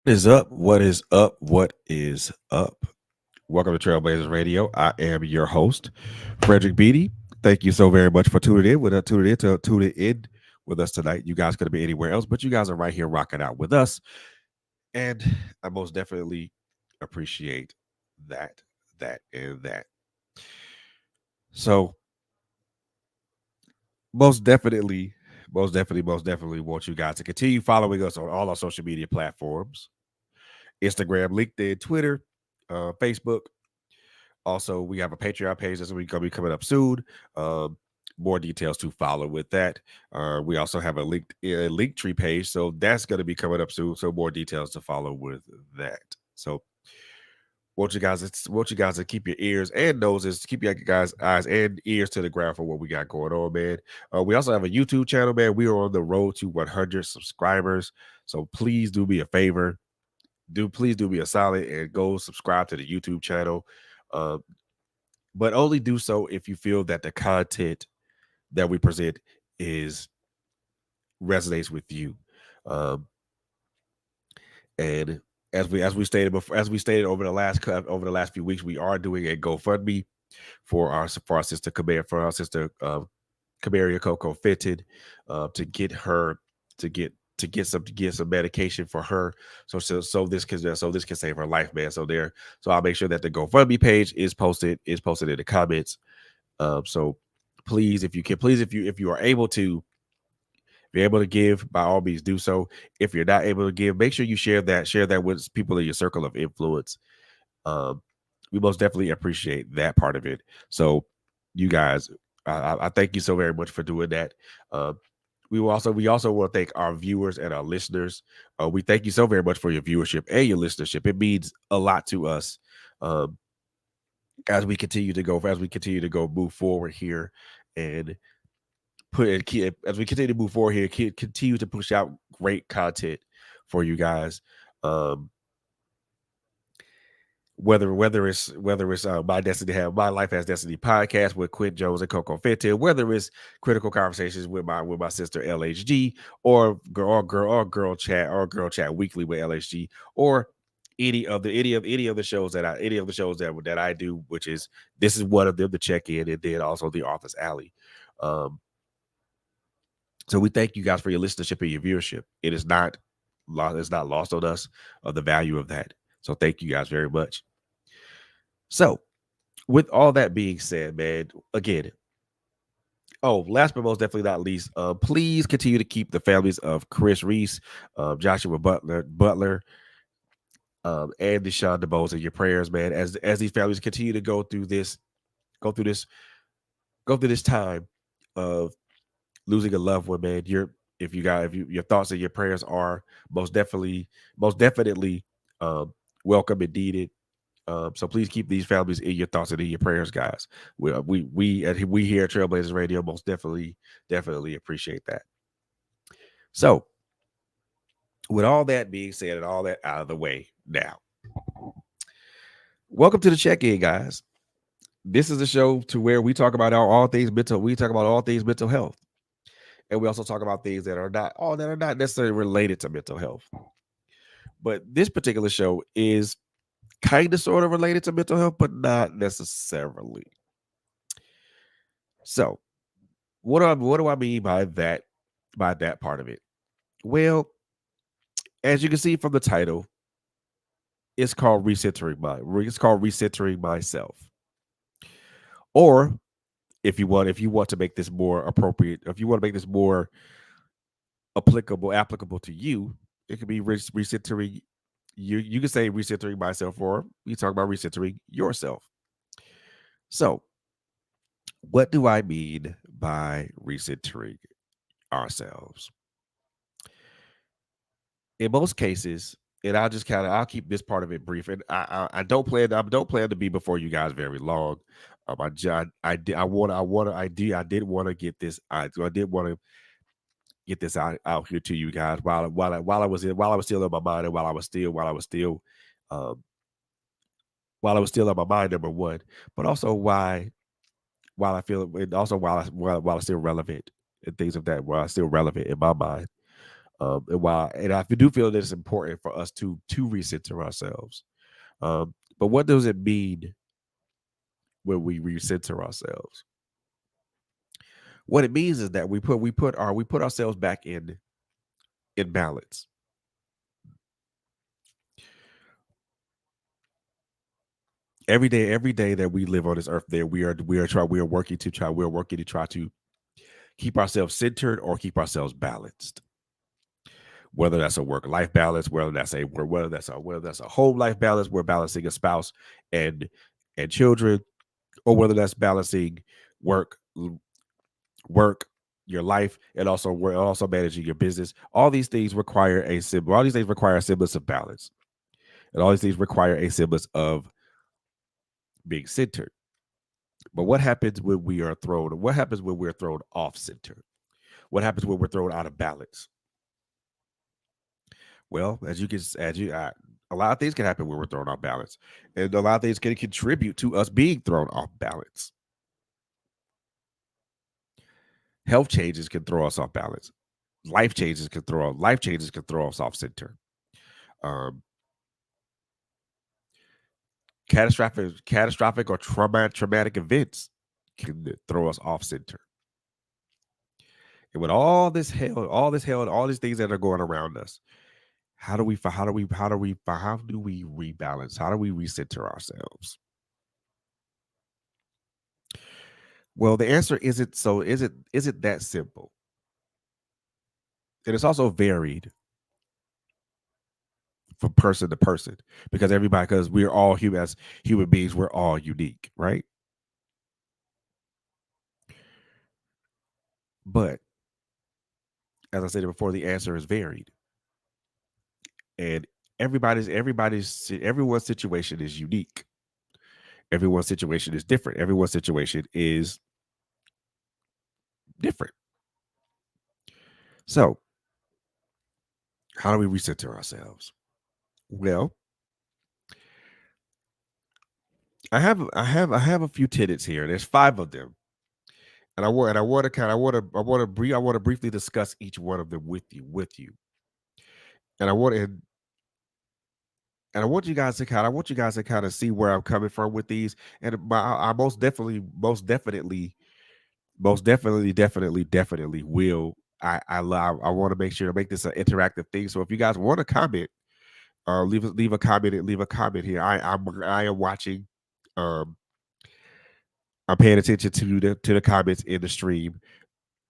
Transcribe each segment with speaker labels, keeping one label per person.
Speaker 1: Is up? What is up? What is up? Welcome to Trailblazers Radio. I am your host, Frederick Beatty. Thank you so very much for tuning in with us tonight. You guys could have been anywhere else, but you guys are right here rocking out with us, and I most definitely appreciate that, and that. So most definitely, most definitely want you guys to continue following us on all our social media platforms: Instagram, LinkedIn, Twitter, Facebook. Also, we have a Patreon page that's going to be coming up soon. Um, more details to follow with that. We also have a link tree page, so that's going to be coming up soon. So more details to follow with that. So want you guys to keep your ears and noses, keep your guys' eyes and ears to the ground for what we got going on, man. We also have a YouTube channel, man. We are on the road to 100 subscribers, so please do me a favor, please do me a solid and go subscribe to the YouTube channel. Uh, but only do so if you feel that the content that we present is resonates with you. Um, and as we stated over the last few weeks, we are doing a GoFundMe for our sister Camaria Coco Fitted, to get her to get some medication for her, so this can save her life, man. So I'll make sure that the GoFundMe page is posted in the comments. So please, if you can, please, if you are able to, if you're able to give, by all means do so. If you're not able to give, make sure you share that with people in your circle of influence. Um, we most definitely appreciate that part of it. So you guys, I thank you so very much for doing that. Um, we also want to thank our viewers and our listeners. We thank you so very much for your viewership and your listenership. It means a lot to us. Um, as we continue to go move forward here and as we continue to move forward here, continue to push out great content for you guys. Um, whether it's my life has destiny podcast with Quint Jones and Coco Fenton, whether it's critical conversations with my sister LHG, or girl chat weekly with LHG, or any of the shows that I do, which is this is one of them, the check in, and then also the Office Alley. Um, so we thank you guys for your listenership and your viewership. It's not lost on us of the value of that. So thank you guys very much. So with all that being said, man, again, last but most definitely not least, please continue to keep the families of Chris Reese, Joshua Butler, and Deshaun DeBose in your prayers, man, as these families continue to go through this, go through this time of losing a loved one, man. If you your thoughts and your prayers are most definitely welcome and needed. So please keep these families in your thoughts and in your prayers, guys. We here at Trailblazers Radio most definitely appreciate that. So with all that being said and all that out of the way now, welcome to the check-in, guys. This is a show to where we talk about all things mental. We talk about all things mental health, and we also talk about things that are not necessarily related to mental health. But this particular show is kind of sort of related to mental health, but not necessarily. So what do I mean by that part of it? Well, as you can see from the title, it's called recentering myself. Or if you want to make this more appropriate, if you want to make this more applicable to you, it could be recentering you can say recentering myself, or you talk about recentering yourself. So what do I mean by recentering ourselves? In most cases, and I'll keep this part of it brief, and I don't plan to be before you guys very long. I did I did want to get this I did want to get this out here to you guys while I was still in my mind, and um while I was still on my mind, number one, but also while I feel, and also while it's still relevant, and things of that while it's still relevant in my mind. And I do feel that it's important for us to recenter ourselves. But what does it mean when we recenter ourselves? What it means is that we put ourselves back in balance. Every day that we live on this earth, there we are working to try we are working to try to keep ourselves centered or keep ourselves balanced. Whether that's a work life balance, whether that's a home life balance, we're balancing a spouse and children, or whether that's balancing work work, your life, and also we're also managing your business. All these things require all these things require a semblance of balance. And all these things require a semblance of being centered. But what happens when we are thrown? What happens when we're thrown off center? What happens when we're thrown out of balance? Well, a lot of things can happen when we're thrown off balance, and a lot of things can contribute to us being thrown off balance. Health changes can throw us off balance. Life changes can throw us off center. Um, catastrophic or traumatic events can throw us off center. And with and all these things that are going around us, how do we rebalance? How do we recenter ourselves? Well, the answer isn't that simple. And it's also varied from person to person because we're all human as human beings, we're all unique, right? But as I said before, the answer is varied. And everyone's situation is unique. Everyone's situation is different. Everyone's situation is different. So, how do we recenter ourselves? Well, I have a few tenets here. There's 5 of them. And I want to kind of I want to briefly discuss each one of them with you. And I want and and I want you guys to kind of see where I'm coming from with these. And I definitely will. I want to make sure to make this an interactive thing. So if you guys want to comment, leave a comment here. I am watching. Um, I'm paying attention to the comments in the stream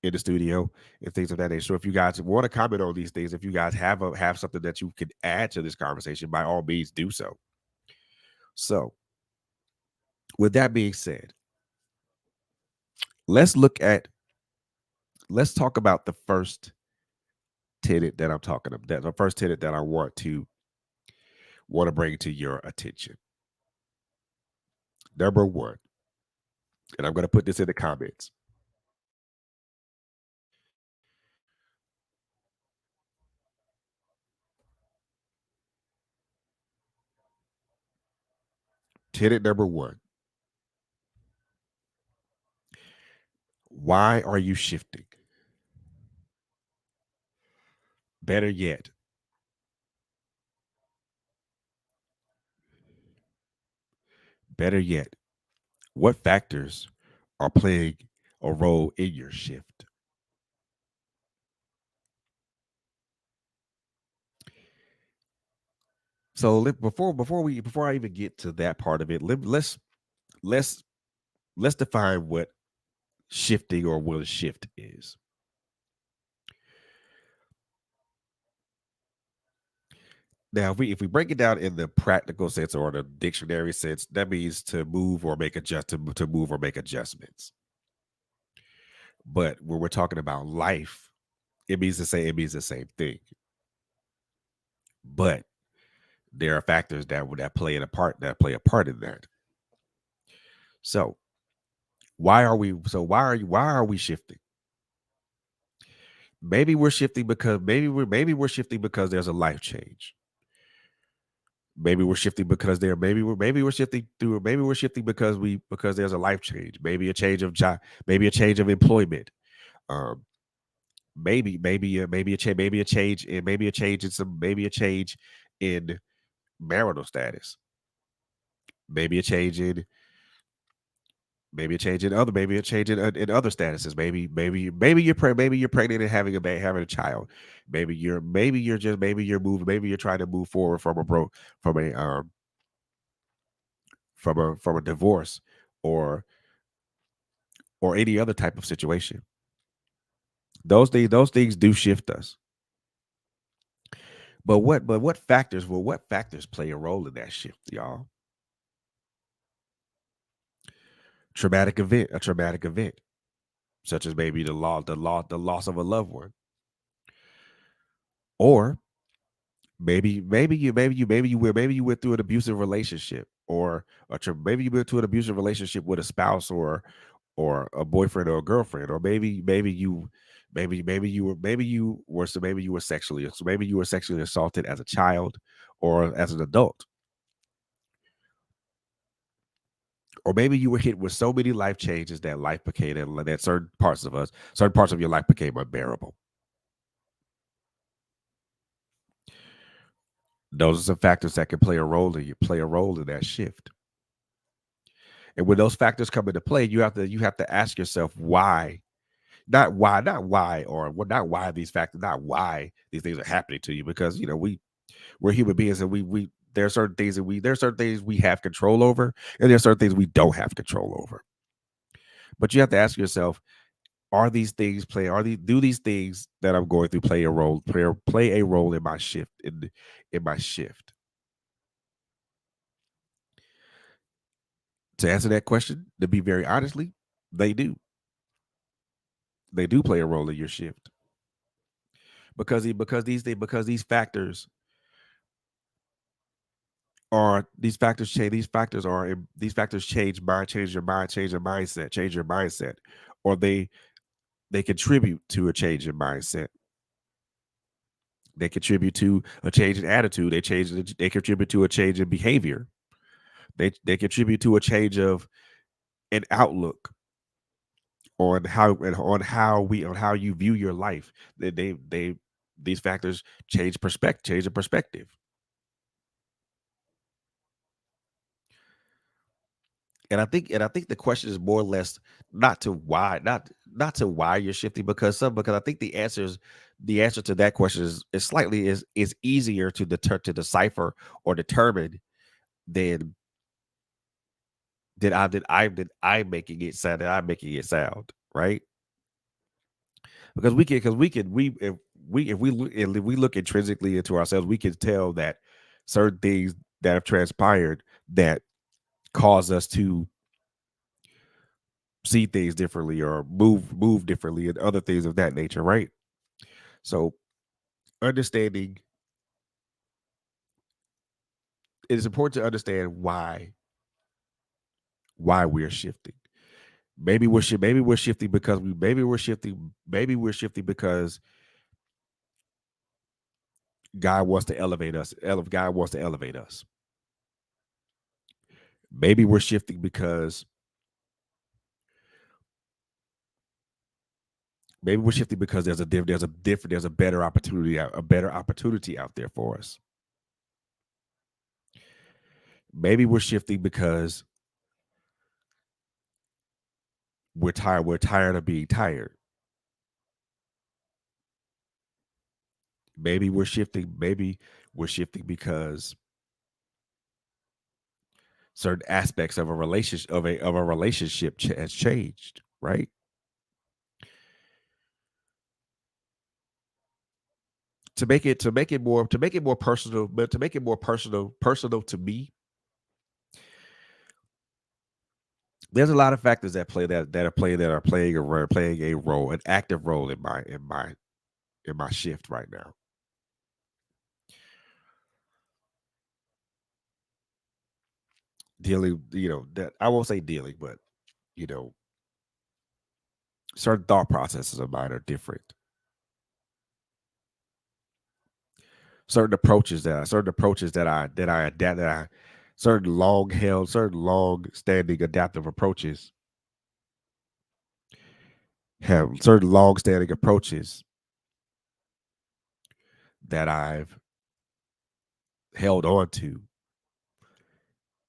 Speaker 1: in the studio and things of that nature. So if you guys want to comment on these things, if you guys have something that you could add to this conversation, by all means do so. So with that being said, let's look at let's talk about the first tenet that I'm talking about. That the first tenet that I want to bring to your attention. Number one, and I'm going to put this in the comments. Tenet number one. Why are you shifting? Better yet, better yet, what factors are playing a role in your shift? So before I even get to that part of it, let's let's define what shifting or what a shift is. Now, if we break it down in the practical sense or the dictionary sense, that means to move or make to move or make adjustments. But when we're talking about life, it means the same thing. But there are factors that play a part in that. So why are we shifting? Maybe we're shifting because there's a life change. Maybe we're shifting because there maybe we're shifting through maybe we're shifting because there's a life change, maybe a change of job, maybe a change of employment. Um, maybe a change in maybe a change in some maybe a change in marital status, maybe a change in maybe a change in other statuses. Maybe you're pregnant and having a child. Maybe you're moving. Maybe you're trying to move forward from a from a divorce or any other type of situation. Those things do shift us. What factors play a role in that shift, y'all? A traumatic event, such as maybe the loss of a loved one, or maybe you went through an abusive relationship, or maybe you went through an abusive relationship with a spouse or a boyfriend or a girlfriend, or maybe you were sexually assaulted as a child or as an adult, or maybe you were hit with so many life changes that certain parts of your life became unbearable. Those are some factors that can play a role in that shift. And when those factors come into play, you have to ask yourself why, not why these factors, not why these things are happening to you, because we're human beings, and we there are certain things we have control over, and there are certain things we don't have control over. But you have to ask yourself, are these do these things that I'm going through play a role in my shift in my shift? To answer that question, to be very honestly, they do. They do play a role in your shift, because these factors change your mind, change your mindset, or they contribute to a change in mindset. They contribute to a change in attitude. They contribute to a change in behavior. They contribute to a change of an outlook on how you view your life. They these factors change the perspective. And I think the question is more or less not to why you're shifting, because I think the answer to that question is easier to decipher or determine than than I'm making it sound that I'm making it sound, right? Because if we look intrinsically into ourselves, we can tell that certain things that have transpired that cause us to see things differently or move differently and other things of that nature, right? So understanding it is important to understand why we're shifting. Maybe we're shifting because maybe we're shifting because God wants to elevate us. God wants to elevate us. Maybe we're shifting because there's a a better opportunity out there for us. Maybe we're shifting because we're tired of being tired. Maybe we're shifting because certain aspects of a relationship has changed, right? To make it more personal, but to make it more personal to me, there's a lot of factors that are playing a role, an active role in my shift right now. Dealing, that I won't say dealing, but you know, certain thought processes of mine are different. Certain approaches that I certain long standing adaptive approaches have certain long standing approaches. that I've held on to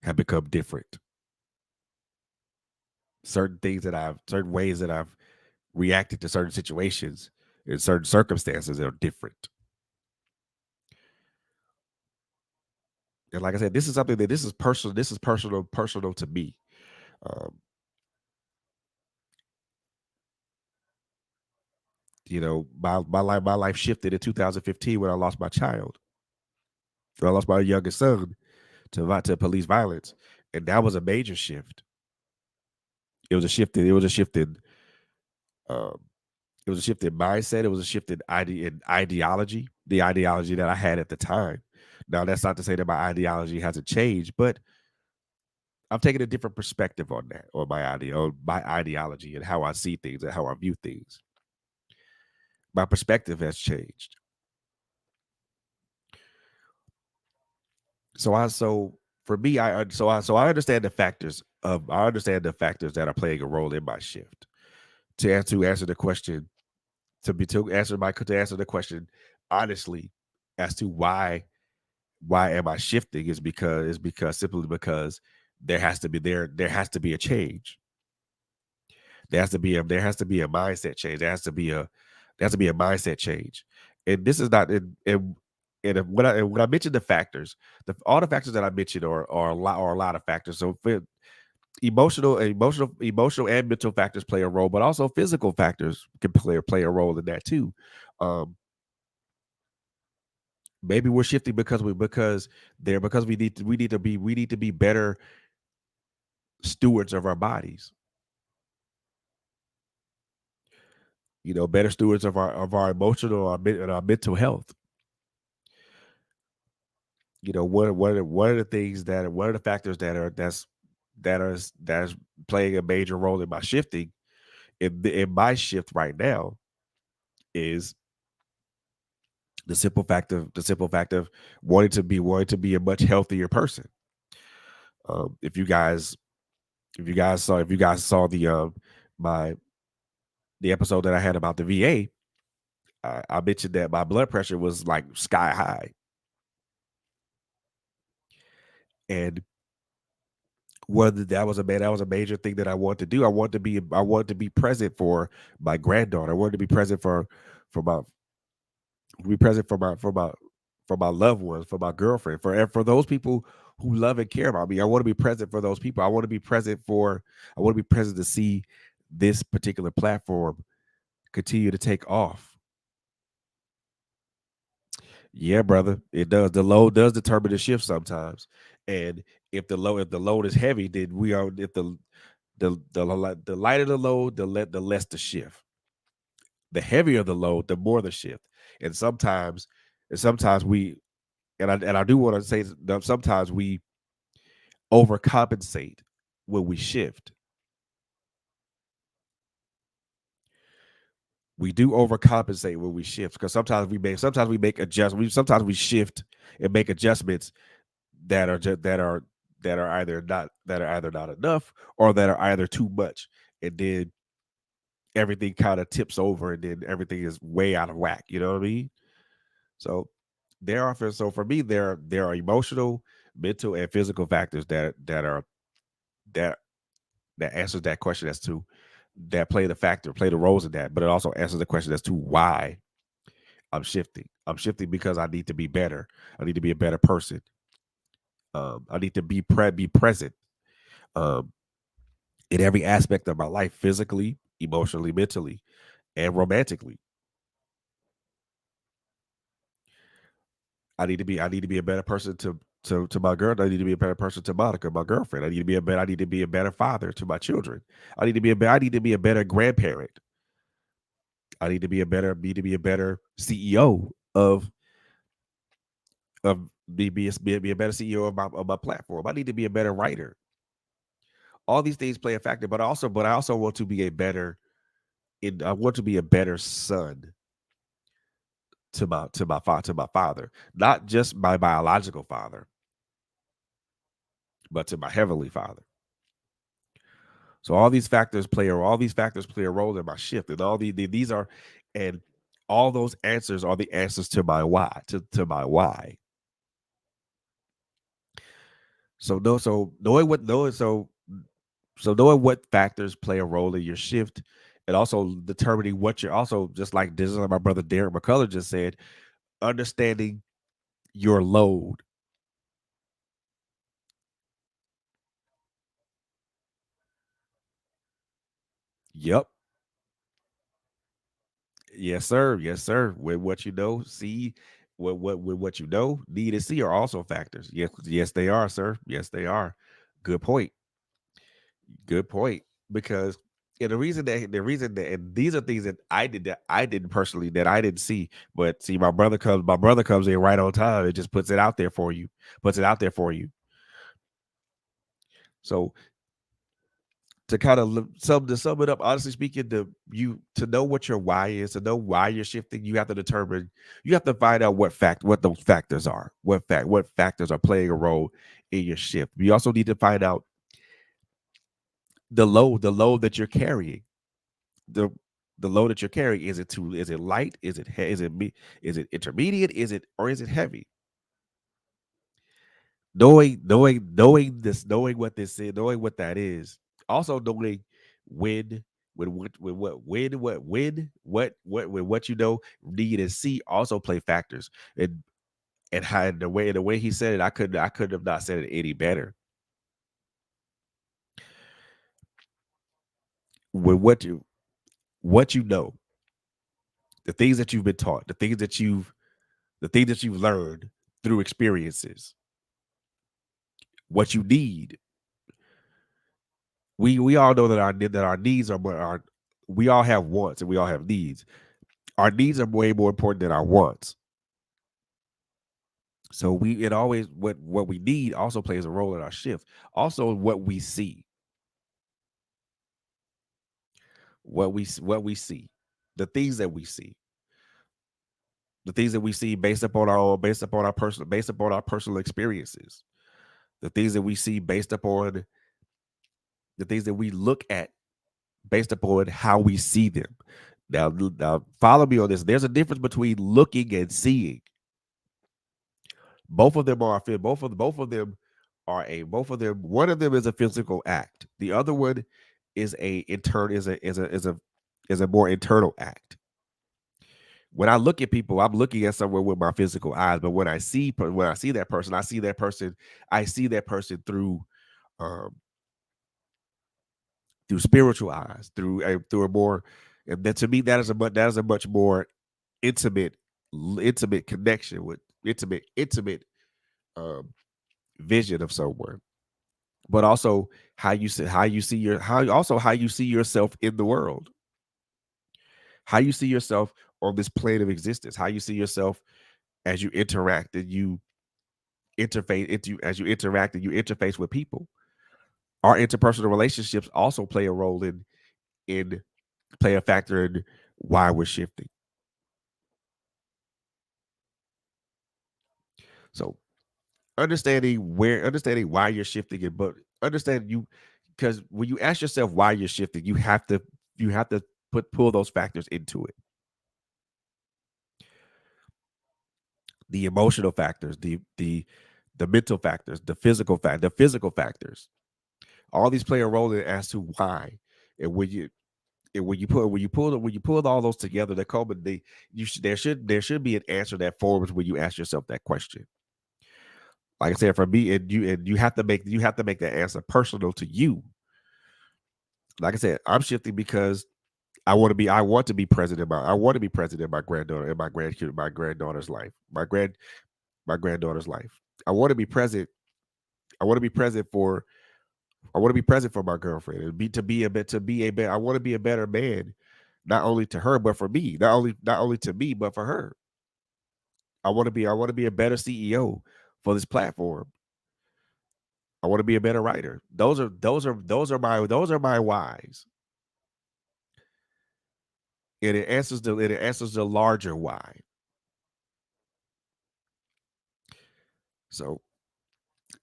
Speaker 1: have become different. Certain ways that I've reacted to certain situations in certain circumstances are different. And like I said, this is something that this is personal. This is personal to me. Um, my life shifted in 2015 when I lost my child. When I lost my youngest son to police violence, and that was a major shift. It was a shift in um, it was a shift in mindset. It was a shift in ideology, the ideology that I had at the time. Now, that's not to say that my ideology hasn't changed, but I've taken a different perspective on that, on my ideology and how I see things and how I view things. My perspective has changed. So for me, I understand the factors that are playing a role in my shift. To answer the question, to answer the question honestly as to why am I shifting is because simply because there has to be a change. There has to be a mindset change. There has to be a mindset change. And this is not and when I mentioned the factors, all the factors that I mentioned are a lot of factors. So emotional and mental factors play a role, but also physical factors can play a role in that too. Um, maybe we're shifting because we need to be better stewards of our bodies. Better stewards of our emotional and our mental health. One of the factors that's playing a major role in my shifting in my shift right now is the simple fact of wanting to be a much healthier person. Um, if you guys if you guys saw my the episode that I had about the VA, I mentioned that my blood pressure was like sky high, and whether that was a major thing that I wanted to do. I wanted to be present for my granddaughter. I wanted to be present for my be present for my loved ones, for my girlfriend, for those people who love and care about me. I want to be present for those people. I want to be present to see this particular platform continue to take off. Yeah, brother, it does. The load does determine the shift sometimes, and if the load is heavy, then we are if the lighter the load, the less the shift. The heavier the load, the more the shift. And sometimes we and I do want to say that sometimes we overcompensate when we shift. We do overcompensate when we shift because sometimes we make adjustments. Sometimes we shift and make adjustments that are just that are either not enough or that are either too much, and then everything kind of tips over, and then everything is way out of whack. You know what I mean? So for me there are emotional, mental, and physical factors that that answers that question as to that play the roles in that, but it also answers the question as to why I'm shifting. I'm shifting because I need to be better. I need to be a better person. I need to be present um, in every aspect of my life, physically, emotionally, mentally, and romantically. I need to be a better person to my girl. I need to be a better person to Monica, my girlfriend. I need to be a better father to my children. I need to be a better grandparent. I need to be a better CEO of be a better CEO of my platform. I need to be a better writer. All these things play a factor, but I also want to be I want to be a better son to my father, not just my biological father, but to my heavenly father. So all these factors play a role in my shift, and these are, and All those answers are the answers to my why, to my why. So no, so knowing what knowing so knowing what factors play a role in your shift, and also determining what you're also just like this is like my brother Derek McCullough just said, understanding your load. Yep. Yes, sir. Yes, sir. With what you know, see what with what you know, need and see are also factors. Yes, yes, they are, sir. Yes, they are. Good point. Good point. Because and the reason that and these are things that I didn't personally that I didn't see. But see, my brother comes in right on time. It just puts it out there for you. Puts it out there for you. So to kind of sum it up, honestly speaking, to know what your why is, to know why you're shifting, you have to find out what those factors are, what factors are playing a role in your shift. You also need to find out the load that you're carrying. The the load that you're carrying, is it light? Is it intermediate? Is it heavy? Knowing what this is, knowing what that is, also knowing when when what you know need and see also play factors. And how the way he said it, I could have not said it any better. With what you know, the things that you've been taught, the things that you've learned through experiences, what you need. We all know that our needs are more our we all have wants and we all have needs. Our needs are way more important than our wants. So it always what we need also plays a role in our shift. Also, what we see, what we see, the things that we see, the things that we see based upon our personal experiences, the things that we see based upon the things that we look at based upon how we see them. Now, follow me on this. There's a difference between looking and seeing. Both of them. One of them is a physical act. The other one is a intern is a more internal act. When I look at people, I'm looking at someone with my physical eyes. But when I see that person, I see that person um, through spiritual eyes, through a more. And that to me, that is a much more intimate intimate connection with intimate um, vision of someone. But also how you see yourself in the world, how you see yourself on this plane of existence, how you see yourself as you interact and you you interface with people. Our interpersonal relationships also in play a factor in why we're shifting. So understanding why you're shifting it, but understand you because when you ask yourself why you're shifting, you have to pull those factors into it. The emotional factors, the mental factors, the physical factors. All these play a role in as to why. And when you pull all those together, they come and there should be an answer that forms when you ask yourself that question. Like I said, for me, and you have to make that answer personal to you. Like I said, I'm shifting because I want to be present in my granddaughter and my granddaughter's life. My granddaughter's life. I want to be present. I want to be present for I want to be present for my girlfriend and be a better I want to be a better man, not only to her but for me. Not only to me but for her. I want to be a better CEO for this platform. I want to be a better writer. Those are my whys. And it answers the larger why. So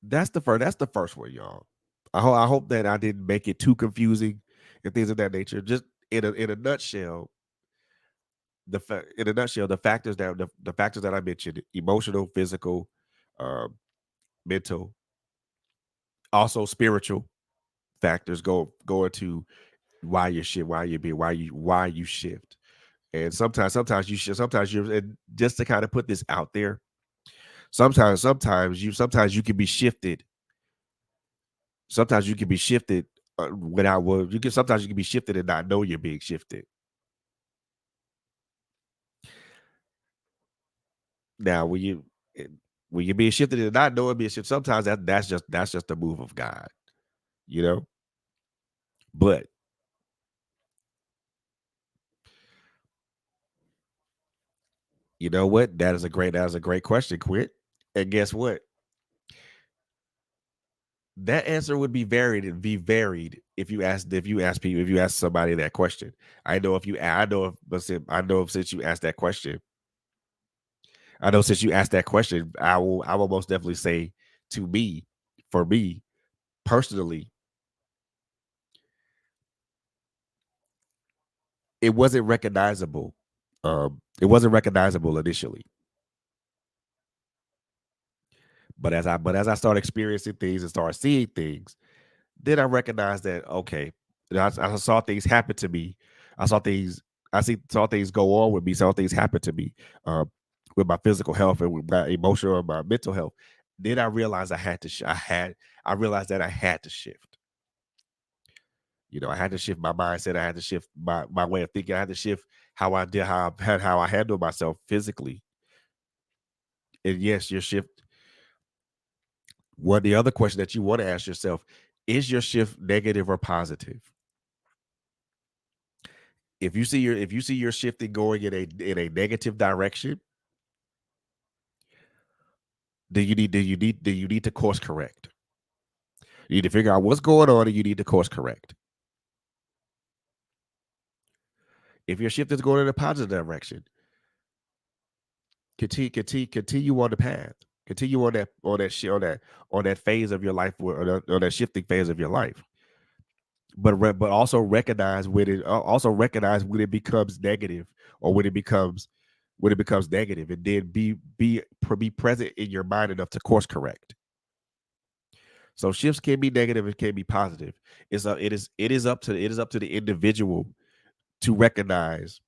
Speaker 1: that's the first one, y'all. I hope that I didn't make it too confusing and things of that nature. Just in a nutshell, in a nutshell, the factors that I mentioned: emotional, physical, um, mental, also spiritual factors go into why you shift, why you shift. And sometimes you should, sometimes you, and just to kind of put this out there, sometimes you can be shifted. Sometimes you can be shifted without well, you can sometimes you can be shifted and not know you're being shifted. Now, eh, when you're being shifted and not knowing being shifted, sometimes that's just the move of God, you know. But you know what? That is a great question, Quit. And guess what? That answer would be varied if you ask somebody that question. I know if since you asked that question, I know since you asked that question, I will most definitely say to me, for me personally, it wasn't recognizable. It wasn't recognizable initially, but as I started experiencing things and started seeing things, then I recognized that okay, I saw things happen to me. I saw things. Saw things go on with me. Saw things happen to me uh, with my physical health and with my emotional and my mental health. Then I realized I had to. I realized that I had to shift. I had to shift my mindset. I had to shift my way of thinking. I had to shift how I handle myself physically. And yes, your shift. What the other question that you want to ask yourself is your shift negative or positive? If you see your shifting going in a negative direction, then you need to course correct. You need to figure out what's going on, and you need to course correct. If your shift is going in a positive direction, continue on the path. Continue on that phase of your life, or that shifting phase of your life. But also recognize when it becomes negative, or when it becomes negative, and then be present in your mind enough to course correct. So shifts can be negative, it can be positive. It is up to the individual to recognize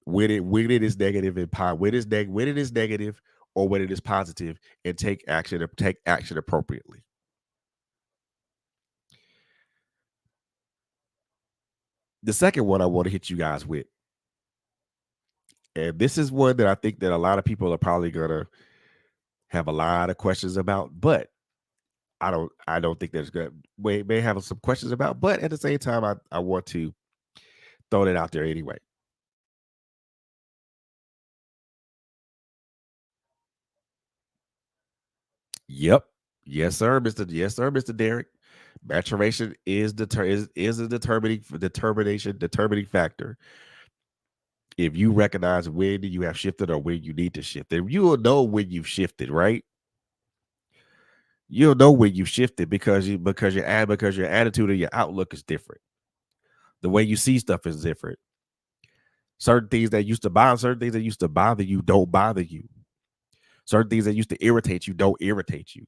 Speaker 1: when it is negative and when it is negative, or when it is positive, and take action appropriately. The second one I want to hit you guys with, and this is one that I think that a lot of people are probably gonna have a lot of questions about, but I don't think there's good may have some questions about, but at the same time, I want to throw that out there anyway. Yep. Yes, sir, Mr. Derek. Maturation is a determining factor. If you recognize when you have shifted or when you need to shift, and you will know when you've shifted, right? You'll know when you've shifted because your attitude and your outlook is different. The way you see stuff is different. Certain things that used to bother you don't bother you. Certain things that used to irritate you don't irritate you.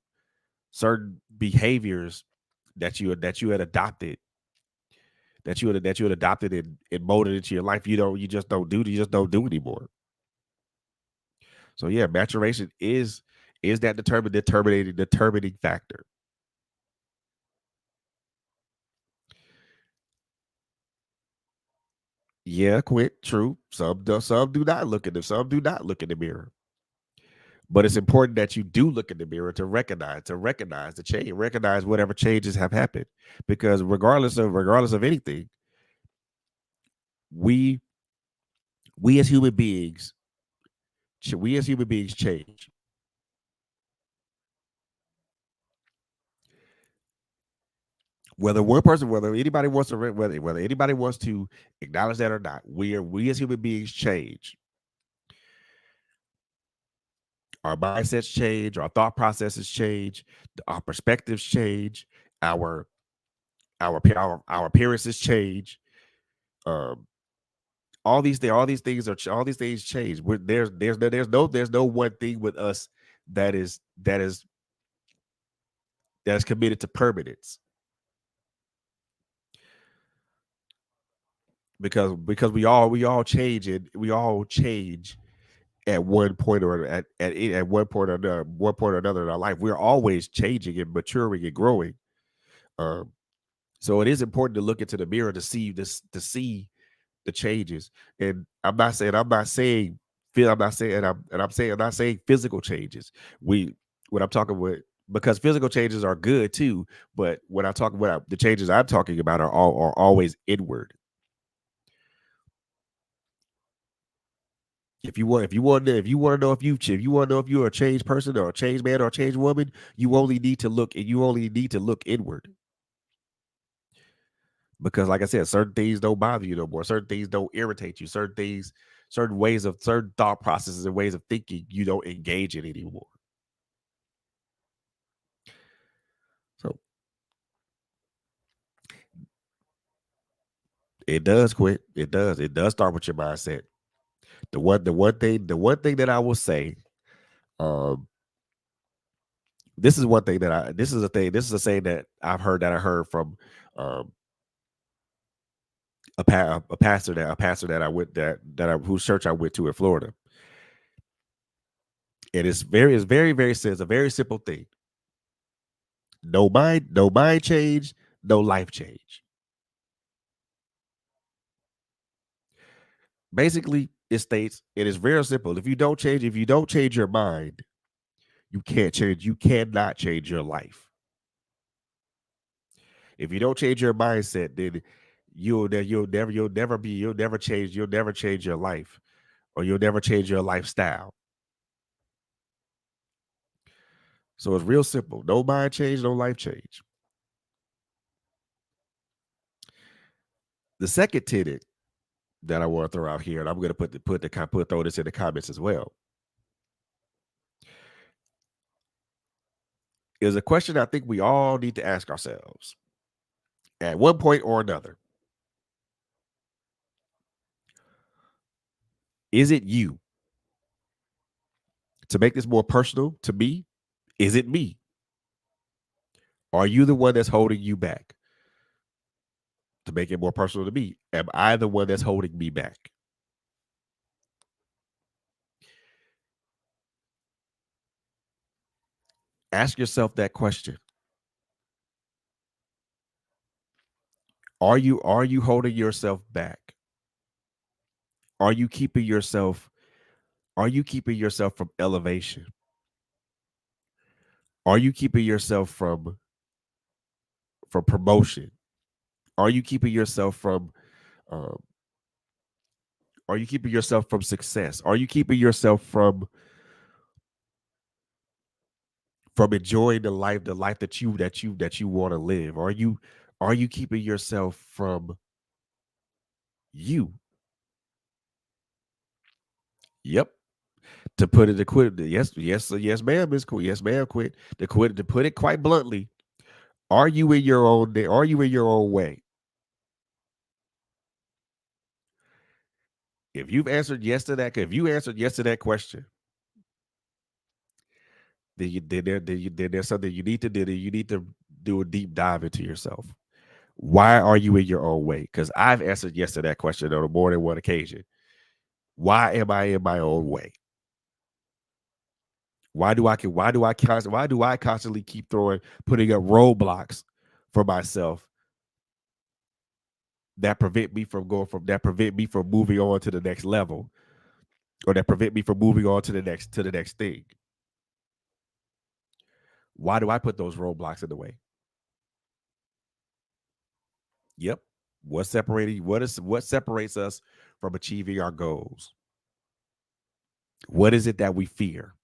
Speaker 1: Certain behaviors that you had adopted and molded into your life, you just don't do anymore. So yeah, maturation is that determining factor. Yeah, quit. True. Some do not look in the mirror. But it's important that you do look in the mirror to recognize the change, recognize whatever changes have happened. Because regardless of anything, we we as human beings change. Whether anybody wants to acknowledge that or not, we as human beings change. Our mindsets change, our thought processes change, our perspectives change, our our appearances change. Um, all these things change. There's no one thing with us that is committed to permanence, because we all change, and we all change at one point or at one point or another in our life. We're always changing and maturing and growing. Um, so it is important to look into the mirror to see this, to see the changes. And I'm not saying physical changes. We What I'm talking with, because physical changes are good too, but when I talk about the changes I'm talking about are always inward. If you want to know if you want to know if you're a changed person or a changed man or a changed woman, you only need to look inward. Because like I said, certain things don't bother you no more. Certain things don't irritate you. Certain thought processes and ways of thinking you don't engage in anymore. So it does quit. It does. It does start with your mindset. The one thing that I will say, um, this is a saying that I heard from um a pastor that I went that I whose church I went to in Florida. It's a very simple thing. No mind change, no life change. Basically, it states it is very simple. If you don't change your mind, you cannot change your life. If you don't change your mindset, then you'll never change your life, or you'll never change your lifestyle. So it's real simple. No mind change, no life change. The second tenet that I want to throw out here, and I'm going to throw this in the comments as well, is a question I think we all need to ask ourselves at one point or another. Is it you? To make this more personal to me, is it me? Are you the one that's holding you back? To make it more personal to me, am I the one that's holding me back? Ask yourself that question. Are you holding yourself back? Are you keeping yourself from elevation? Are you keeping yourself from promotion? Are you keeping yourself from um, success? Are you keeping yourself from enjoying the life that you want to live? Are you keeping yourself from you? Yep. To put it to quit, yes, ma'am, Miss Quit. Yes, ma'am, quit. To put it quite bluntly, are you in your own way? If you answered yes to that question, then there's something you need to do. You need to do a deep dive into yourself. Why are you in your own way? Because I've answered yes to that question on more than one occasion. Why am I in my own way? Why do I constantly keep putting up roadblocks for myself that prevent me from moving on to the next level, or that prevent me from moving on to the next thing? Why do I put those roadblocks in the way? Yep. What separates us from achieving our goals? What is it that we fear?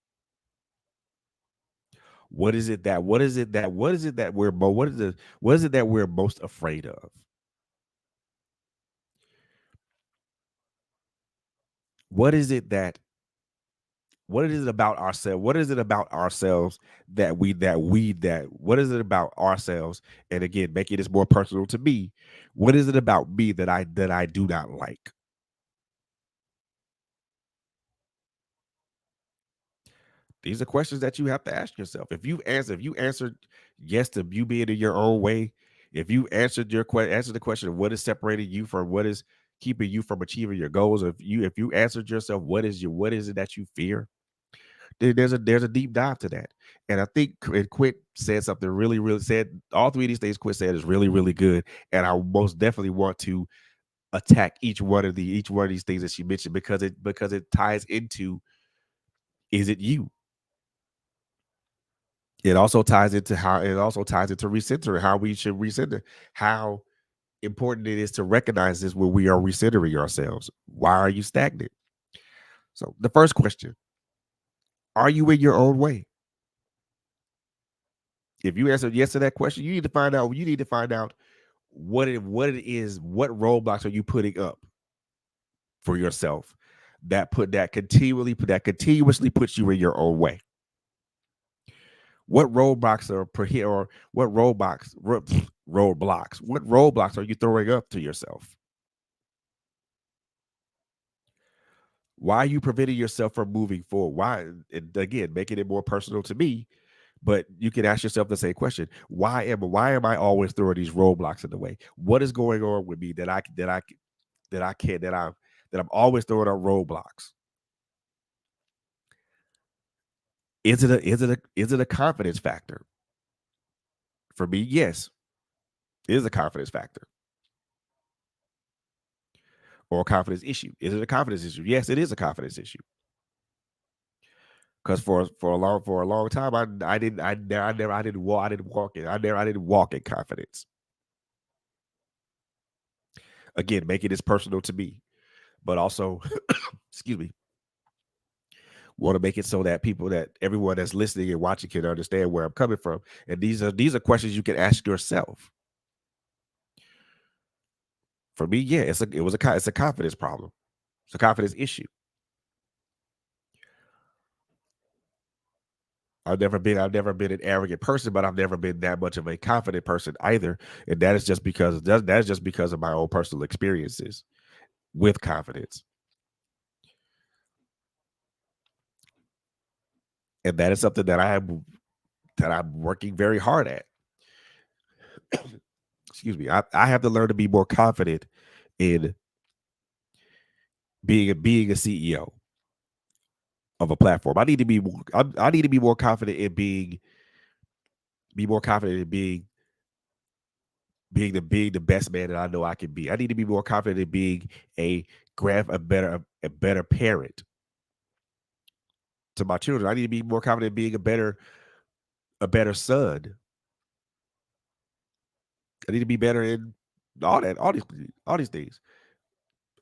Speaker 1: What is it that what is it that we're most afraid of? What is it that what is it about ourselves? What is it about ourselves that what is it about ourselves? And again, making this more personal to me, what is it about me that I do not like? These are questions that you have to ask yourself. If you answered yes to you being in your own way, if you answered answered the question of what is separating you from what is keeping you from achieving your goals, if you answered yourself what is it that you fear, there's a deep dive to that. And I think Quit said something really said all three of these things Quit said is really good. And I most definitely want to attack each one of these things that she mentioned because it ties into is it you? It also ties into recentering, how we should recenter, how important it is to recognize this when we are recentering ourselves. Why are you stagnant? So the first question, are you in your own way? If you answer yes to that question, you need to find out what it is, what roadblocks are you putting up for yourself that continuously puts you in your own way. What roadblocks are prohibit or what roadblocks? What roadblocks are you throwing up to yourself? Why are you preventing yourself from moving forward? Why? And again, making it more personal to me, but you can ask yourself the same question: why am I always throwing these roadblocks in the way? What is going on with me that I can't that I'm always throwing up roadblocks? Is it a confidence factor? For me, yes, it is a confidence factor or a confidence issue. Is it a confidence issue? Yes, it is a confidence issue. Because for a long time, I didn't walk it. I didn't walk in confidence. Again, making this personal to me, but also, excuse me, want to make it so that everyone that's listening and watching can understand where I'm coming from. And these are questions you can ask yourself. For me, yeah, it's a confidence problem. It's a confidence issue. I've never been an arrogant person, but I've never been that much of a confident person either. And that is just because of my own personal experiences with confidence. And that is something that I'm working very hard at. Excuse me. I have to learn to be more confident in being a CEO of a platform. I need to be more confident in be more confident in being the best man that I know I can be. I need to be more confident in being a a better parent to my children. I need to be more confident in being a better son. I need to be better in all these things.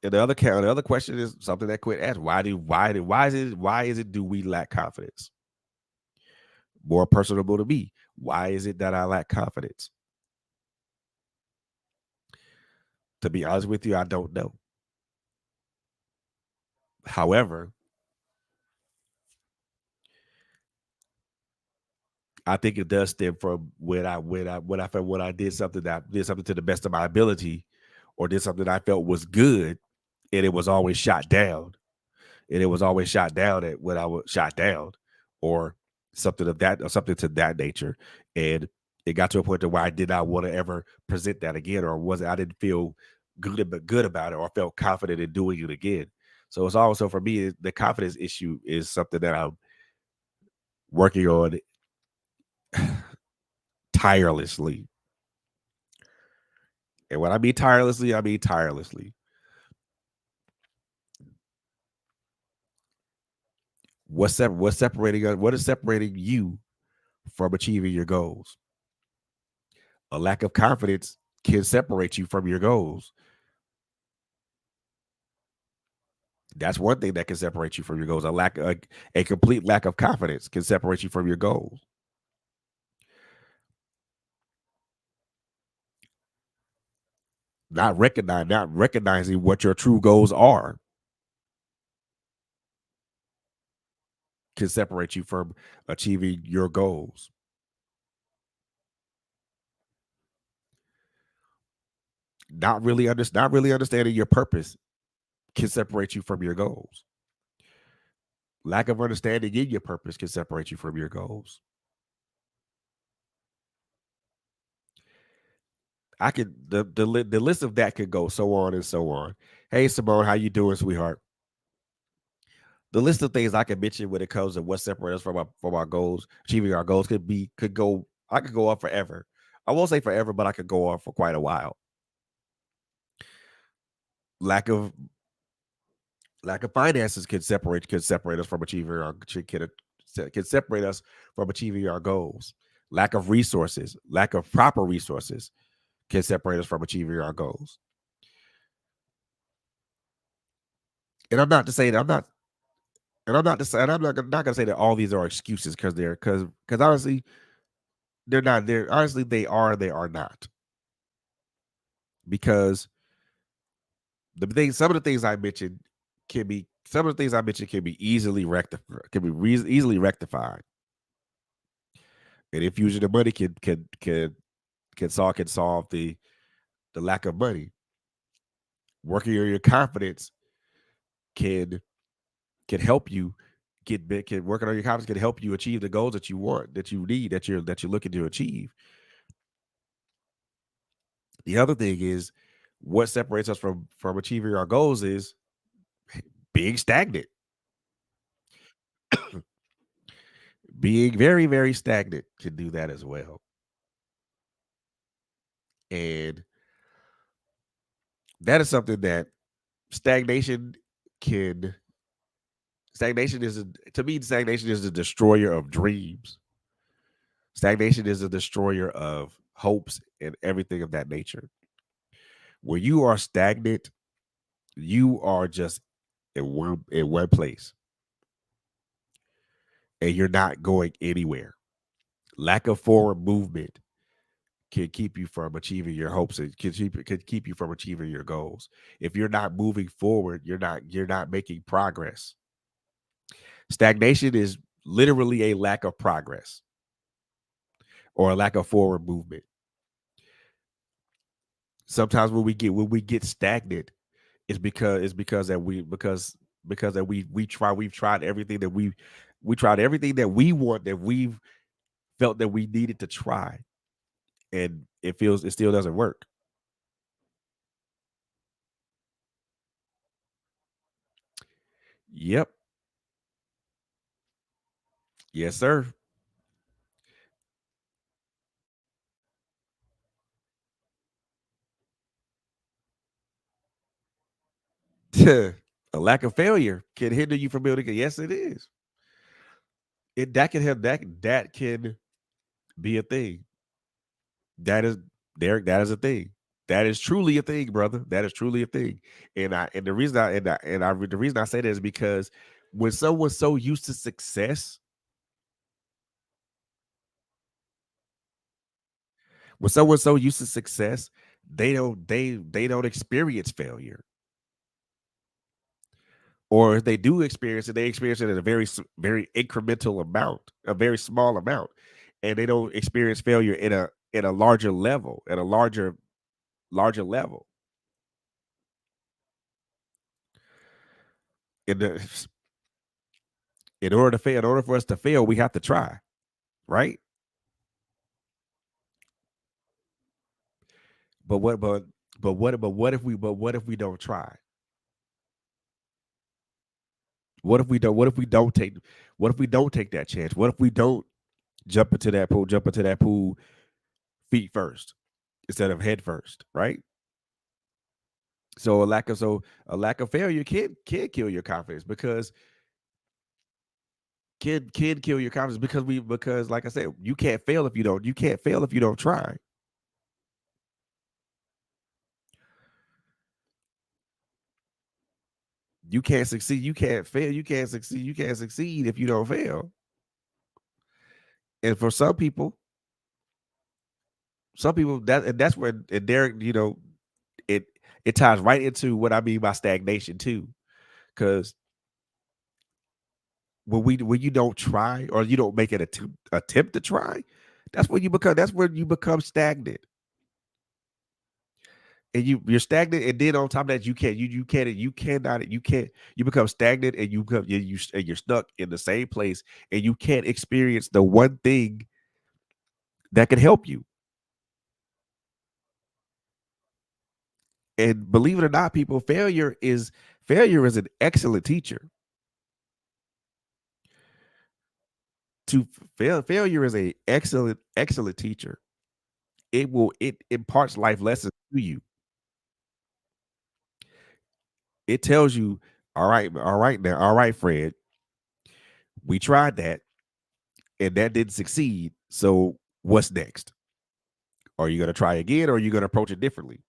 Speaker 1: And the other question is something that Quinn asked: why is it do we lack confidence? More personable to me. Why is it that I lack confidence? To be honest with you, I don't know. However, I think it does stem from when I did something to the best of my ability, or did something I felt was good, and it was always shot down, and it was always shot down at when I was shot down, or something to that nature, and it got to a point to where I did not want to ever present that again, or was I didn't feel good about it, or felt confident in doing it again. So it's also for me the confidence issue is something that I'm working on tirelessly. And when I mean tirelessly, I mean tirelessly. What is separating you from achieving your goals? A lack of confidence can separate you from your goals. That's one thing that can separate you from your goals. A complete lack of confidence can separate you from your goals. Not recognizing what your true goals are can separate you from achieving your goals. Not really understanding your purpose can separate you from your goals. Lack of understanding in your purpose can separate you from your goals. I could the list of that could go so on and so on. Hey Simone, how you doing, sweetheart? The list of things I could mention when it comes to what separates us from our goals, achieving our goals could go. I could go on forever. I won't say forever, but I could go on for quite a while. Lack of lack of finances could separate us from achieving our can separate us from achieving our goals. Lack of resources, lack of proper resources can separate us from achieving our goals. And I'm not to say that I'm not and I'm not to say and I'm not gonna say that all these are excuses because honestly, they're not there. Honestly, they are not. Because some of the things I mentioned can be easily rectified. And infusion of money can solve the lack of money. Working on your confidence can help you get big. Can working on your confidence can help you achieve the goals that you want, that you need, that you're looking to achieve. The other thing is what separates us from achieving our goals is being stagnant, being very very stagnant can do that as well. And that is something that stagnation can stagnation is a, to me stagnation is the destroyer of dreams. Stagnation is a destroyer of hopes and everything of that nature. When you are stagnant, you are just in one place and you're not going anywhere. Lack of forward movement can keep you from achieving your hopes and can keep you from achieving your goals. If you're not moving forward, you're not making progress. Stagnation is literally a lack of progress or a lack of forward movement. Sometimes when we get stagnant, it's because that we've tried everything that we want, that we've felt that we needed to try, and it still doesn't work. Yep. Yes, sir. A lack of failure can hinder you from building. Yes, it is. It that can have that can be a thing. That is Derek. That is a thing. That is truly a thing, brother. That is truly a thing. And the reason I say that is because when someone's so used to success, when someone's so used to success, they don't experience failure, or if they do experience it, they experience it at a very incremental amount, a very small amount, and they don't experience failure in a larger level, at a larger level. In the in order for us to fail, we have to try, right? But what what if we don't try? What if we don't take that chance? What if we don't jump into that pool feet first instead of head first, right? So a lack of failure can kill your confidence, because can kill your confidence because like I said, you can't fail if you don't try. You can't succeed, you can't fail, you can't succeed if you don't fail. And for some people that's where, and Derek, it it ties right into what I mean by stagnation too. Because when you don't try, or you don't make an attempt to try, that's when you become stagnant. and you're stagnant, and then on top of that, you become stagnant, and and you're stuck in the same place, and you can't experience the one thing that can help you. And believe it or not, people, failure is an excellent teacher. To failure is a excellent teacher. It imparts life lessons to you. It tells you, all right, Fred, we tried that and that didn't succeed. So what's next? Are you going to try again, or are you going to approach it differently?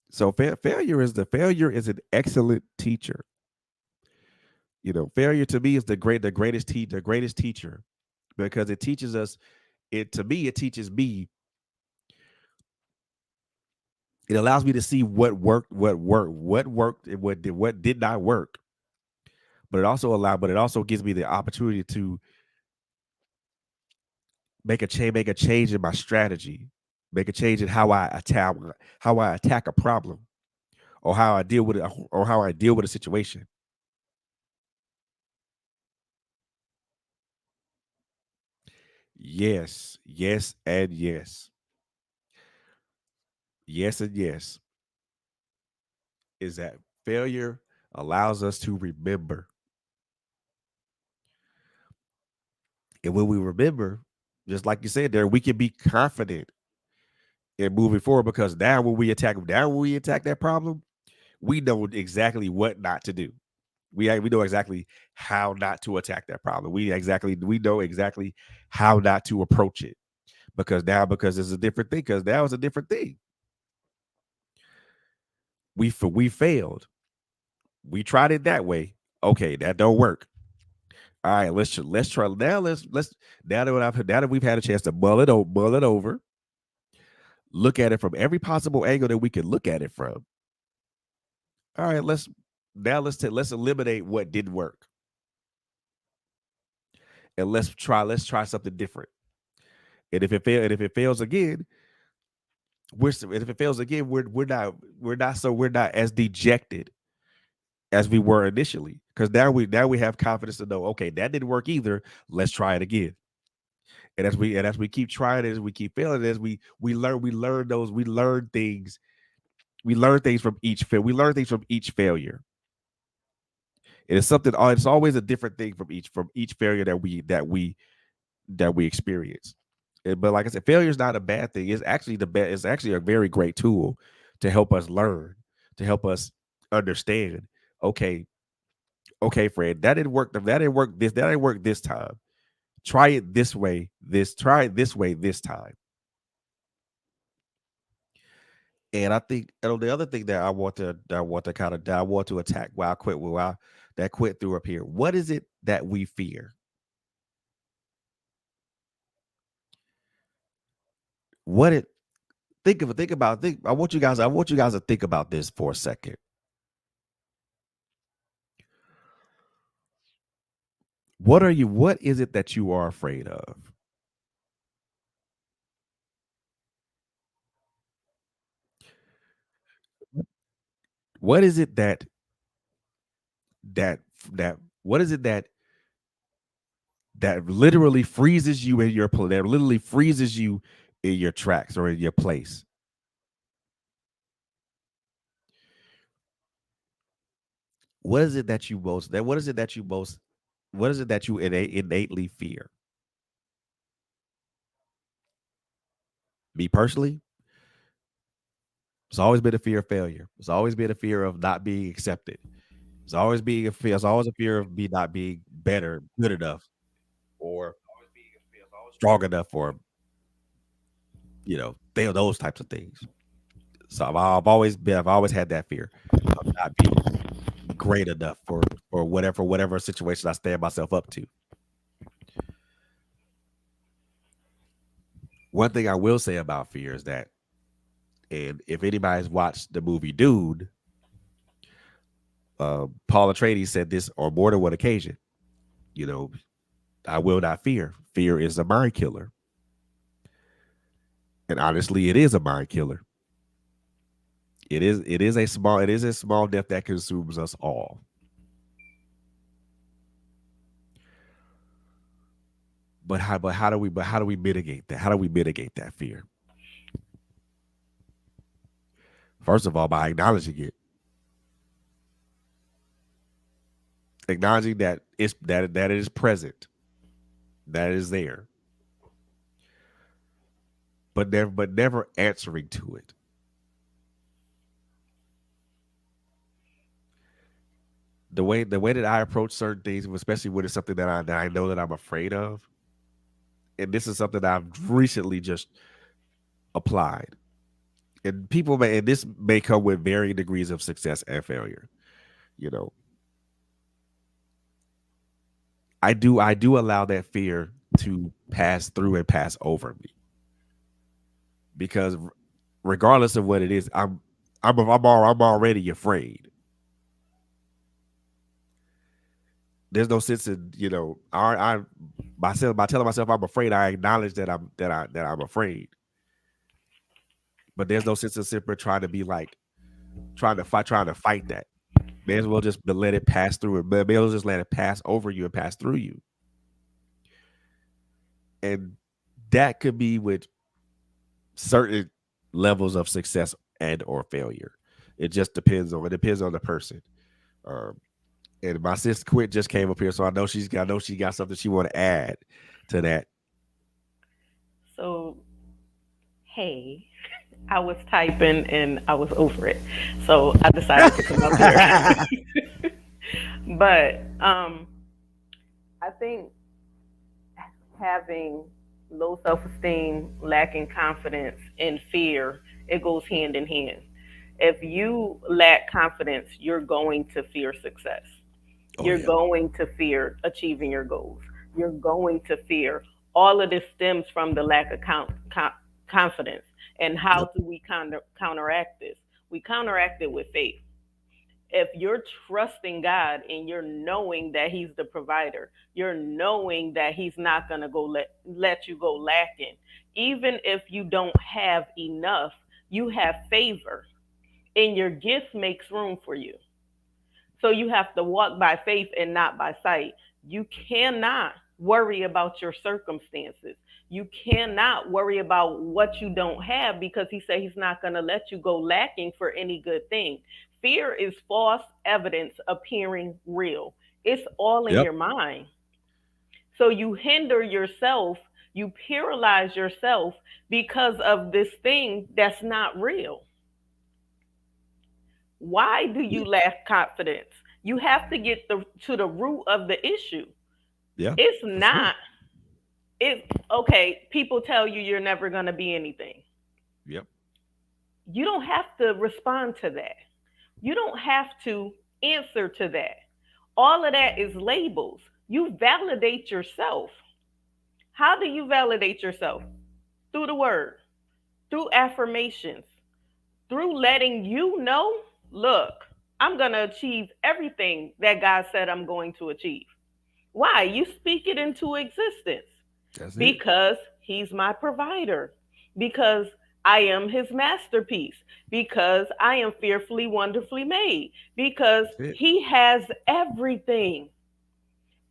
Speaker 1: So failure is an excellent teacher. Failure to me is the greatest teacher, because it teaches us. It teaches me. It allows me to see what worked, and what did not work. But it also gives me the opportunity to make a change in my strategy, make a change in how I attack a problem, or how I deal with it, or how I deal with a situation. Yes, yes, and yes, yes, and yes. Is that failure allows us to remember, and when we remember, just like you said there, we can be confident in moving forward, because now when we attack that problem, we know exactly what not to do. We know exactly how not to attack that problem. We know exactly how not to approach it, because it's a different thing. Because now it's a different thing. We failed. We tried it that way. Okay, that don't work. All right, let's try now. Let's now that we've had a chance to mull it over, look at it from every possible angle that we can look at it from. All right, let's eliminate what didn't work, and let's try something different. And if it fails again, and if it fails again, we're not as dejected as we were initially, because now we have confidence to know, okay, that didn't work either. Let's try it again. And as we keep trying it, as we keep failing, as we learn things from each failure. It is something. It's always a different thing from each failure that we experience. But like I said, failure is not a bad thing. It's actually the best. It's actually a very great tool to help us learn, to help us understand. Okay, okay, Fred, that didn't work. That didn't work this time. Try it this way. Try it this way this time. And I think, the other thing that I want to attack while that quit through up here. What is it that we fear? What it think about think I want you guys to think about this for a second. What is it that you are afraid of? What is it that that what is it that literally freezes you that literally freezes you in your tracks or in your place? What is it that you most that what is it that you most what is it that you innately fear? Me personally, it's always been a fear of failure. It's always been a fear of not being accepted. It's always a fear of me not being better, good enough, or strong enough, or those types of things. So I've always had that fear of not being great enough for whatever situation I stand myself up to. One thing I will say about fear is that, and if anybody's watched the movie Dude, Paul Atreides said this on more than one occasion. You know, I will not fear. Fear is a mind killer. And honestly, it is a mind killer. It is a small death that consumes us all. But how do we mitigate that? How do we mitigate that fear? First of all, by acknowledging it, acknowledging that it is present, that it is there, but never answering to it. The way that I approach certain things, especially when it's something that I know that I'm afraid of, and this is something that I've recently just applied. And this may come with varying degrees of success and failure. You know, I do allow that fear to pass through and pass over me because regardless of what it is, I'm already afraid. There's no sense in I by telling myself I'm afraid. I acknowledge that I'm afraid, but there's no sense in simply trying to be like trying to fight that. May as well just let it pass through it. May as well just let it pass over you and pass through you. And that could be with certain levels of success and or failure. It depends on the person. Um, and my sister Quint just came up here, so I know she got something she want to add to that.
Speaker 2: So, hey, I was typing and I was over it. So I decided to come up here. But I think having low self esteem, lacking confidence, and fear, it goes hand in hand. If you lack confidence, you're going to fear success.
Speaker 1: Oh
Speaker 2: You're
Speaker 1: yeah.
Speaker 2: going to fear achieving your goals. You're going to fear. All of this stems from the lack of confidence. And
Speaker 1: Yep.
Speaker 2: how do we counteract this? We counteract it with faith. If you're trusting God and you're knowing that He's the provider, you're knowing that He's not gonna go let you go lacking. Even if you don't have enough, you have favor, and your gift makes room for you. So you have to walk by faith and not by sight. You cannot worry about your circumstances. You cannot worry about what you don't have because he said he's not going to let you go lacking for any good thing. Fear is false evidence appearing real. It's all in
Speaker 1: Yep.
Speaker 2: your mind. So you hinder yourself, you paralyze yourself because of this thing that's not real. Why do
Speaker 1: Yeah.
Speaker 2: you lack confidence? You have to get to the root of the issue.
Speaker 1: Yeah.
Speaker 2: It's
Speaker 1: For sure.
Speaker 2: not it okay, people tell you you're never going to be anything.
Speaker 1: Yep.
Speaker 2: You don't have to respond to that. You don't have to answer to that. All of that is labels. You validate yourself. How do you validate yourself? Through the word, through affirmations, through letting you know, look, I'm going to achieve everything that God said I'm going to achieve. Why? You speak it into existence
Speaker 1: That's it.
Speaker 2: because He's my provider, because I am His masterpiece, because I am fearfully, wonderfully made, because
Speaker 1: That's it.
Speaker 2: He has everything.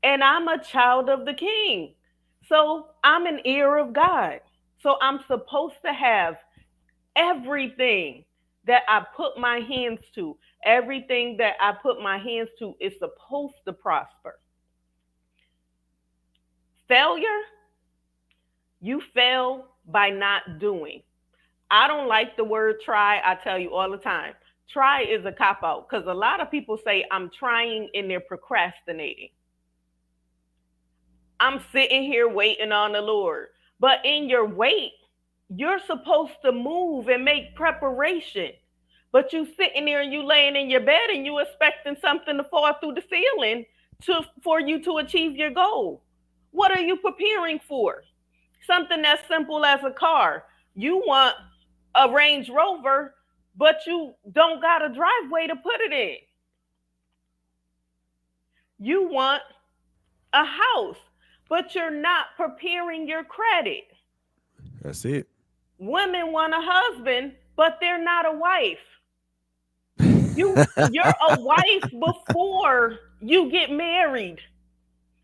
Speaker 2: And I'm a child of the King. So I'm an heir of God. So I'm supposed to have everything that I put my hands to, everything that I put my hands to is supposed to prosper. Failure, you fail by not doing. I don't like the word try. I tell you all the time. Try is a cop out because a lot of people say I'm trying and they're procrastinating. I'm sitting here waiting on the Lord. But in your wait, you're supposed to move and make preparation. But you sitting there and you laying in your bed and you expecting something to fall through the ceiling for you to achieve your goal. What are you preparing for? Something as simple as a car. You want a Range Rover, but you don't got a driveway to put it in. You want a house, but you're not preparing your credit.
Speaker 1: That's it.
Speaker 2: Women want a husband, but they're not a wife. You're a wife before you get married.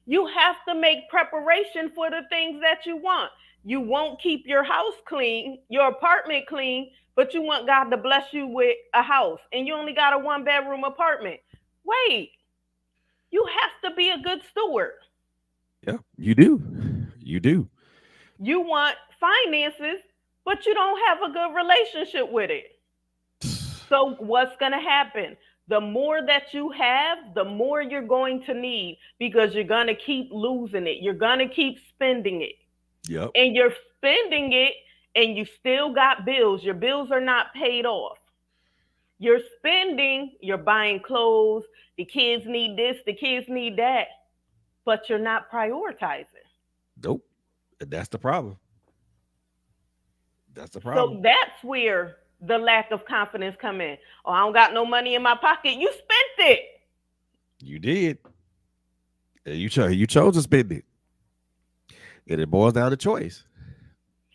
Speaker 2: You have to make preparation for the things that you want. You won't keep your house clean, your apartment clean, but you want God to bless you with a house and you only got a 1 bedroom apartment. Wait, you have to be a good steward.
Speaker 1: Yeah, you do. You do.
Speaker 2: You want finances, but you don't have a good relationship with it. So, what's going to happen? The more that you have, the more you're going to need because you're going to keep losing it. You're going to keep spending it.
Speaker 1: Yep.
Speaker 2: And you're spending it and you still got bills. Your bills are not paid off. You're spending, you're buying clothes, the kids need this, the kids need that, but you're not prioritizing.
Speaker 1: Nope. And that's the problem. That's the
Speaker 2: So
Speaker 1: problem.
Speaker 2: that's where the lack of confidence come in. Oh, I don't got no money in my pocket. You spent it.
Speaker 1: You did. And you chose to spend it. And it boils down to choice.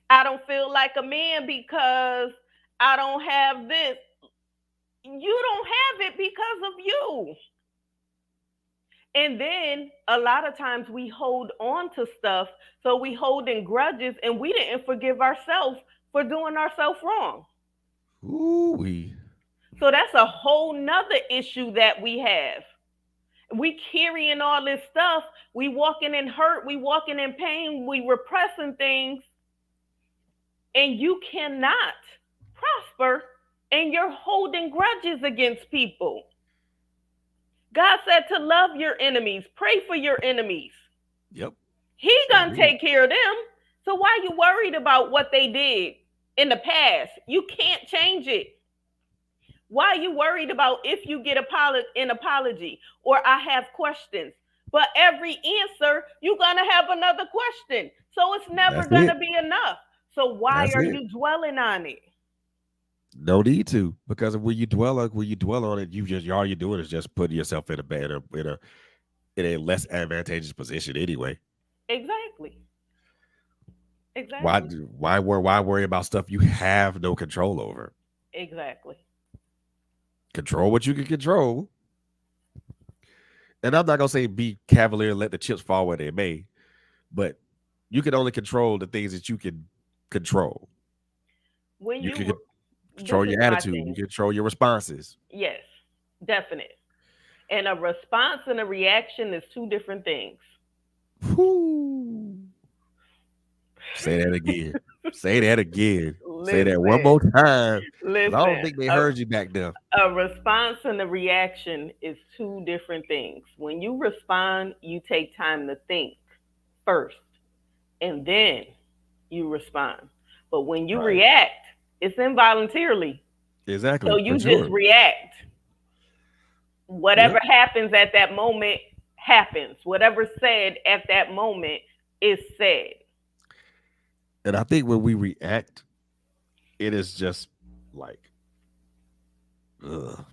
Speaker 2: I don't feel like a man because I don't have this. You don't have it because of you. And then a lot of times we hold on to stuff. So we hold in grudges and we didn't forgive ourselves for doing ourselves wrong.
Speaker 1: Ooh we.
Speaker 2: So that's a whole nother issue that we have. We carrying all this stuff. We walking in hurt. We walking in pain. We repressing things. And you cannot prosper and you're holding grudges against people. God said to love your enemies, pray for your enemies.
Speaker 1: Yep.
Speaker 2: He
Speaker 1: Sure
Speaker 2: gonna
Speaker 1: did.
Speaker 2: take care of them. So why you worried about what they did in the past? You can't change it. Why you worried about if you get an apology or I have questions? But every answer, you're gonna have another question. So it's never
Speaker 1: That's it.
Speaker 2: gonna be enough. So why
Speaker 1: That's
Speaker 2: are
Speaker 1: it.
Speaker 2: you dwelling on it?
Speaker 1: No need to, because when you dwell on it, all you're doing is just putting yourself in a better in a less advantageous position anyway.
Speaker 2: Exactly.
Speaker 1: Why
Speaker 2: Exactly.
Speaker 1: why worry about stuff you have no control over?
Speaker 2: Exactly.
Speaker 1: Control what you can control. And I'm not gonna say be cavalier and let the chips fall where they may, but you can only control the things that you can control.
Speaker 2: When
Speaker 1: You
Speaker 2: you
Speaker 1: can
Speaker 2: This
Speaker 1: control
Speaker 2: is
Speaker 1: your
Speaker 2: my
Speaker 1: attitude. You
Speaker 2: thing.
Speaker 1: can control your responses.
Speaker 2: Yes, definite. And a response and a reaction is two different things.
Speaker 1: Whew. Say that again. Say that again. Say that one
Speaker 2: Listen,
Speaker 1: more time. Because I don't
Speaker 2: listen.
Speaker 1: think they heard you back there.
Speaker 2: A response and a reaction is two different things. When you respond, you take time to think first, and then you respond. But when you
Speaker 1: Right.
Speaker 2: react, it's involuntarily. So
Speaker 1: Exactly. For
Speaker 2: you just
Speaker 1: sure.
Speaker 2: react. Whatever
Speaker 1: Yep.
Speaker 2: happens at that moment happens. Whatever said at that moment is said.
Speaker 1: And I think when we react, it is just like, ugh.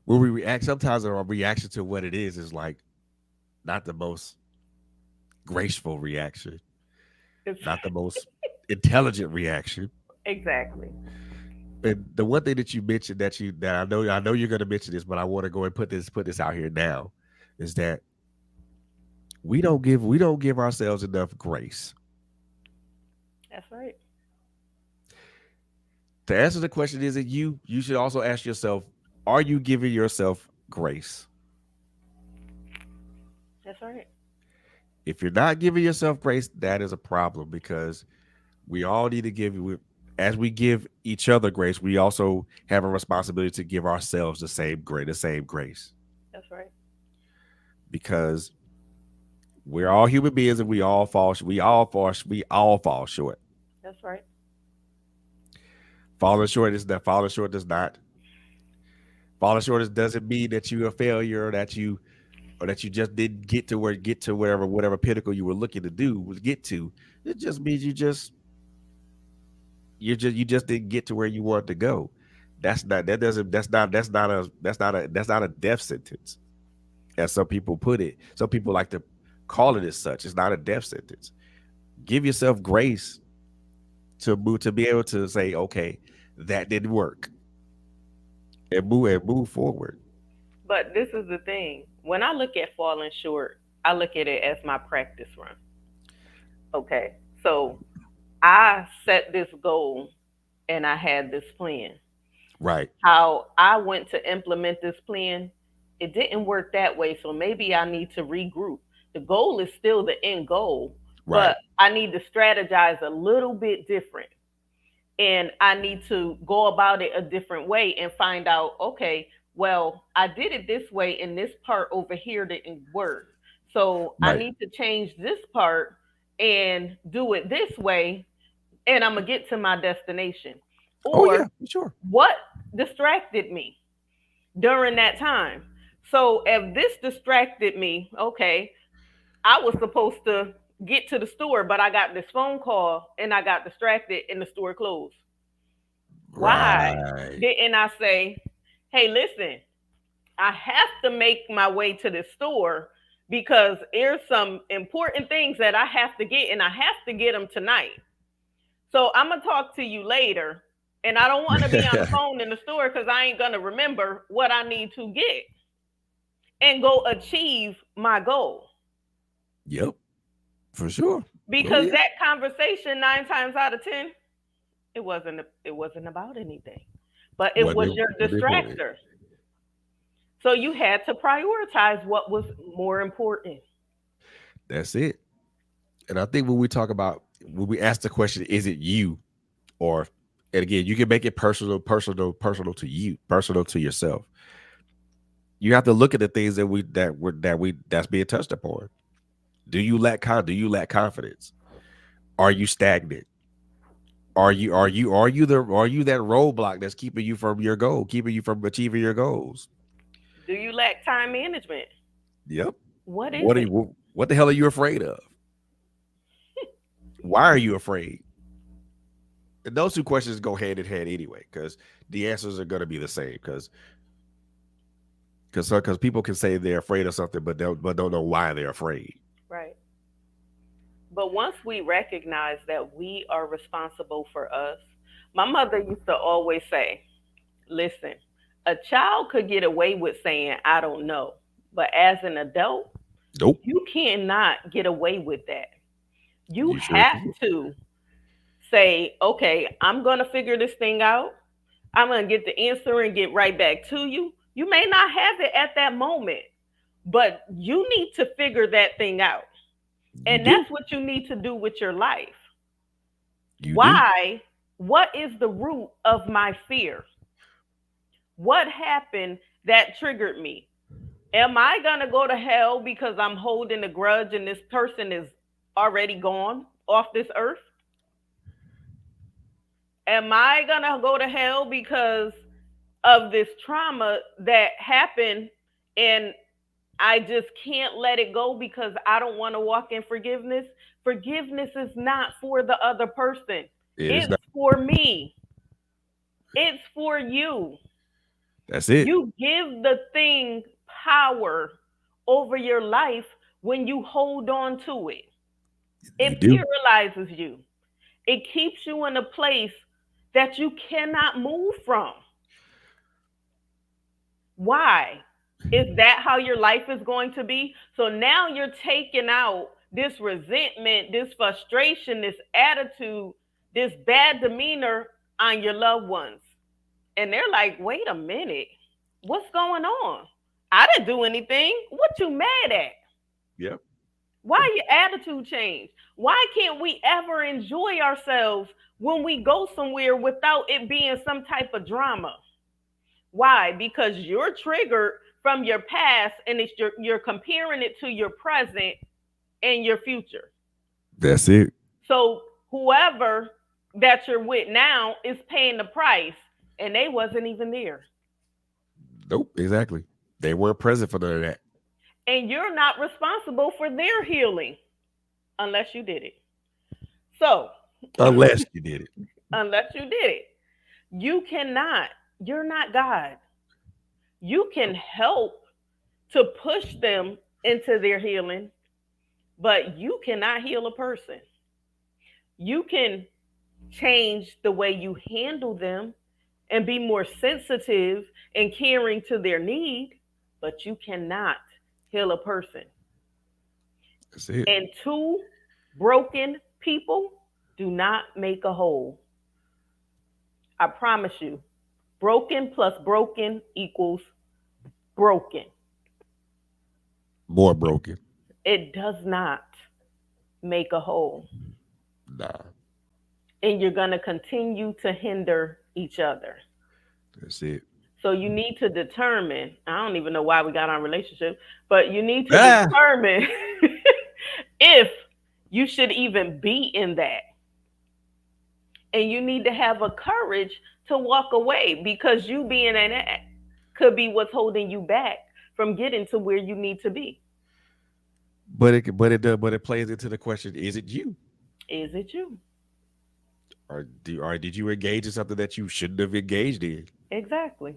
Speaker 1: When we react, sometimes our reaction to what it is like not the most graceful reaction,
Speaker 2: It's
Speaker 1: not the most intelligent reaction.
Speaker 2: exactly.
Speaker 1: And the one thing that you mentioned that I know you're gonna mention this, but I want to go and put this out here now, is that we don't give ourselves enough grace.
Speaker 2: That's right.
Speaker 1: To answer the question, is it you should also ask yourself, are you giving yourself grace?
Speaker 2: That's right.
Speaker 1: If you're not giving yourself grace, that is a problem, because we all need to as we give each other grace, we also have a responsibility to give ourselves the same grace,
Speaker 2: That's right.
Speaker 1: because we're all human beings and we all fall short.
Speaker 2: That's right.
Speaker 1: Falling short doesn't mean that you're a failure, or that you just didn't get to whatever pinnacle you were looking to do was get to. It just means you just didn't get to where you wanted to go. That's not a death sentence, as some people put it. Some people like to call it as such. It's not a death sentence. Give yourself grace to be able to say, okay, that didn't work, and move forward.
Speaker 2: But this is the thing. When I look at falling short, I look at it as my practice run. Okay. So I set this goal and I had this plan.
Speaker 1: Right,
Speaker 2: How I went to implement this plan, it didn't work that way. So maybe I need to regroup. The goal is still the end goal,
Speaker 1: right,
Speaker 2: but I need to strategize a little bit different. And I need to go about it a different way and find out, okay, well, I did it this way and this part over here didn't work. So I
Speaker 1: right.
Speaker 2: need to change this part and do it this way, and I'm going to get to my destination.
Speaker 1: Oh yeah,
Speaker 2: Or
Speaker 1: for sure.
Speaker 2: what distracted me during that time? So if this distracted me, okay, I was supposed to get to the store, but I got this phone call and I got distracted and the store closed. Why
Speaker 1: Right.
Speaker 2: didn't I say, hey, listen, I have to make my way to the store because there's some important things that I have to get and I have to get them tonight. So I'm going to talk to you later. And I don't want to be on the phone in the store because I ain't going to remember what I need to get and go achieve my goal.
Speaker 1: Yep, for sure. Oh
Speaker 2: Because
Speaker 1: yeah.
Speaker 2: that conversation, 9 times out of 10, it wasn't about anything, but it was your
Speaker 1: What important?
Speaker 2: distractor. So you had to prioritize what was more important.
Speaker 1: That's it. And I think when we talk about when we ask the question, is it you? Or and again, you can make it personal to you, personal to yourself. You have to look at the things that's being touched upon. Do you lack confidence? Are you stagnant? Are you that roadblock that's keeping you from your goal, keeping you from achieving your goals?
Speaker 2: Do you lack time management?
Speaker 1: Yep.
Speaker 2: What is it?
Speaker 1: What the hell are you afraid of? Why are you afraid? And those two questions go hand in hand anyway, because the answers are going to be the same. Because people can say they're afraid of something, but don't know why they're afraid.
Speaker 2: Right. But once we recognize that we are responsible for us, my mother used to always say, listen, a child could get away with saying, I don't know. But as an adult,
Speaker 1: Nope.
Speaker 2: you cannot get away with that. You
Speaker 1: You sure
Speaker 2: have
Speaker 1: can.
Speaker 2: to say, okay, I'm going to figure this thing out. I'm going to get the answer and get right back to you. You may not have it at that moment, but you need to figure that thing out.
Speaker 1: You
Speaker 2: And
Speaker 1: do.
Speaker 2: that's what you need to do with your life.
Speaker 1: You do.
Speaker 2: Why? What is the root of my fear? What happened that triggered me? Am I going to go to hell because I'm holding a grudge and this person is already gone off this earth? Am I going to go to hell because of this trauma that happened and I just can't let it go because I don't want to walk in forgiveness? Forgiveness is not for the other person,
Speaker 1: It is
Speaker 2: it's
Speaker 1: not.
Speaker 2: for me, it's for you.
Speaker 1: That's it.
Speaker 2: You give the thing power over your life when you hold on to it.
Speaker 1: You
Speaker 2: It
Speaker 1: do.
Speaker 2: paralyzes you, it keeps you in a place that you cannot move from. Why? Is that how your life is going to be? So now you're taking out this resentment, this frustration, this attitude, this bad demeanor on your loved ones. And they're like, wait a minute, what's going on? I didn't do anything. What you mad at?
Speaker 1: Yep.
Speaker 2: Why your attitude changed? Why can't we ever enjoy ourselves when we go somewhere without it being some type of drama? Why? Because you're triggered from your past and you're comparing it to your present and your future.
Speaker 1: That's it.
Speaker 2: So whoever that you're with now is paying the price and they wasn't even there.
Speaker 1: Nope. Exactly. They weren't present for none of that.
Speaker 2: And you're not responsible for their healing unless you did it. So,
Speaker 1: Unless you did it.
Speaker 2: unless you did it, you cannot, you're not God. You can help to push them into their healing, but you cannot heal a person. You can change the way you handle them and be more sensitive and caring to their need, but you cannot heal a person.
Speaker 1: That's it.
Speaker 2: And two broken people do not make a whole. I promise you. Broken plus broken equals broken.
Speaker 1: More broken.
Speaker 2: It does not make a whole.
Speaker 1: Nah,
Speaker 2: And you're going to continue to hinder each other.
Speaker 1: that's it.
Speaker 2: So you need to determine, I don't even know why we got on relationship, but you need to
Speaker 1: Ah,
Speaker 2: determine if you should even be in that. And you need to have a courage to walk away because you being in that could be what's holding you back from getting to where you need to be.
Speaker 1: but it plays into the question: is it you,
Speaker 2: Is it you?
Speaker 1: or did you engage in something that you shouldn't have engaged in?
Speaker 2: Exactly.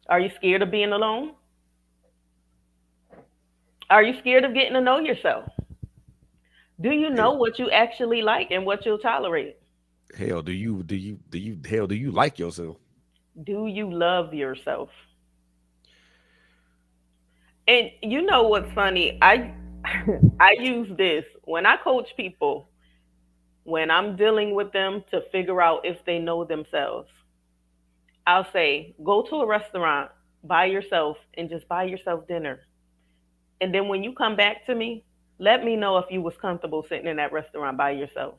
Speaker 2: Are you scared of being alone? Are you scared of getting to know yourself? Do you know
Speaker 1: Hell,
Speaker 2: what you actually like and what you'll tolerate?
Speaker 1: hell, do you like yourself?
Speaker 2: Do you love yourself? And you know what's funny? I use this when I coach people when I'm dealing with them to figure out if they know themselves. I'll say, go to a restaurant by yourself and just buy yourself dinner. And then when you come back to me, let me know if you was comfortable sitting in that restaurant by yourself.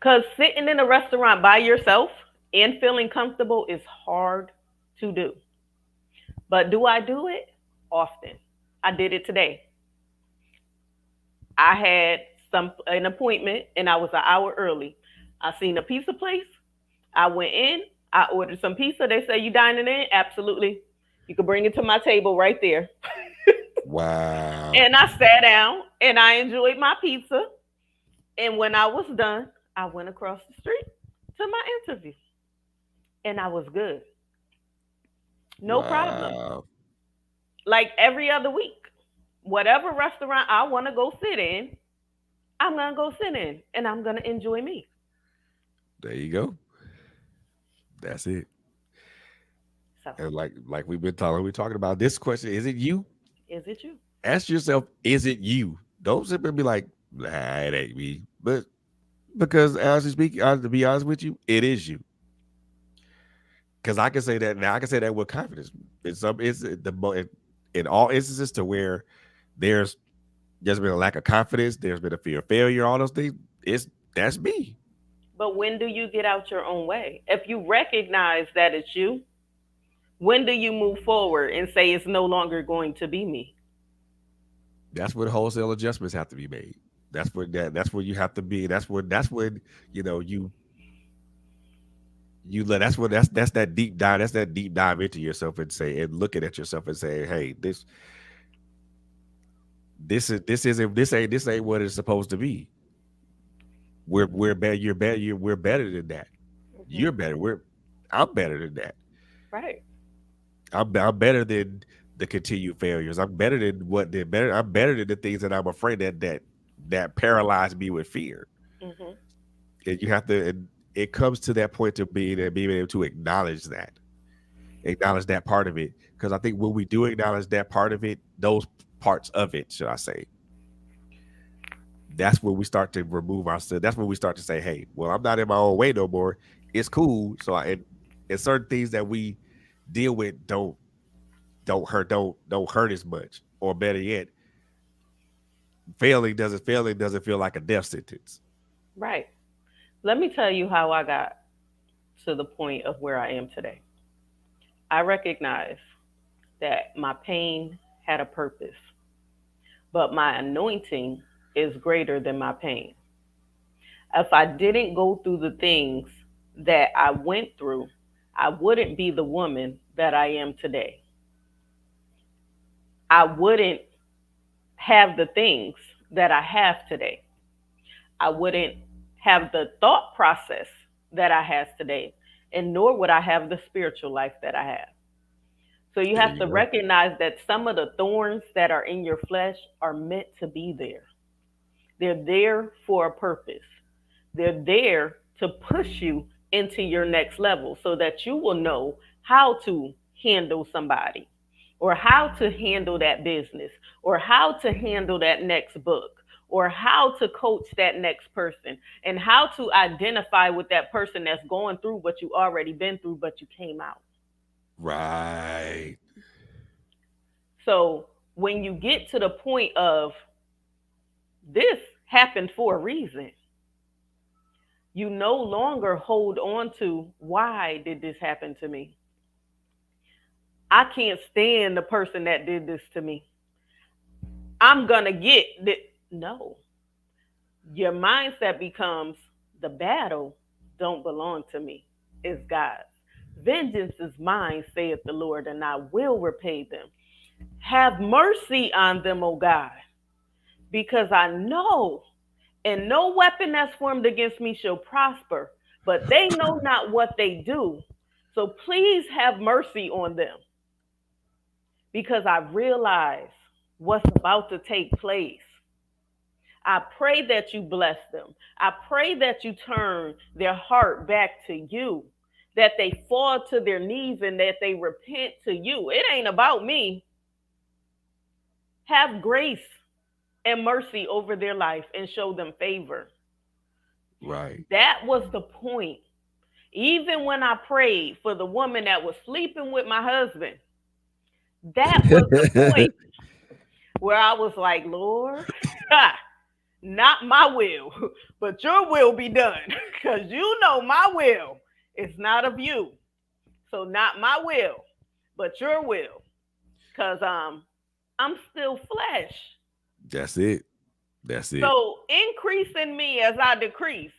Speaker 2: Cuz sitting in a restaurant by yourself and feeling comfortable is hard to do. But do I do it? Often. I did it today. I had some an appointment and I was an hour early. I seen a pizza place. I went in. I ordered some pizza. They say you dining in? Absolutely. You can bring it to my table right there.
Speaker 1: Wow.
Speaker 2: And I sat down and I enjoyed my pizza. And when I was done, I went across the street to my interview. And I was good. No problem.
Speaker 1: Wow.
Speaker 2: Like every other week. Whatever restaurant I want to go sit in, I'm going to go sit in and I'm going to enjoy me.
Speaker 1: There you go. That's it.
Speaker 2: So,
Speaker 1: And like we're talking about this question: is it you?
Speaker 2: is it you?
Speaker 1: Ask yourself: is it you? Don't simply be like, nah, it ain't me. But because honestly speaking, to be honest with you, it is you. Because I can say that now. I can say that with confidence. It's in all instances to where there's there's been a lack of confidence. There's been a fear of failure. All those things. It's That's me.
Speaker 2: But when do you get out your own way? If you recognize that it's you, when do you move forward and say it's no longer going to be me?
Speaker 1: That's where wholesale adjustments have to be made. That's where you have to be. That's when you know you let that's that deep dive. That's that deep dive into yourself and say and looking at yourself and saying, hey, this ain't what it's supposed to be. We're better. You're better. We're better than that.
Speaker 2: Hmm.
Speaker 1: You're better. I'm better than that.
Speaker 2: Right.
Speaker 1: I'm better than the continued failures. I'm better than what they're better. I'm better than the things that I'm afraid that paralyze me with fear.
Speaker 2: Hmm.
Speaker 1: And you have to. And it comes to that point to being able to acknowledge that part of it. Because I think when we do acknowledge that part of it, those parts of it, should I say, that's when we start to remove ourselves. That's when we start to say, "Hey, well, I'm not in my own way no more. It's cool." So, and certain things that we deal with don't hurt as much, or better yet, failing doesn't feel like a death sentence.
Speaker 2: Right. Let me tell you how I got to the point of where I am today. I recognize that my pain had a purpose, but my anointing is greater than my pain. If I didn't go through the things that I went through, I wouldn't be the woman that I am today. I wouldn't have the things that I have today. I wouldn't have the thought process that I have today, and nor would I have the spiritual life that I have. So you
Speaker 1: There
Speaker 2: have
Speaker 1: you
Speaker 2: to
Speaker 1: go.
Speaker 2: recognize that some of the thorns that are in your flesh are meant to be there. They're there for a purpose. They're there to push you into your next level so that you will know how to handle somebody, or how to handle that business, or how to handle that next book, or how to coach that next person, and how to identify with that person that's going through what you already been through, but you came out.
Speaker 1: Right.
Speaker 2: So when you get to the point of this happened for a reason, you no longer hold on to why did this happen to me? I can't stand the person that did this to me. I'm going to get that. No. Your mindset becomes the battle don't belong to me. It's God's. Vengeance is mine, saith the Lord, and I will repay them. Have mercy on them, O God, because I know, and no weapon that's formed against me shall prosper, but they know not what they do. So please have mercy on them, because I realize what's about to take place. I pray that you bless them. I pray that you turn their heart back to you, that they fall to their knees and that they repent to you. It ain't about me. Have grace and mercy over their life and show them favor.
Speaker 1: Right.
Speaker 2: That was the point. Even when I prayed for the woman that was sleeping with my husband, that was the point where I was like, Lord, not my will, but your will be done. Because you know my will is not of you. So not my will, but your will. Because I'm still flesh.
Speaker 1: That's it. That's it.
Speaker 2: So increase in me as I decrease.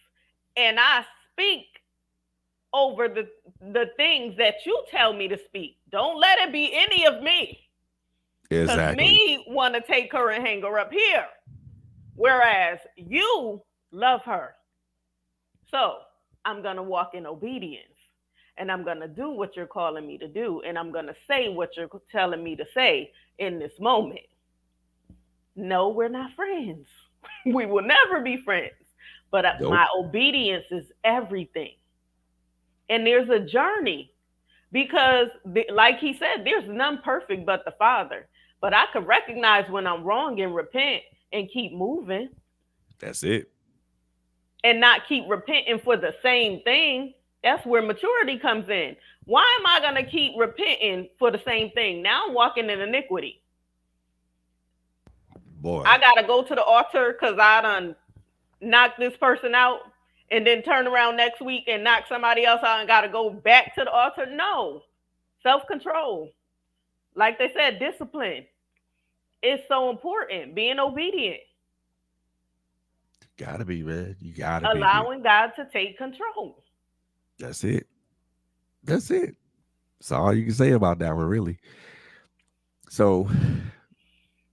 Speaker 2: And I speak over the things that you tell me to speak. Don't let it be any of me. Because
Speaker 1: Exactly.
Speaker 2: me want to take her and hang her up here. Whereas you love her. So I'm going to walk in obedience. And I'm going to do what you're calling me to do. And I'm going to say what you're telling me to say in this moment. No, we're not friends. We will never be friends. But
Speaker 1: Nope.
Speaker 2: my obedience is everything. And there's a journey because, like he said, there's none perfect but the Father. But I can recognize when I'm wrong and repent and keep moving
Speaker 1: That's it.
Speaker 2: and not keep repenting for the same thing. That's where maturity comes in. Why am I going to keep repenting for the same thing? Now I'm walking in iniquity. I
Speaker 1: Boy.
Speaker 2: got to go to the altar because I done knocked this person out and then turn around next week and knock somebody else out and got to go back to the altar. No. Self control. Like they said, discipline is so important. Being obedient,
Speaker 1: Gotta be, man. You gotta be.
Speaker 2: allowing God to take control.
Speaker 1: That's it. That's it. That's all you can say about that one, really. So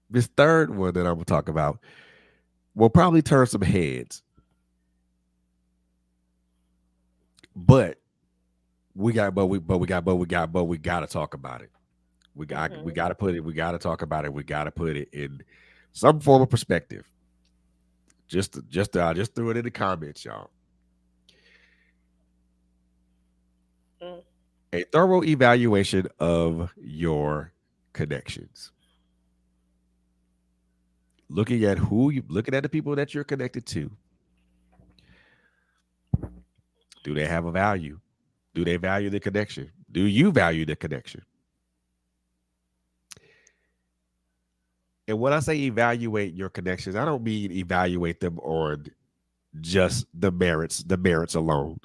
Speaker 1: this third one that I'm gonna talk about will probably turn some heads, but we gotta talk about it. We
Speaker 2: Mm-hmm.
Speaker 1: gotta put it. We gotta talk about it. We gotta put it in some form of perspective. Just threw it in the comments, y'all.
Speaker 2: Mm.
Speaker 1: A thorough evaluation of your connections. Looking at the people that you're connected to. Do they have a value? Do they value the connection? Do you value the connection? And when I say evaluate your connections, I don't mean evaluate them on just the merits alone.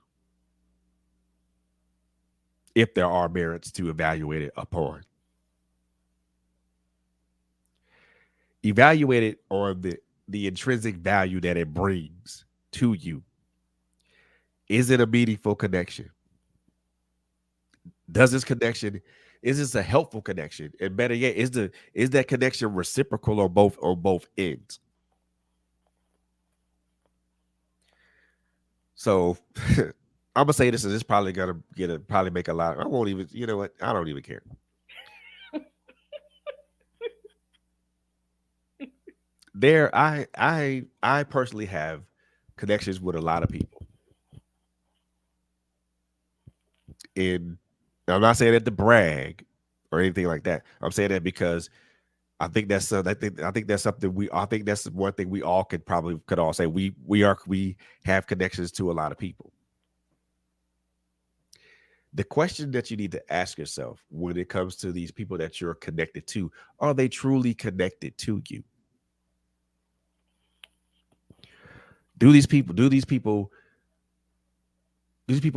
Speaker 1: If there are merits to evaluate it upon, evaluate it on the intrinsic value that it brings to you. Is it a meaningful connection? Does this connection is this a helpful connection? And better yet, is that connection reciprocal on both ends? So I'm gonna say this, and it's probably gonna probably make a lot. I won't even, you know what? I don't even care. I personally have connections with a lot of people, and I'm not saying that to brag or anything like that. I'm saying that because I think that's something I think that's one thing we all could all say we have connections to a lot of people. The question that you need to ask yourself when it comes to these people that you're connected to, are they truly connected to you? Do these people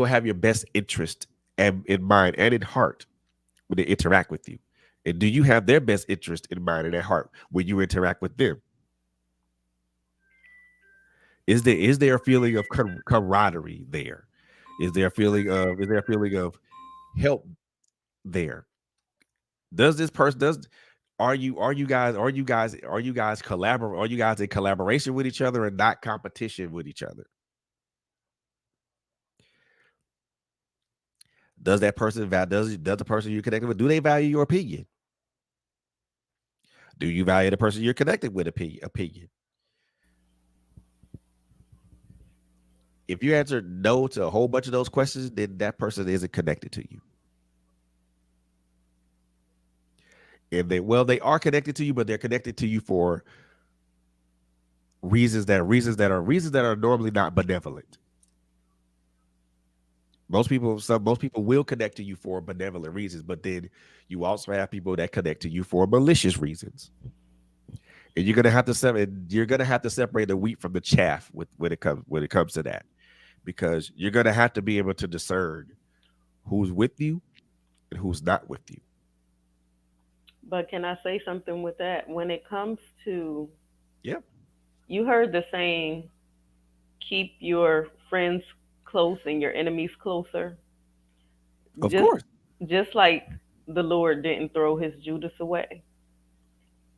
Speaker 1: have your best interest and in mind and in heart when they interact with you? And do you have their best interest in mind and at heart when you interact with them? Is there a feeling of camaraderie there? Is there a feeling of help there? Does this person does are you guys in collaboration with each other and not competition with each other? Does the person you're connected with, do they value your opinion? Do you value the person you're connected with opinion? If you answer no to a whole bunch of those questions, then that person isn't connected to you. And they are connected to you, but they're connected to you for reasons that are normally not benevolent. Most people will connect to you for benevolent reasons, but then you also have people that connect to you for malicious reasons. And you're gonna have to separate the wheat from the chaff when it comes to that, because you're gonna have to be able to discern who's with you and who's not with you.
Speaker 2: But can I say something with that? When it comes to,
Speaker 1: Yeah,
Speaker 2: you heard the saying, keep your friends close and your enemies closer.
Speaker 1: of
Speaker 2: Just
Speaker 1: course.
Speaker 2: just like the Lord didn't throw his Judas away.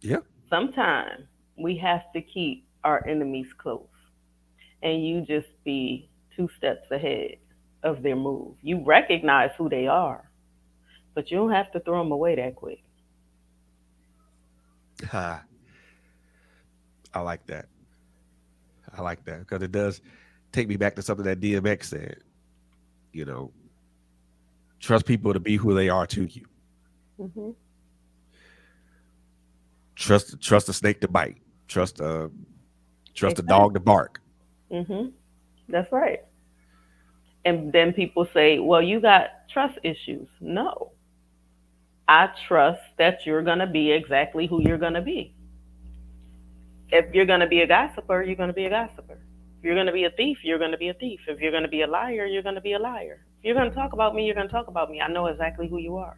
Speaker 1: Yeah,
Speaker 2: Sometimes we have to keep our enemies close, and you just be 2 steps ahead of their move. You recognize who they are, but you don't have to throw them away that quick.
Speaker 1: ha, I like that. I like that because it does take me back to something that DMX said. You know, trust people to be who they are to you.
Speaker 2: Hmm.
Speaker 1: Trust a snake to bite. Trust a
Speaker 2: Exactly.
Speaker 1: dog to bark.
Speaker 2: Hmm. That's right. And then people say, well, you got trust issues. No, I trust that you're going to be exactly who you're going to be. If you're going to be a gossiper, you're going to be a gossiper. If you're going to be a thief, you're going to be a thief. If you're going to be a liar, you're going to be a liar. If you're going to talk about me, you're going to talk about me. I know exactly who you are.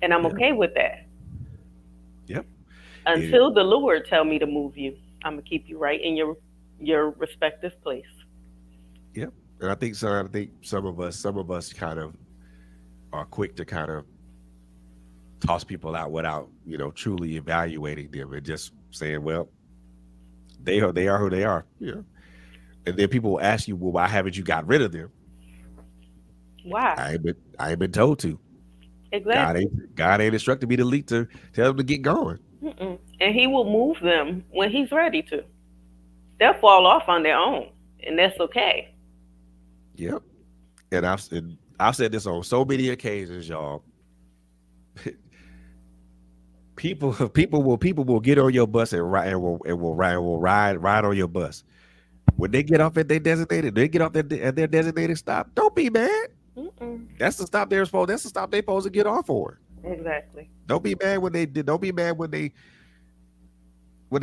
Speaker 2: And I'm
Speaker 1: Yeah,
Speaker 2: okay with that.
Speaker 1: yep. And
Speaker 2: Until the Lord tell me to move you, I'm going to keep you right in your respective place.
Speaker 1: yep. And I think some of us kind of are quick to kind of toss people out without truly evaluating them and just saying, well, they are who they are. Yeah. And then people will ask you, well, why haven't you got rid of them?
Speaker 2: Why?
Speaker 1: I ain't been told to.
Speaker 2: Exactly.
Speaker 1: God ain't instructed me to lead to tell them to get going.
Speaker 2: Mm-mm. And he will move them when he's ready to. They'll fall off on their own, and that's okay.
Speaker 1: Yep. And I've said this on so many occasions, y'all. People will get on your bus and ride on your bus. When they get off at their designated stop. Don't be mad.
Speaker 2: Mm-mm.
Speaker 1: That's the stop they're supposed to get off for.
Speaker 2: Exactly.
Speaker 1: Don't be mad when they did. Don't be mad when they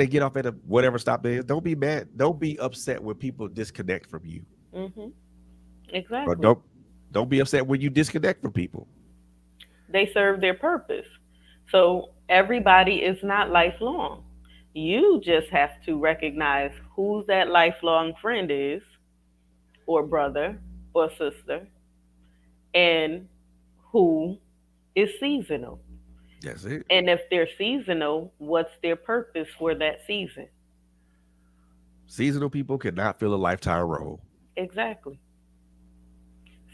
Speaker 1: get off at whatever stop there is. Don't be mad. Don't be upset when people disconnect from you.
Speaker 2: Hmm.
Speaker 1: Or
Speaker 2: Exactly.
Speaker 1: don't be upset when you disconnect from people.
Speaker 2: They serve their purpose. So everybody is not lifelong. You just have to recognize who that lifelong friend is, or brother, or sister, and who is seasonal.
Speaker 1: That's it.
Speaker 2: And if they're seasonal, what's their purpose for that season?
Speaker 1: Seasonal people cannot fill a lifetime role.
Speaker 2: Exactly.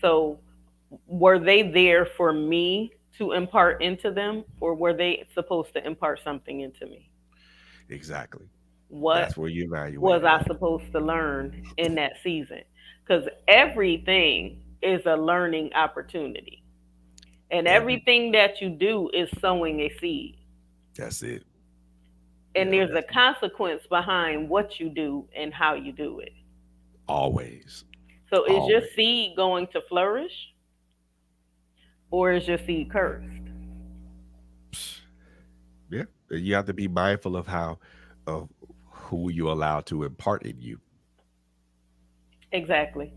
Speaker 2: So were they there for me to impart into them, or were they supposed to impart something into me?
Speaker 1: Exactly.
Speaker 2: What
Speaker 1: That's where you
Speaker 2: was
Speaker 1: evaluate it
Speaker 2: I
Speaker 1: at.
Speaker 2: supposed to learn in that season? Because everything is a learning opportunity, and
Speaker 1: Every
Speaker 2: everything that you do is sowing a seed.
Speaker 1: that's it. You
Speaker 2: And
Speaker 1: know,
Speaker 2: there's a
Speaker 1: that's
Speaker 2: consequence behind what you do and how you do it.
Speaker 1: always,
Speaker 2: So is your
Speaker 1: always.
Speaker 2: seed going to flourish, or is your seed cursed?
Speaker 1: Yeah. You have to be mindful of who you allow to impart in you.
Speaker 2: Exactly.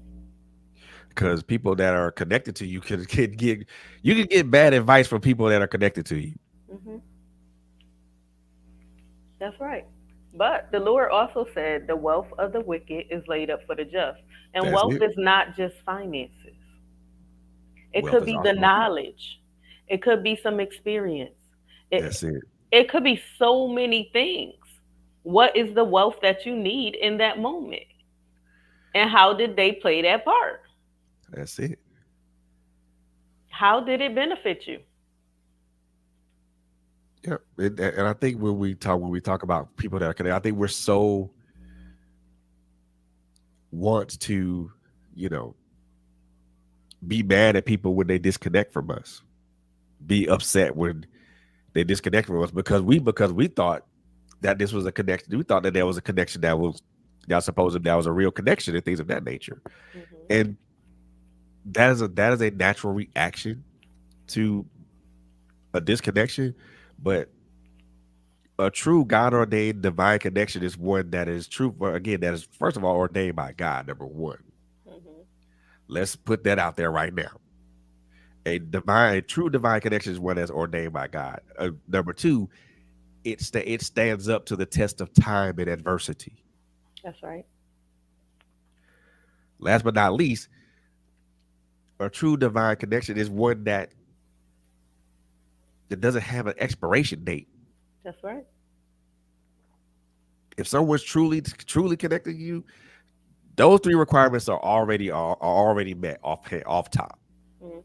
Speaker 1: Because people that are connected to you can get you can get bad advice from people that are connected to you.
Speaker 2: Hmm. That's right. But the Lord also said the wealth of the wicked is laid up for the just. And
Speaker 1: That's
Speaker 2: wealth
Speaker 1: it.
Speaker 2: is not just finances. It
Speaker 1: Wealth
Speaker 2: could
Speaker 1: is
Speaker 2: be the
Speaker 1: also
Speaker 2: knowledge. It could be some experience. It
Speaker 1: that's it.
Speaker 2: it could be so many things. What is the wealth that you need in that moment? And how did they play that part?
Speaker 1: That's it.
Speaker 2: How did it benefit you?
Speaker 1: Yeah. And I think when we talk about people that are connected, I think we're so want to, you know, be mad at people when they disconnect from us. Be upset when they disconnect from us because we thought that this was a connection. We thought that there was a connection that was supposed that was a real connection and things of that nature.
Speaker 2: Hmm.
Speaker 1: And that is a natural reaction to a disconnection, but a true God ordained divine connection is one that is true. For again, that is first of all ordained by God. Number one,
Speaker 2: Hmm.
Speaker 1: let's put that out there right now. A true divine connection is one that's ordained by God. Number two, it stands up to the test of time and adversity.
Speaker 2: That's right.
Speaker 1: Last but not least, a true divine connection is one that doesn't have an expiration date.
Speaker 2: That's right.
Speaker 1: If someone's truly connected to you, those three requirements are already met off top.
Speaker 2: Hmm.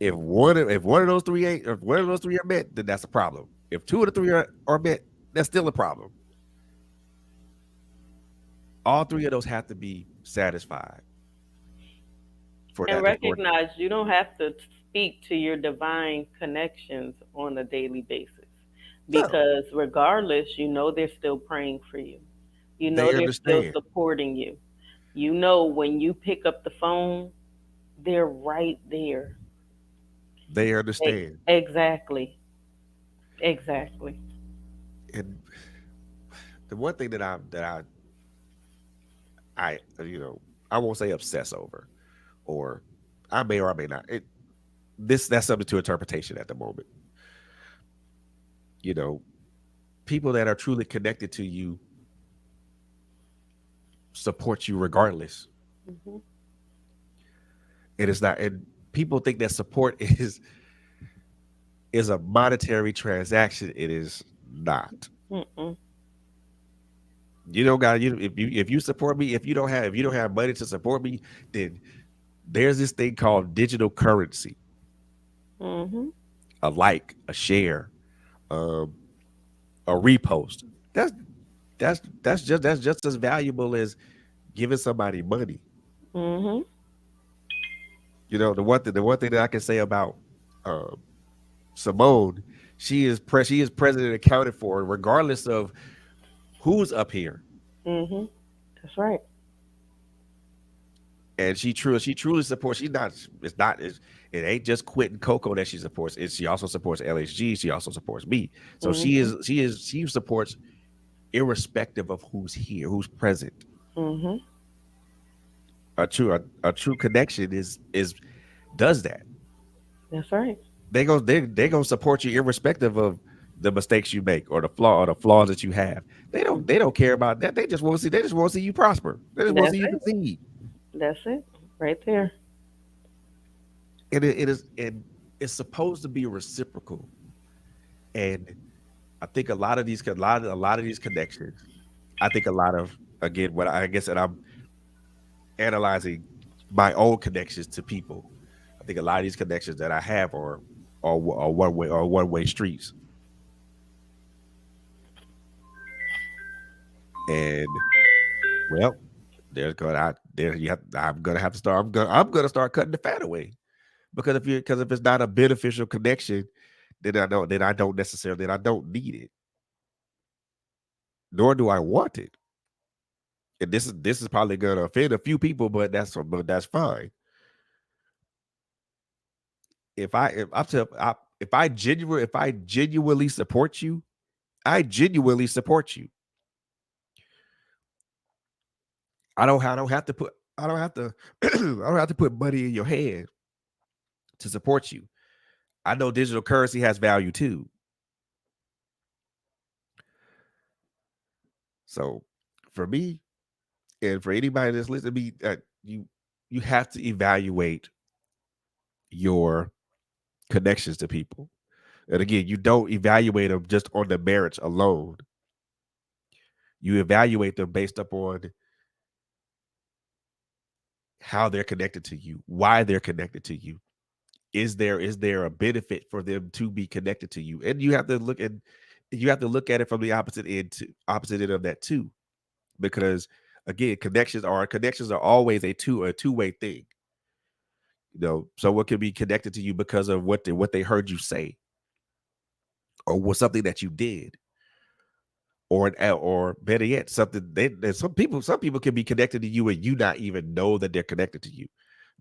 Speaker 1: If one of those three ain't if one of those three are met, then that's a problem. If two of the three are met, that's still a problem. All three of those have to be satisfied for
Speaker 2: And
Speaker 1: that to for
Speaker 2: recognize you don't have to speak to your divine connections on a daily basis,
Speaker 1: no.
Speaker 2: because regardless, you know they're still praying for you. You know
Speaker 1: They
Speaker 2: they're still
Speaker 1: understand.
Speaker 2: supporting you. You know when you pick up the phone, they're right there.
Speaker 1: They understand.
Speaker 2: Exactly. Exactly.
Speaker 1: And the one thing that I won't say obsess over, or I may not. That's subject to interpretation at the moment. You know, people that are truly connected to you support you regardless.
Speaker 2: Hmm.
Speaker 1: It is not, and people think that support is a monetary transaction. It is not.
Speaker 2: Mm-mm.
Speaker 1: You don't got you if you support me. If you don't have money to support me, then there's this thing called digital currency,
Speaker 2: Hmm.
Speaker 1: a like, a share, um, a repost. That's that's just as valuable as giving somebody money.
Speaker 2: Hmm.
Speaker 1: The one thing that I can say about um, Simone, she is president and accounted for, regardless of who's up here.
Speaker 2: Hmm. That's right.
Speaker 1: And she truly supports. She's not. It ain't just Quentin Coco that she supports. She also supports LHG. She also supports me. So
Speaker 2: Hmm.
Speaker 1: she supports irrespective of who's here, who's present.
Speaker 2: Hmm.
Speaker 1: A true connection is does that.
Speaker 2: That's right.
Speaker 1: They gonna support you irrespective of the mistakes you make or the flaws that you have. They don't care about that. They just want to see you prosper. They just want to
Speaker 2: That's
Speaker 1: see you
Speaker 2: it.
Speaker 1: succeed.
Speaker 2: That's it. Right there.
Speaker 1: And it's supposed to be reciprocal. And I think a lot of these connections. I think a lot of again what I guess that I'm analyzing my own connections to people. I think a lot of these connections that I have are one way streets. And well, there's going I there you have I'm gonna have to start I'm gonna start cutting the fat away. Because if it's not a beneficial connection, then I don't need it, nor do I want it. And this is probably gonna offend a few people, but that's fine. If I genuinely support you, I genuinely support you. I don't have to put I don't have to I don't have to put money in your hand to support you. I know digital currency has value too. So for me and for anybody that's listening to me, you have to evaluate your connections to people. And again, you don't evaluate them just on the merits alone. You evaluate them based upon how they're connected to you, why they're connected to you. Is there a benefit for them to be connected to you? And you have to look at it from the opposite end of that too. Because again, connections are always a two-way thing. Someone can be connected to you because of what they heard you say, or was something that you did, or better yet, something some people can be connected to you and you not even know that they're connected to you.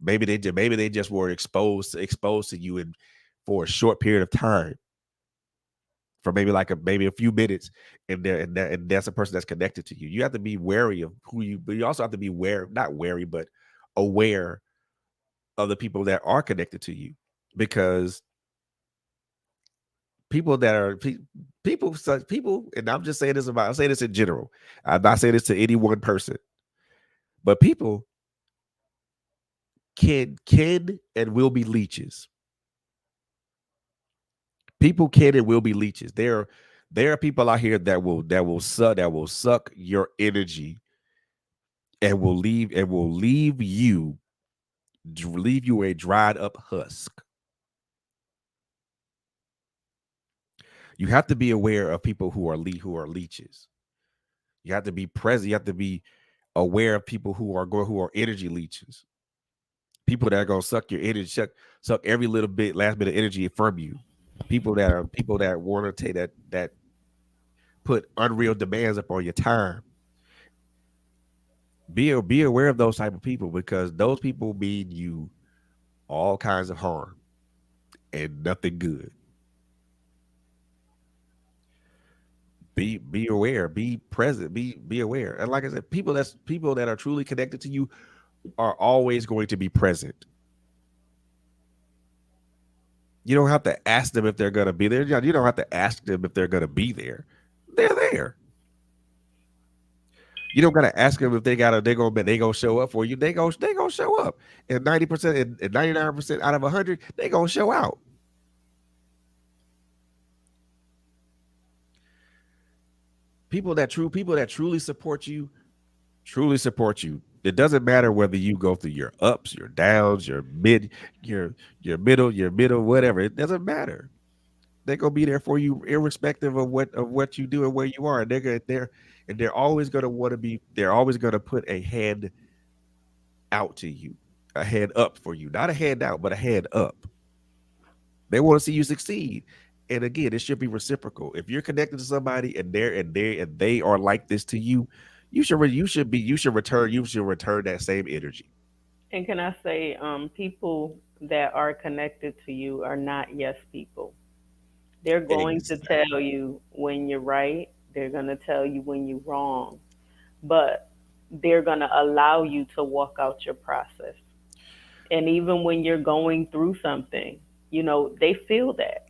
Speaker 1: Maybe they just were exposed to you in for a short period of time, for maybe a few minutes, and that's a person that's connected to you. You have to be wary of but you also have to be not wary, but aware of the people that are connected to you, because people that are people, and I'm saying this in general. I'm not saying this to any one person, but people can and will be leeches. People can and will be leeches. There are people out here that will suck your energy, and will leave you a dried up husk. You have to be aware of people who are leeches. You have to be present. You have to be aware of people who are energy leeches. People that are gonna suck your energy, suck every last bit of energy from you. People that want to take that put unreal demands upon your time. Be aware of those type of people, because those people mean you all kinds of harm and nothing good. Be aware, be present, be aware. And like I said, people that are truly connected to you are always going to be present. You don't have to ask them if they're going to be there. You don't have to ask them if they're going to be there. They're there. You don't gotta ask them if they gonna show up for you. They gonna show up. And 90% and 99% out of 100, they gonna show out. People that truly support you. It doesn't matter whether you go through your ups, your downs, your middle, whatever. It doesn't matter. They're gonna be there for you, irrespective of what you do and where you are. And they're always gonna want to be. They're always gonna put a hand out to you, a hand up for you, not a hand out, but a hand up. They want to see you succeed. And again, it should be reciprocal. If you're connected to somebody and they are like this to you, you should return that same energy.
Speaker 2: And can I say, people that are connected to you are not yes people. They're going to tell
Speaker 1: Exactly.
Speaker 2: you when you're right. They're going to tell you when you're wrong, but they're going to allow you to walk out your process. And even when you're going through something, they feel that.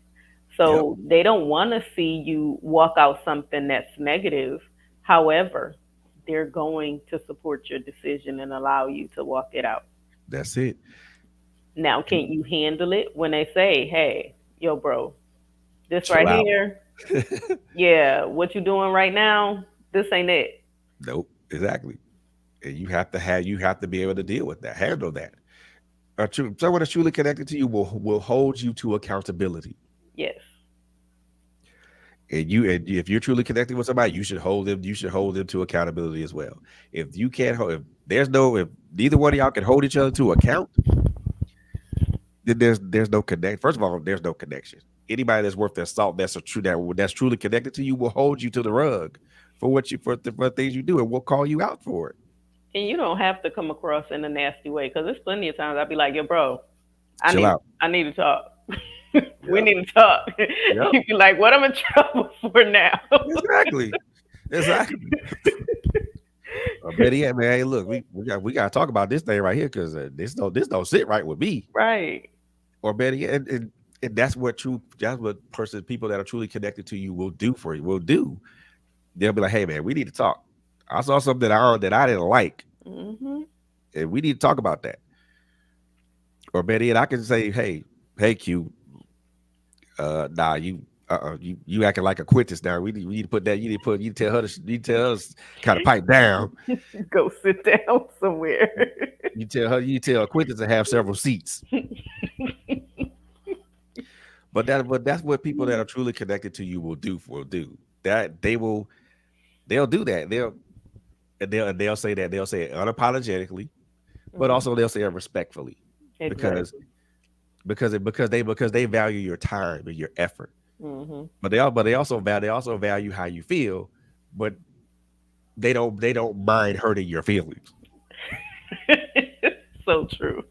Speaker 1: Yep.
Speaker 2: So they don't want to see you walk out something that's negative. However, they're going to support your decision and allow you to walk it out.
Speaker 1: That's it.
Speaker 2: Now, can you handle it when they say, hey, yo, bro, this
Speaker 1: Chill
Speaker 2: right
Speaker 1: out.
Speaker 2: here, yeah, what you doing right now, this ain't it.
Speaker 1: Nope. Exactly. And you have to be able to deal with that, handle that. Someone that's truly connected to you will hold you to accountability.
Speaker 2: Yes.
Speaker 1: And if you're truly connected with somebody, you should hold them. You should hold them to accountability as well. If you can't hold, if neither one of y'all can hold each other to account, then there's no connect. First of all, there's no connection. Anybody that's worth their salt, that's truly connected to you, will hold you to the rug for for things you do, and will call you out for it.
Speaker 2: And you don't have to come across in a nasty way, because there's plenty of times I'd be like, "Yo, bro, I
Speaker 1: Chill
Speaker 2: need
Speaker 1: out.
Speaker 2: I need to talk. We
Speaker 1: Yep.
Speaker 2: need to talk."
Speaker 1: Yep.
Speaker 2: You'd be like, "What I'm in trouble for now?"
Speaker 1: Exactly. Exactly. Betty, yeah, man. Hey, look, we got to talk about this thing right here because this don't sit right with me.
Speaker 2: Right.
Speaker 1: Or Betty, and that's what people that are truly connected to you will do for you. Will do. They'll be like, hey man, we need to talk. I saw something that I didn't like,
Speaker 2: Hmm.
Speaker 1: and we need to talk about that. Or Betty, and I can say, hey Q, nah, you acting like a Quintus now. We need to put that. You need to tell her to kind of pipe down.
Speaker 2: Go sit down somewhere.
Speaker 1: You tell Quintus to have several seats. But that's what people that are truly connected to you will do. That they'll do that. They'll say that, they'll say it unapologetically, but
Speaker 2: Mhm.
Speaker 1: also they'll say it respectfully because
Speaker 2: Exactly.
Speaker 1: because they value your time and your effort.
Speaker 2: Hmm.
Speaker 1: But they also value how you feel, but they don't mind hurting your feelings.
Speaker 2: So true.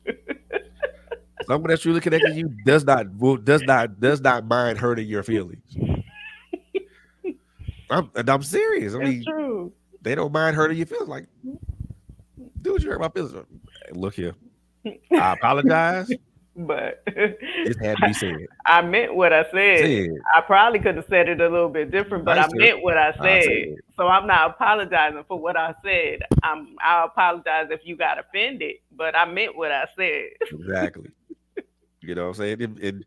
Speaker 1: Someone that's truly connected to you does not mind hurting your feelings. I'm serious. I
Speaker 2: It's
Speaker 1: mean,
Speaker 2: true.
Speaker 1: they don't mind hurting your feelings. Like, dude, you hurt my feelings. Hey, look here. I apologize.
Speaker 2: But
Speaker 1: This had to be said.
Speaker 2: I meant what I said.
Speaker 1: Said.
Speaker 2: I probably could have said it a little bit different, but I
Speaker 1: Nicer.
Speaker 2: meant what I
Speaker 1: I said
Speaker 2: said. So I'm not apologizing for what I said. I apologize if you got offended, but I meant what I said.
Speaker 1: exactly. You know what I'm saying? And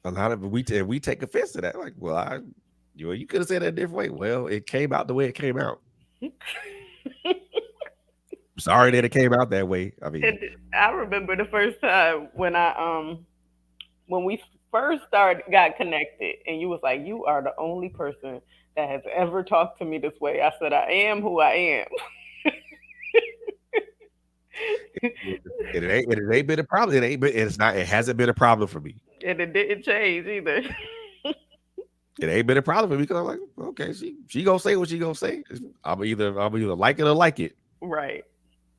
Speaker 1: a lot of we take offense to that. Like, well, you could have said that a different way. Well, it came out the way it came out. Sorry that it came out that way. I mean,
Speaker 2: And I remember the first time when we first started got connected, and you was like, "You are the only person that has ever talked to me this way." I said, "I am who I am."
Speaker 1: it ain't been a problem. It hasn't been a problem for me.
Speaker 2: And it didn't change either.
Speaker 1: It ain't been a problem for me because I'm like, okay, she gonna say what she gonna say. I'm either like it or like it.
Speaker 2: Right.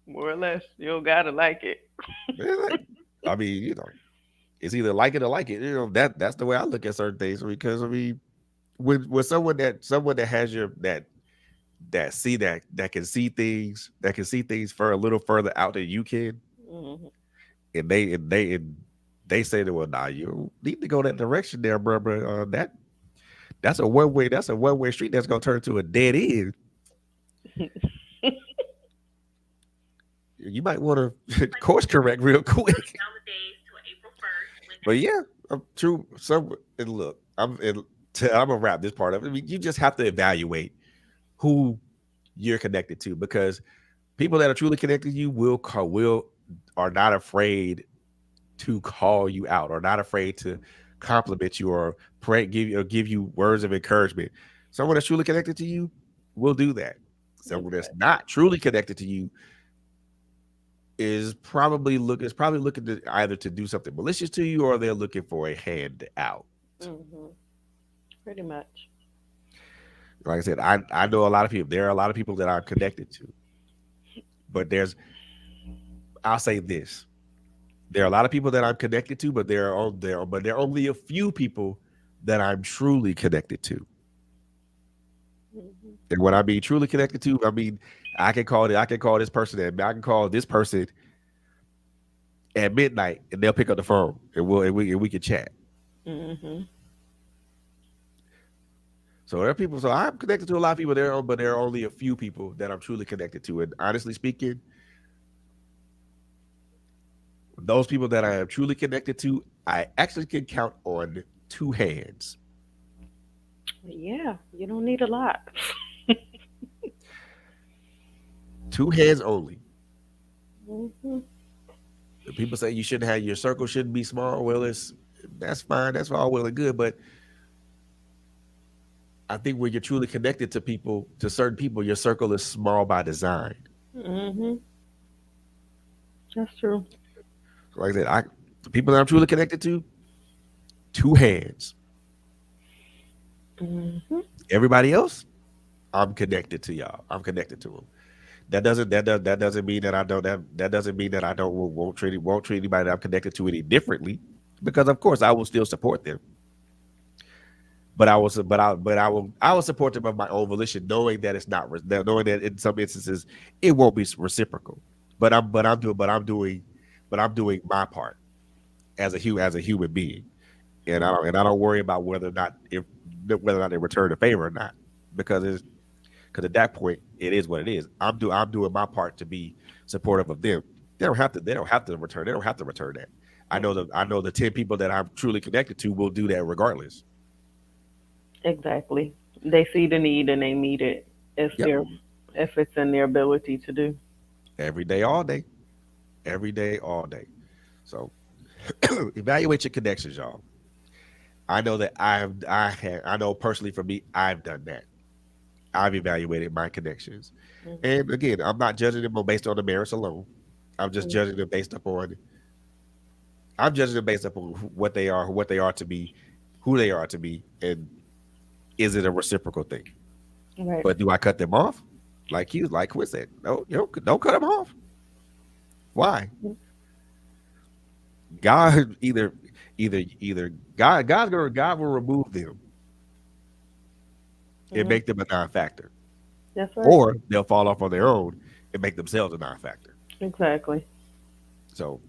Speaker 2: More or less. You don't gotta like it.
Speaker 1: Yeah, like, I mean, it's either like it or like it. That's the way I look at certain things because I mean, with someone that has your that can see things for a little further out than you can,
Speaker 2: Hmm.
Speaker 1: and they say that, well, nah, you need to go that direction there, bro. That's a one way street that's gonna turn to a dead end. You might want to course correct real quick. But yeah, true. And look, I'm gonna wrap this part up. I mean, you just have to evaluate who you're connected to because people that are truly connected to you are not afraid to call you out, or not afraid to compliment you, or give you words of encouragement. Someone that's truly connected to you will do that. Someone that's
Speaker 2: Exactly.
Speaker 1: not truly connected to you is probably looking to either to do something malicious to you, or they're looking for a handout.
Speaker 2: Hmm. Pretty much.
Speaker 1: Like I said, I know a lot of people. There are a lot of people that I'm connected to, but I'll say this: there are a lot of people that I'm connected to, but there are only a few people that I'm truly connected to.
Speaker 2: Hmm.
Speaker 1: And what I mean truly connected to, I mean I can call this person at midnight, and they'll pick up the phone, and we can chat.
Speaker 2: Hmm.
Speaker 1: So there are people. So I'm connected to a lot of people there, but there are only a few people that I'm truly connected to. And honestly speaking, those people that I am truly connected to, I actually can count on two hands.
Speaker 2: Yeah, you don't need a lot.
Speaker 1: Two hands only.
Speaker 2: Hmm.
Speaker 1: People say your circle shouldn't be small. Well, that's fine. That's all well and good. But I think when you're truly connected to people, to certain people, your circle is small by design.
Speaker 2: Mhm. That's true.
Speaker 1: Like I said, the people that I'm truly connected to, two hands.
Speaker 2: Mhm.
Speaker 1: Everybody else, I'm connected to y'all. I'm connected to them. That doesn't mean that I don't that doesn't mean that I don't won't treat anybody that I'm connected to any differently, because of course I will still support them. But I will support them of my own volition, knowing that it's not knowing that in some instances it won't be reciprocal. But I'm doing my part as a human being, and I don't worry about whether or not they return the favor or not, because at that point it is what it is. I'm doing my part to be supportive of them. They don't have to return. They don't have to return that. I know the 10 people that I'm truly connected to will do that regardless.
Speaker 2: Exactly. They see the need and they meet it if
Speaker 1: Yep.
Speaker 2: they're if it's in their ability to do.
Speaker 1: Every day, all day. Every day, all day. So evaluate your connections, y'all. I know that I know personally for me, I've done that. I've evaluated my connections. And again, I'm not judging them based on the merits alone. I'm just
Speaker 2: Mhm.
Speaker 1: judging them based upon I'm judging them based upon what they are to be, who they are to be, and is it a reciprocal thing?
Speaker 2: Right.
Speaker 1: But do I cut them off? Like Quinn said, no, don't cut them off. Why? God either God will remove them and
Speaker 2: Mhm.
Speaker 1: make them a non-factor,
Speaker 2: That's right.
Speaker 1: or they'll fall off on their own and make themselves a non-factor.
Speaker 2: Exactly.
Speaker 1: So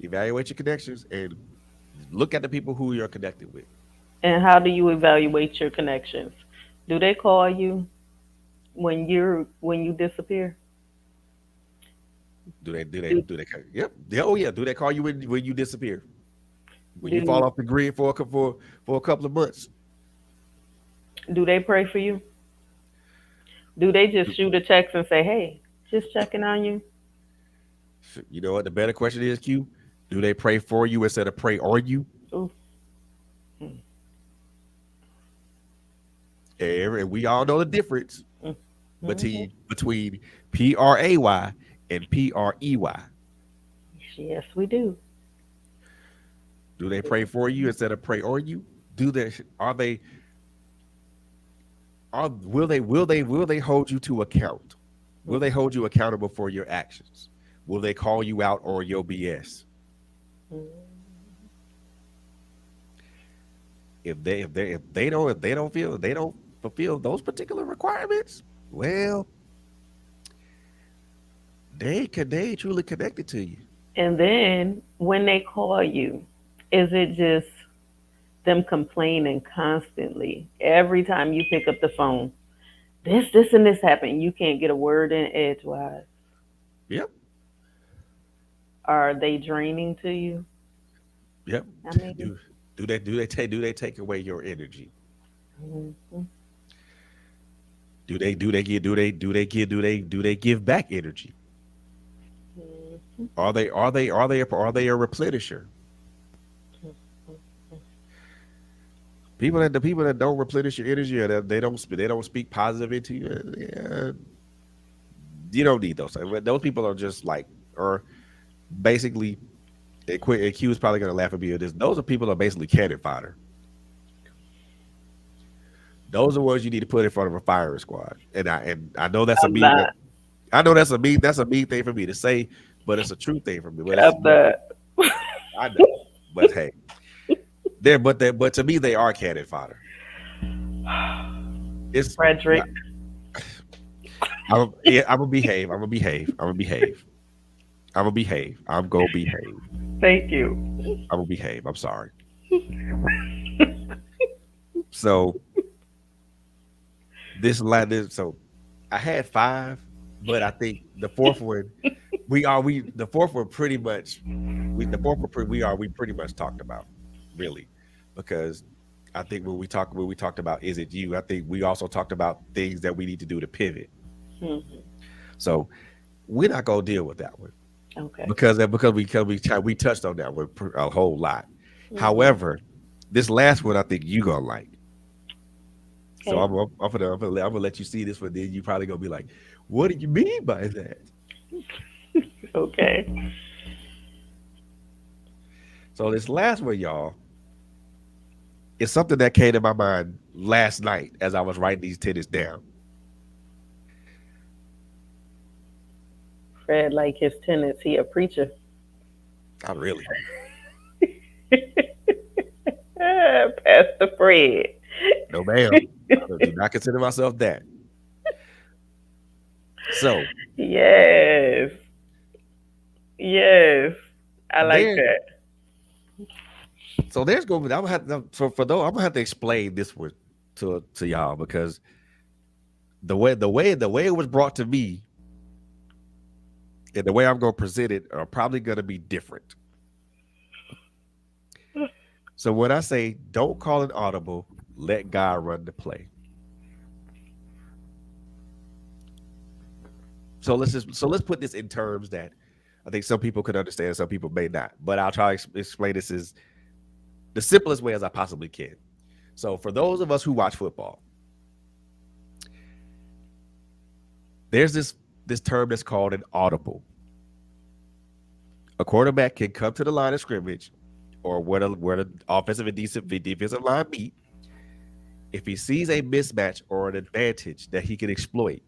Speaker 1: evaluate your connections and look at the people who you're connected with.
Speaker 2: And how do you evaluate your connections? Do they call you when you disappear? Do
Speaker 1: Yep. Yeah, oh yeah. Do they call you when you disappear? When you fall
Speaker 2: do
Speaker 1: off the grid for a couple of months?
Speaker 2: do they pray for you? Do they just shoot a text and say, "Hey, just checking on you"?
Speaker 1: You know what? The better question is, Q. Do they pray for you instead of pray on you?
Speaker 2: Ooh.
Speaker 1: And we all know the difference
Speaker 2: Mm-hmm.
Speaker 1: between PRAY and PREY.
Speaker 2: Yes, we do.
Speaker 1: Do they pray for you instead of pray on you? Do they are they are will they hold you to account? Will they hold you accountable for your actions? Will they call you out on your BS? If they don't feel they don't fulfill those particular requirements, well, they ain't truly connected to you.
Speaker 2: And then when they call you, is it just them complaining constantly every time you pick up the phone? This, and this happened. You can't get a word in edgewise.
Speaker 1: Yep,
Speaker 2: Are they draining to you?
Speaker 1: yep.
Speaker 2: I mean,
Speaker 1: Do do they take away your energy?
Speaker 2: mhm.
Speaker 1: Do they give back energy? Are they a replenisher? The people that don't replenish your energy, or that they don't speak positive into you. Yeah, you don't need those. Those people are just like, or basically, and Q is probably gonna laugh at me at this. Those are people that are basically cannon fodder. Those are ones you need to put in front of a firing squad. And I know that's a
Speaker 2: I'm
Speaker 1: mean
Speaker 2: not.
Speaker 1: I know that's a mean thing for me to say, but it's a true thing for me.
Speaker 2: I'm not.
Speaker 1: I know. But hey, but to me they are cannon fodder. It's
Speaker 2: Frederick,
Speaker 1: yeah, I'm gonna behave. I'm gonna behave. I'm gonna behave. I'm gonna behave. I'm gonna behave.
Speaker 2: thank you.
Speaker 1: I'm gonna behave. I'm sorry. So so I had five, but I think the fourth one the fourth one pretty much we pretty much talked about, really, because I think when we talked about is it you, I think we also talked about things that we need to do to pivot.
Speaker 2: Mhm.
Speaker 1: So we're not gonna deal with that one
Speaker 2: Okay.
Speaker 1: we touched on that one a whole lot.
Speaker 2: Mhm.
Speaker 1: However, this last one I think you gonna like. So
Speaker 2: Okay.
Speaker 1: I'm gonna let you see this, but then you probably gonna be like, "What do you mean by that?"
Speaker 2: Okay.
Speaker 1: So this last one, y'all, is something that came to my mind last night as I was writing these tenets down.
Speaker 2: Fred, like his tenants, he a preacher.
Speaker 1: Not really.
Speaker 2: Pastor Fred.
Speaker 1: No, ma'am. I do not consider myself that. So
Speaker 2: Yes. Yes. I like
Speaker 1: there,
Speaker 2: that.
Speaker 1: so there's going. I'm gonna have to, for those. I'm gonna have to explain this one to y'all because the way it was brought to me and the way I'm gonna present it are probably gonna be different. So when I say don't call it audible, let God run the play. So let's put this in terms that I think some people could understand, some people may not. But I'll try to explain this as the simplest way as I possibly can. So for those of us who watch football, there's this term that's called an audible. A quarterback can come to the line of scrimmage or where the offensive and defensive line meet. If he sees a mismatch or an advantage that he can exploit,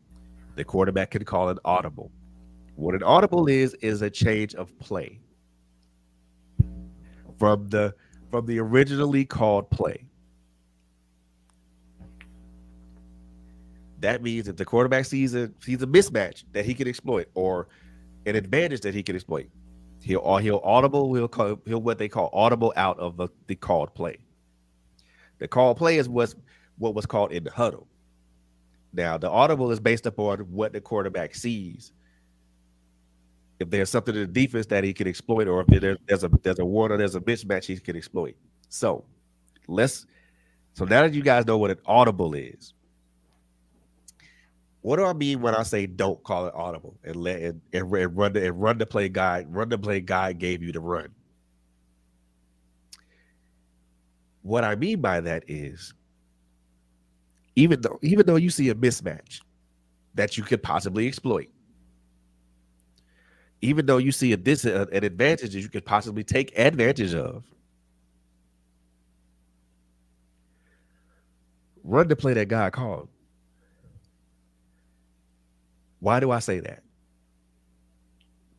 Speaker 1: the quarterback can call an audible. What an audible is a change of play from the originally called play. That means if the quarterback sees a mismatch that he can exploit or an advantage that he can exploit, he'll audible he'll what they call audible out of the called play. The called play is what was called in the huddle. Now the audible is based upon what the quarterback sees. If there's something in the defense that he can exploit, or if there's a one or there's a mismatch he can exploit. So let's so now that you guys know what an audible is, what do I mean when I say don't call it audible and run the play guide gave you to run? What I mean by that is even though you see a mismatch that you could possibly exploit, even though you see an advantage that you could possibly take advantage of, run the play that God called. Why do I say that?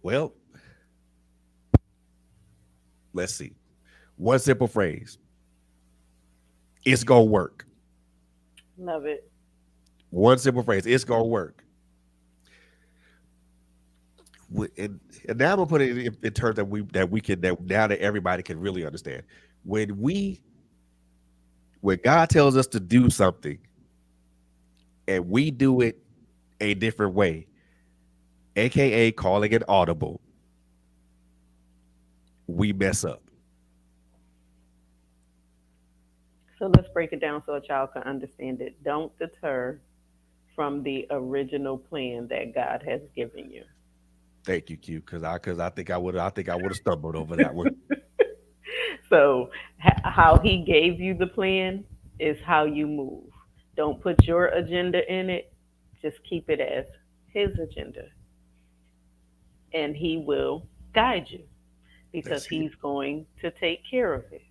Speaker 1: Well, let's see. One simple phrase. It's gonna work.
Speaker 2: Love it.
Speaker 1: One simple phrase. It's gonna work. And now I'm gonna put it in terms that now that everybody can really understand. When we when God tells us to do something and we do it a different way, aka calling it audible, we mess up.
Speaker 2: So let's break it down so a child can understand it. Don't deter from the original plan that God has given you.
Speaker 1: Thank you, Q, because I think I would have stumbled over that one.
Speaker 2: So, how He gave you the plan is how you move. Don't put your agenda in it, just keep it as His agenda, and He will guide you because
Speaker 1: That's it.
Speaker 2: He's going to take care of it.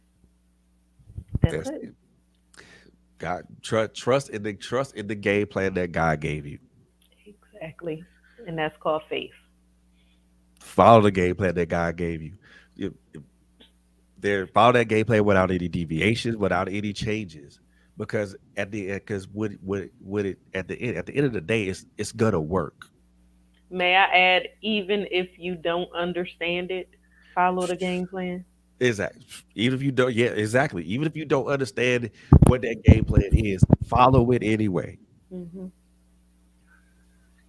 Speaker 2: That's
Speaker 1: That's
Speaker 2: it.
Speaker 1: it. God trust in the game plan that God gave you.
Speaker 2: Exactly. And that's called faith.
Speaker 1: Follow the game plan that God gave you. You- There follow that game plan without any deviations, without any changes. Because at the end, because would it at the end of the day, it's gonna work.
Speaker 2: May I add, even if you don't understand it, follow the game plan?
Speaker 1: Exactly. Even if you don't, yeah, exactly. Even if you don't understand what that game plan is, follow it anyway.
Speaker 2: Hmm.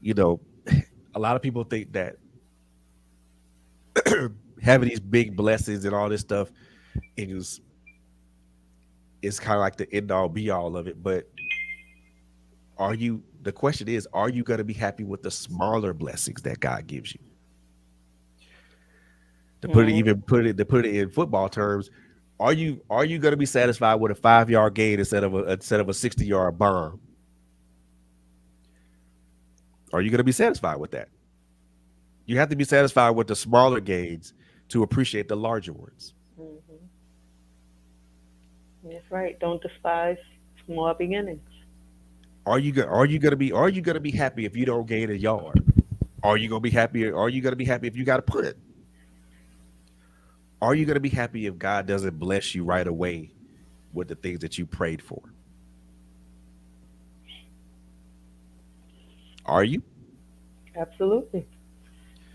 Speaker 1: You know, a lot of people think that having these big blessings and all this stuff is is kind of like the end all be all of it. But the question is, are you going to be happy with the smaller blessings that God gives you? To put it in football terms, Are you going to be satisfied with a 5 yard gain instead of a 60 yard bomb? Are you going to be satisfied with that? You have to be satisfied with the smaller gains to appreciate the larger ones.
Speaker 2: Hmm. That's right. Don't despise small beginnings.
Speaker 1: Are you gonna be happy if you don't gain a yard? Are you gonna be happy if you got to put? Are you gonna be happy if God doesn't bless you right away with the things that you prayed for? Are you?
Speaker 2: Absolutely.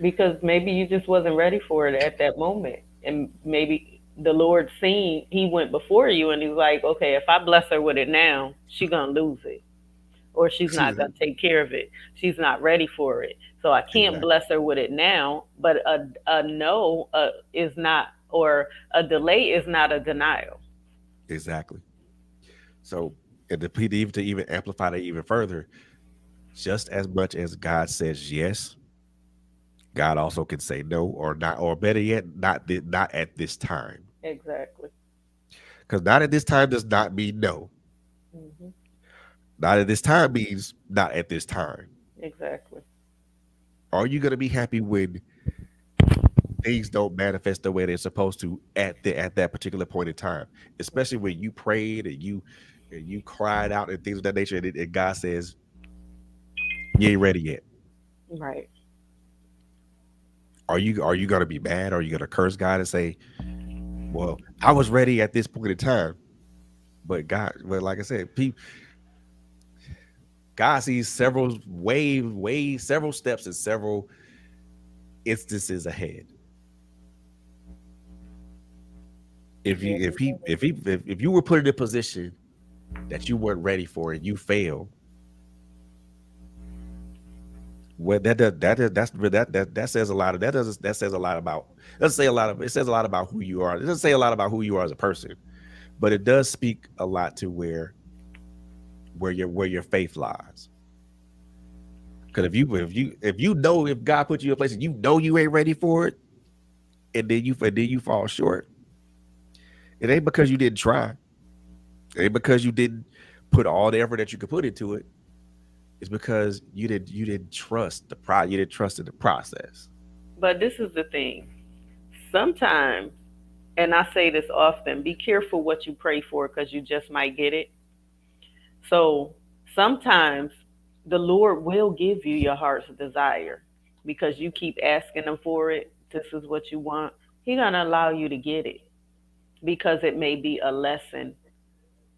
Speaker 2: Because maybe you just wasn't ready for it at that moment. And maybe the Lord seen he went before you and he was like, okay, if I bless her with it now, she gonna lose it. Or she's not gonna take care of it. She's not ready for it. So I can't
Speaker 1: Exactly.
Speaker 2: bless her with it now. But a no is not, or a delay is not a denial.
Speaker 1: Exactly. So, and to even amplify that even further, just as much as God says yes, God also can say no, or not, or better yet, not at this time.
Speaker 2: Exactly.
Speaker 1: Because not at this time does not mean no.
Speaker 2: Hmm.
Speaker 1: Not at this time means not at this time.
Speaker 2: Exactly.
Speaker 1: Are you going to be happy when things don't manifest the way they're supposed to at that particular point in time? Especially when you prayed and you cried out and things of that nature, and God says you ain't ready yet.
Speaker 2: Right.
Speaker 1: Are you going to be mad? Are you going to curse God and say, "Well, I was ready at this point in time," but like I said, God sees several several steps and several instances ahead. If you
Speaker 2: Yeah.
Speaker 1: if you were put in a position that you weren't ready for and you fail, well, that says a lot of that says a lot about doesn't say a lot of it says a lot about who you are. It doesn't say a lot about who you are as a person, but it does speak a lot to where your faith lies. Because if you know, if God put you in a place and you know you ain't ready for it, and then you fall short, it ain't because you didn't try. It ain't because you didn't put all the effort that you could put into it. It's because you didn't trust you didn't trust in the process.
Speaker 2: But this is the thing. Sometimes, and I say this often, be careful what you pray for because you just might get it. So sometimes the Lord will give you your heart's desire because you keep asking him for it. This is what you want. He's gonna allow you to get it because it may be a lesson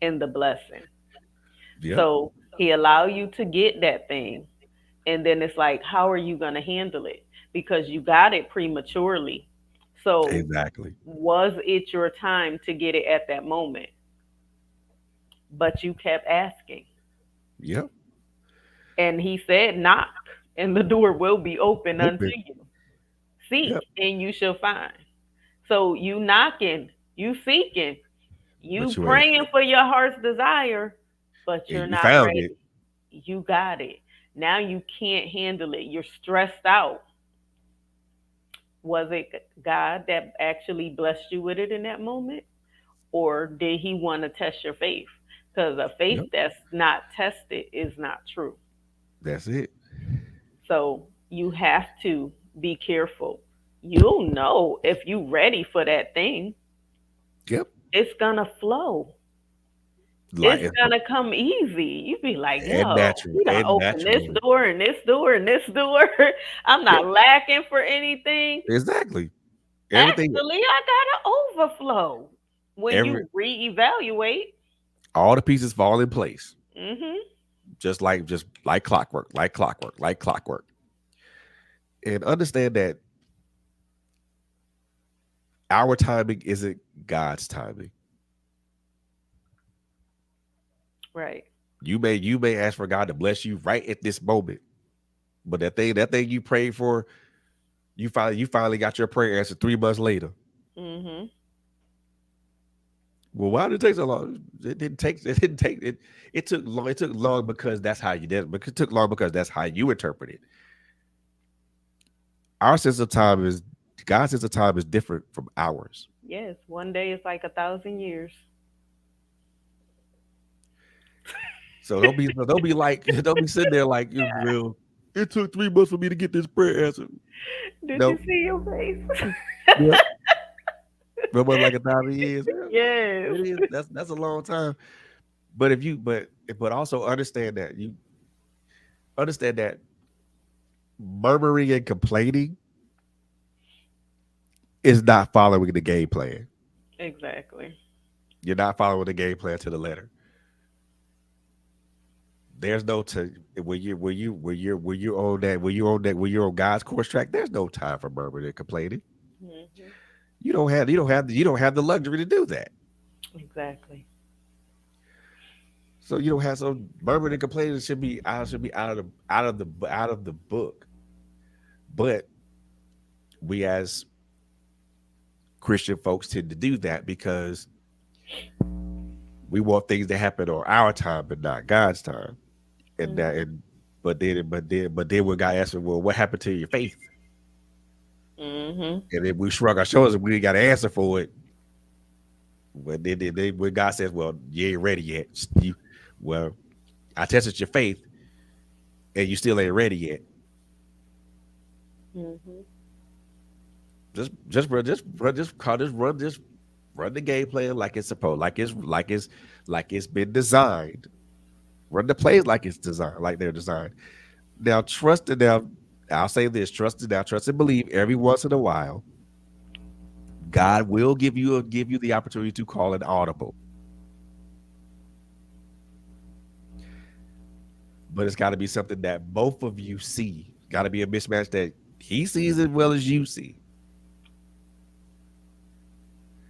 Speaker 2: in the blessing.
Speaker 1: Yep,
Speaker 2: So he allow you to get that thing, and then it's like, how are you gonna handle it? Because you got it prematurely. So
Speaker 1: exactly.
Speaker 2: was it your time to get it at that moment? But you kept asking.
Speaker 1: Yep.
Speaker 2: And he said, knock, and the door will be open unto
Speaker 1: Open.
Speaker 2: you. Seek,
Speaker 1: Yep.
Speaker 2: and you shall find. So you knocking, you seeking, you
Speaker 1: But you ain't,
Speaker 2: praying for your heart's desire, but
Speaker 1: and
Speaker 2: you're
Speaker 1: you
Speaker 2: not
Speaker 1: found it.
Speaker 2: ready. You got it. Now you can't handle it. You're stressed out. Was it God that actually blessed you with it in that moment? Or did he want to test your faith? Because a faith
Speaker 1: Yep.
Speaker 2: that's not tested is not true.
Speaker 1: That's it.
Speaker 2: So you have to be careful. You'll know if you are ready for that thing.
Speaker 1: Yep.
Speaker 2: It's gonna flow.
Speaker 1: Like
Speaker 2: It's gonna come easy. You be like,
Speaker 1: and
Speaker 2: yo,
Speaker 1: natural
Speaker 2: you done
Speaker 1: and
Speaker 2: open this
Speaker 1: naturally.
Speaker 2: door and this door and this door. I'm
Speaker 1: Yep.
Speaker 2: not lacking for anything.
Speaker 1: Exactly. Everything.
Speaker 2: Actually, I got an overflow. When
Speaker 1: Every
Speaker 2: you reevaluate,
Speaker 1: all the pieces fall in place,
Speaker 2: mm-hmm,
Speaker 1: just like clockwork, like clockwork, like clockwork. And understand that our timing isn't God's timing.
Speaker 2: right.
Speaker 1: You may ask for God to bless you right at this moment, but that thing you prayed for, you finally got your prayer answered 3 months later.
Speaker 2: Mm-hmm.
Speaker 1: Well, why did it take so long? It didn't take it. It took long. It took long because that's how you did it. But it took long because that's how you interpret it. Our sense of time is God's sense of time is different from ours.
Speaker 2: Yes, one day is like 1,000 years.
Speaker 1: So don't be like don't be sitting there like you will. It took 3 months for me to get this prayer answered.
Speaker 2: Did you
Speaker 1: Nope.
Speaker 2: see your face?
Speaker 1: Yep. But was like 1,000 years. Yeah,
Speaker 2: Yes.
Speaker 1: it is. That's a long time. But if you but also understand that murmuring and complaining is not following the game plan.
Speaker 2: Exactly.
Speaker 1: You're not following the game plan to the letter. There's no to when you're on God's course track. There's no time for murmuring and complaining.
Speaker 2: Hmm.
Speaker 1: You don't have the luxury to do that.
Speaker 2: Exactly.
Speaker 1: So you don't have so murmuring and complaining should be out of the book. But we as Christian folks tend to do that because we want things to happen on our time, but not God's time. And that
Speaker 2: Hmm.
Speaker 1: and but then when God asks, well, what happened to your faith?
Speaker 2: Hmm.
Speaker 1: And then we shrug our shoulders and we ain't got an answer for it. When God says, well, you ain't ready yet. Well, I tested your faith and you still ain't ready yet.
Speaker 2: Hmm.
Speaker 1: Just run the game plan like it's supposed, like it's been designed. Run the plays like it's designed, like they're designed. Now trust it now. I'll say this: trust and believe. Every once in a while, God will give you the opportunity to call an audible, but it's got to be something that both of you see. Got to be a mismatch that he sees as well as you see.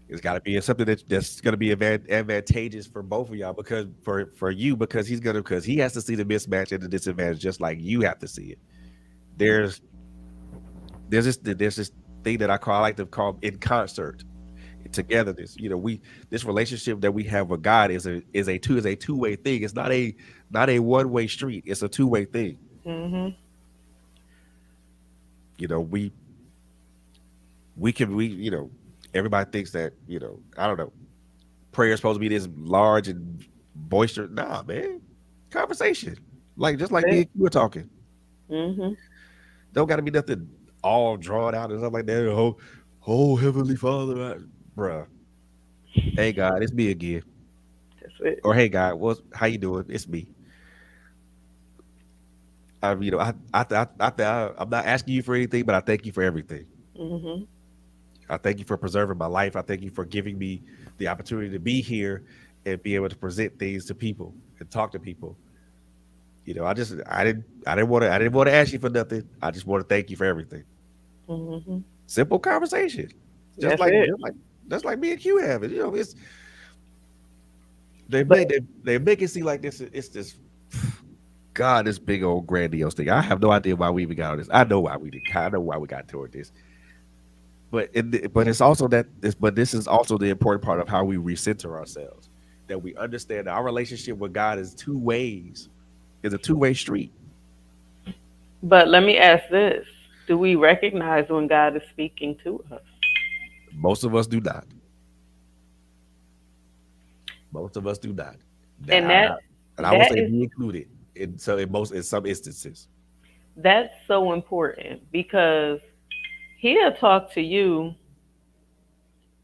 Speaker 1: It's got to be something that's going to be advantageous for both of y'all because for you because he has to see the mismatch and the disadvantage just like you have to see it. There's there's this thing that I like to call in concert togetherness. You know, we this relationship that we have with God is a two-way thing. It's not a one-way street. It's a two-way thing.
Speaker 2: Hmm.
Speaker 1: You know, we everybody thinks that, I don't know, prayer is supposed to be this large and boisterous. Nah, man. Conversation. Like just like me and you were talking.
Speaker 2: Hmm.
Speaker 1: Don't gotta be nothing all drawn out and stuff like that. Oh Heavenly Father, bruh. Hey God, it's me again.
Speaker 2: That's it.
Speaker 1: Or hey God, how you doing? It's me. I'm not asking you for anything, but I thank you for everything.
Speaker 2: Hmm.
Speaker 1: I thank you for preserving my life. I thank you for giving me the opportunity to be here and be able to present things to people and talk to people. I didn't want to ask you for nothing. I just want to thank you for everything.
Speaker 2: Hmm.
Speaker 1: Simple conversation, just
Speaker 2: That's
Speaker 1: like
Speaker 2: it.
Speaker 1: just like just like me and Q have it. It's
Speaker 2: But
Speaker 1: they make it seem like it's this God, this big old grandiose thing. I have no idea why we even got on this. I know why we did. I know why we got toward this. But it's also this is also the important part of how we recenter ourselves. That we understand that our relationship with God is a two-way street.
Speaker 2: let me ask this: do we recognize when God is speaking to us?
Speaker 1: Most of us do not. Most of us do not. That
Speaker 2: And that
Speaker 1: and I will
Speaker 2: that
Speaker 1: say
Speaker 2: is
Speaker 1: me included in some instances.
Speaker 2: that's so important because He'll talk to you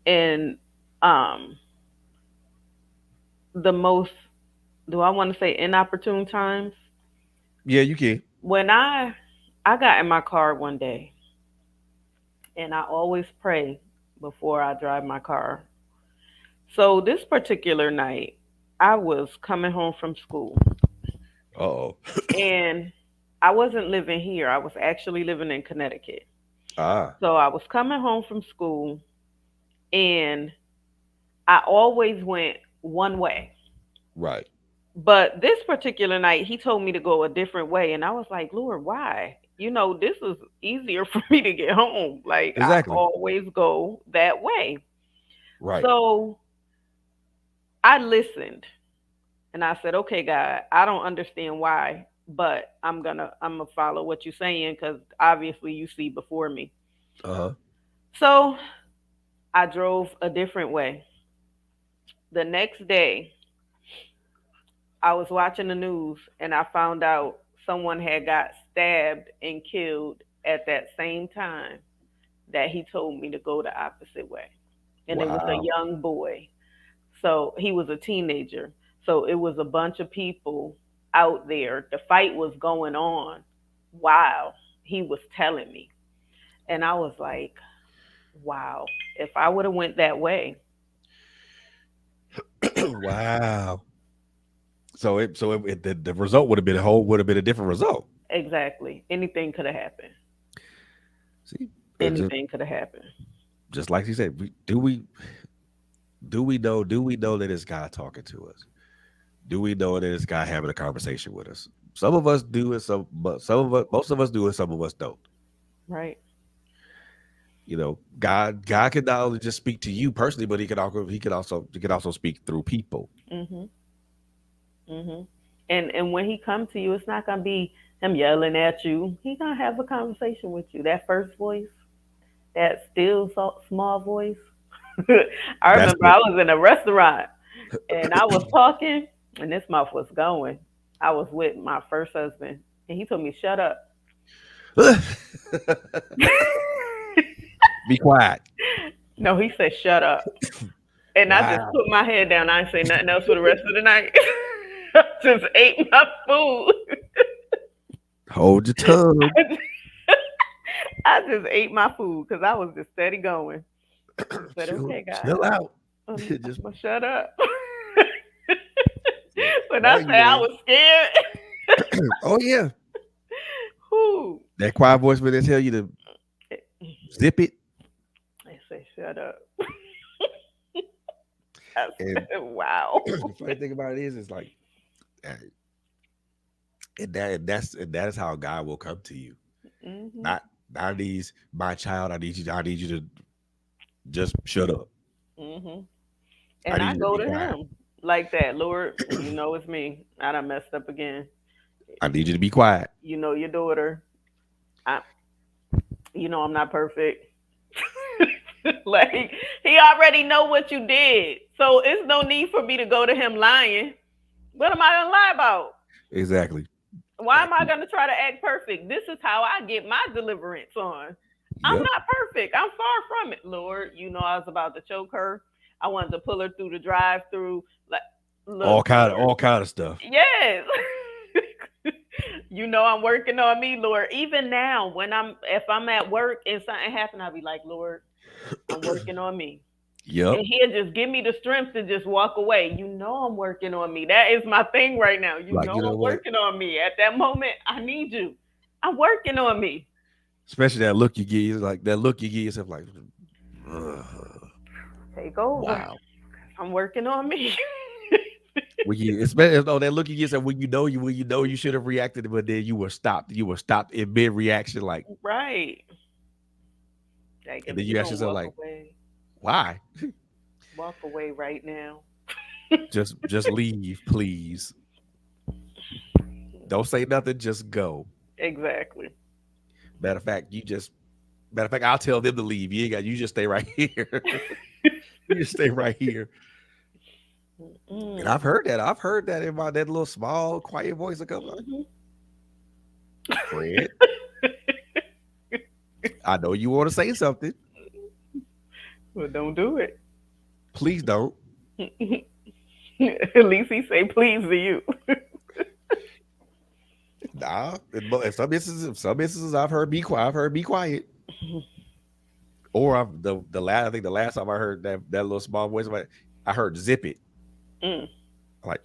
Speaker 2: in um the most, do I want to say inopportune times?
Speaker 1: Yeah, you can.
Speaker 2: When I got in my car one day, and I always pray before I drive my car. So this particular night, I was coming home from school,
Speaker 1: Oh.
Speaker 2: and I wasn't living here. I was actually living in Connecticut.
Speaker 1: Ah,
Speaker 2: So I was coming home from school, and I always went one way.
Speaker 1: right.
Speaker 2: But this particular night, he told me to go a different way. And I was like, Lord, why? This is easier for me to get home. Like, I
Speaker 1: Exactly.
Speaker 2: always go that way.
Speaker 1: Right.
Speaker 2: So I listened and I said, okay, God, I don't understand why, but I'm gonna follow what you're saying because obviously you see before me.
Speaker 1: Uh-huh.
Speaker 2: So I drove a different way. The next day, I was watching the news and I found out someone had got stabbed and killed at that same time that he told me to go the opposite way. And it was a
Speaker 1: Wow.
Speaker 2: young boy. So he was a teenager. So it was a bunch of people out there. The fight was going on while he was telling me. And I was like, wow, if I would have went that way,
Speaker 1: Wow. The result would have been a different result.
Speaker 2: exactly, anything could have happened.
Speaker 1: See,
Speaker 2: Anything could have happened.
Speaker 1: just like you said, do we know that it's God talking to us? Do we know that it's God having a conversation with us? Some of us do it, but most of us do it. Some of us don't.
Speaker 2: Right.
Speaker 1: God can not only just speak to you personally, but he could also speak through people.
Speaker 2: Mhm. Mhm. And when he come to you, it's not gonna be him yelling at you. He gonna have a conversation with you. That first voice, that still small voice. I
Speaker 1: That's
Speaker 2: remember
Speaker 1: the
Speaker 2: I was in a restaurant and I was talking, and this mouth was going. I was with my first husband, and he told me shut up.
Speaker 1: be quiet.
Speaker 2: No, he said shut up, and I just
Speaker 1: Wow.
Speaker 2: put my head down. I didn't say nothing else for the rest of the night. I just ate my food.
Speaker 1: Hold your tongue.
Speaker 2: I just ate my food because I was just steady going. I said,
Speaker 1: chill,
Speaker 2: okay, God,
Speaker 1: chill out.
Speaker 2: I'm
Speaker 1: Just
Speaker 2: gonna shut up.
Speaker 1: look.
Speaker 2: When I
Speaker 1: All
Speaker 2: say
Speaker 1: you
Speaker 2: I
Speaker 1: is.
Speaker 2: was scared,
Speaker 1: Oh yeah,
Speaker 2: whoo,
Speaker 1: that quiet voice when they tell you to zip it.
Speaker 2: I say shut up. I
Speaker 1: And
Speaker 2: said, wow.
Speaker 1: the funny thing about it is like, uh, that is how God will come to you.
Speaker 2: Mhm.
Speaker 1: Not these, my child. I need you to just shut up.
Speaker 2: Mhm.
Speaker 1: I
Speaker 2: And
Speaker 1: need
Speaker 2: I
Speaker 1: you to
Speaker 2: go
Speaker 1: be
Speaker 2: to
Speaker 1: quiet.
Speaker 2: him like that, Lord. You know it's me. I done messed up again.
Speaker 1: I need you to be quiet.
Speaker 2: You know your daughter. I, you know I'm not perfect. Like he already know what you did, so it's no need for me to go to him lying. What am I gonna lie about?
Speaker 1: Exactly.
Speaker 2: Why am I gonna try to act perfect? This is how I get my deliverance on. I'm
Speaker 1: Yep.
Speaker 2: not perfect. I'm far from it, Lord. You know I was about to choke her. I wanted to pull her through the drive-through. Like, look, Lord.
Speaker 1: All kind of stuff.
Speaker 2: Yes. You know I'm working on me, Lord. Even now, if I'm at work and something happen, I'll be like, Lord, I'm working on me.
Speaker 1: Yep.
Speaker 2: And he'll just give me the strength to just walk away. You know I'm working on me. That is my thing right now. You
Speaker 1: Like,
Speaker 2: know
Speaker 1: you know
Speaker 2: I'm
Speaker 1: what?
Speaker 2: working on me. At that moment, I need you. I'm working on me.
Speaker 1: Especially that look you give, like that look you give yourself, like, "Ugh,
Speaker 2: Take over.
Speaker 1: wow.
Speaker 2: I'm working on me.
Speaker 1: When you, especially that look you give yourself when you should have reacted, but then you were stopped. You were stopped in mid reaction, like,
Speaker 2: Right. Like
Speaker 1: and
Speaker 2: if
Speaker 1: then
Speaker 2: you
Speaker 1: you ask
Speaker 2: don't
Speaker 1: yourself,
Speaker 2: walk
Speaker 1: like,
Speaker 2: away,
Speaker 1: why?
Speaker 2: walk away right now.
Speaker 1: Just leave, please. Don't say nothing. Just go.
Speaker 2: Exactly.
Speaker 1: Matter of fact, I'll tell them to leave. You just stay right here. You just stay right here. And
Speaker 2: Mm.
Speaker 1: I've heard that in my that little small, quiet voice a couple. Like,
Speaker 2: Hmm.
Speaker 1: Fred, I know you want to say something.
Speaker 2: Well, don't do it.
Speaker 1: Please don't.
Speaker 2: At least he say please to you.
Speaker 1: Nah. In some instances, I've heard be quiet. I've heard be quiet. Or the last, I think the last time I heard that little small voice, like, I heard zip it.
Speaker 2: Mm.
Speaker 1: Like,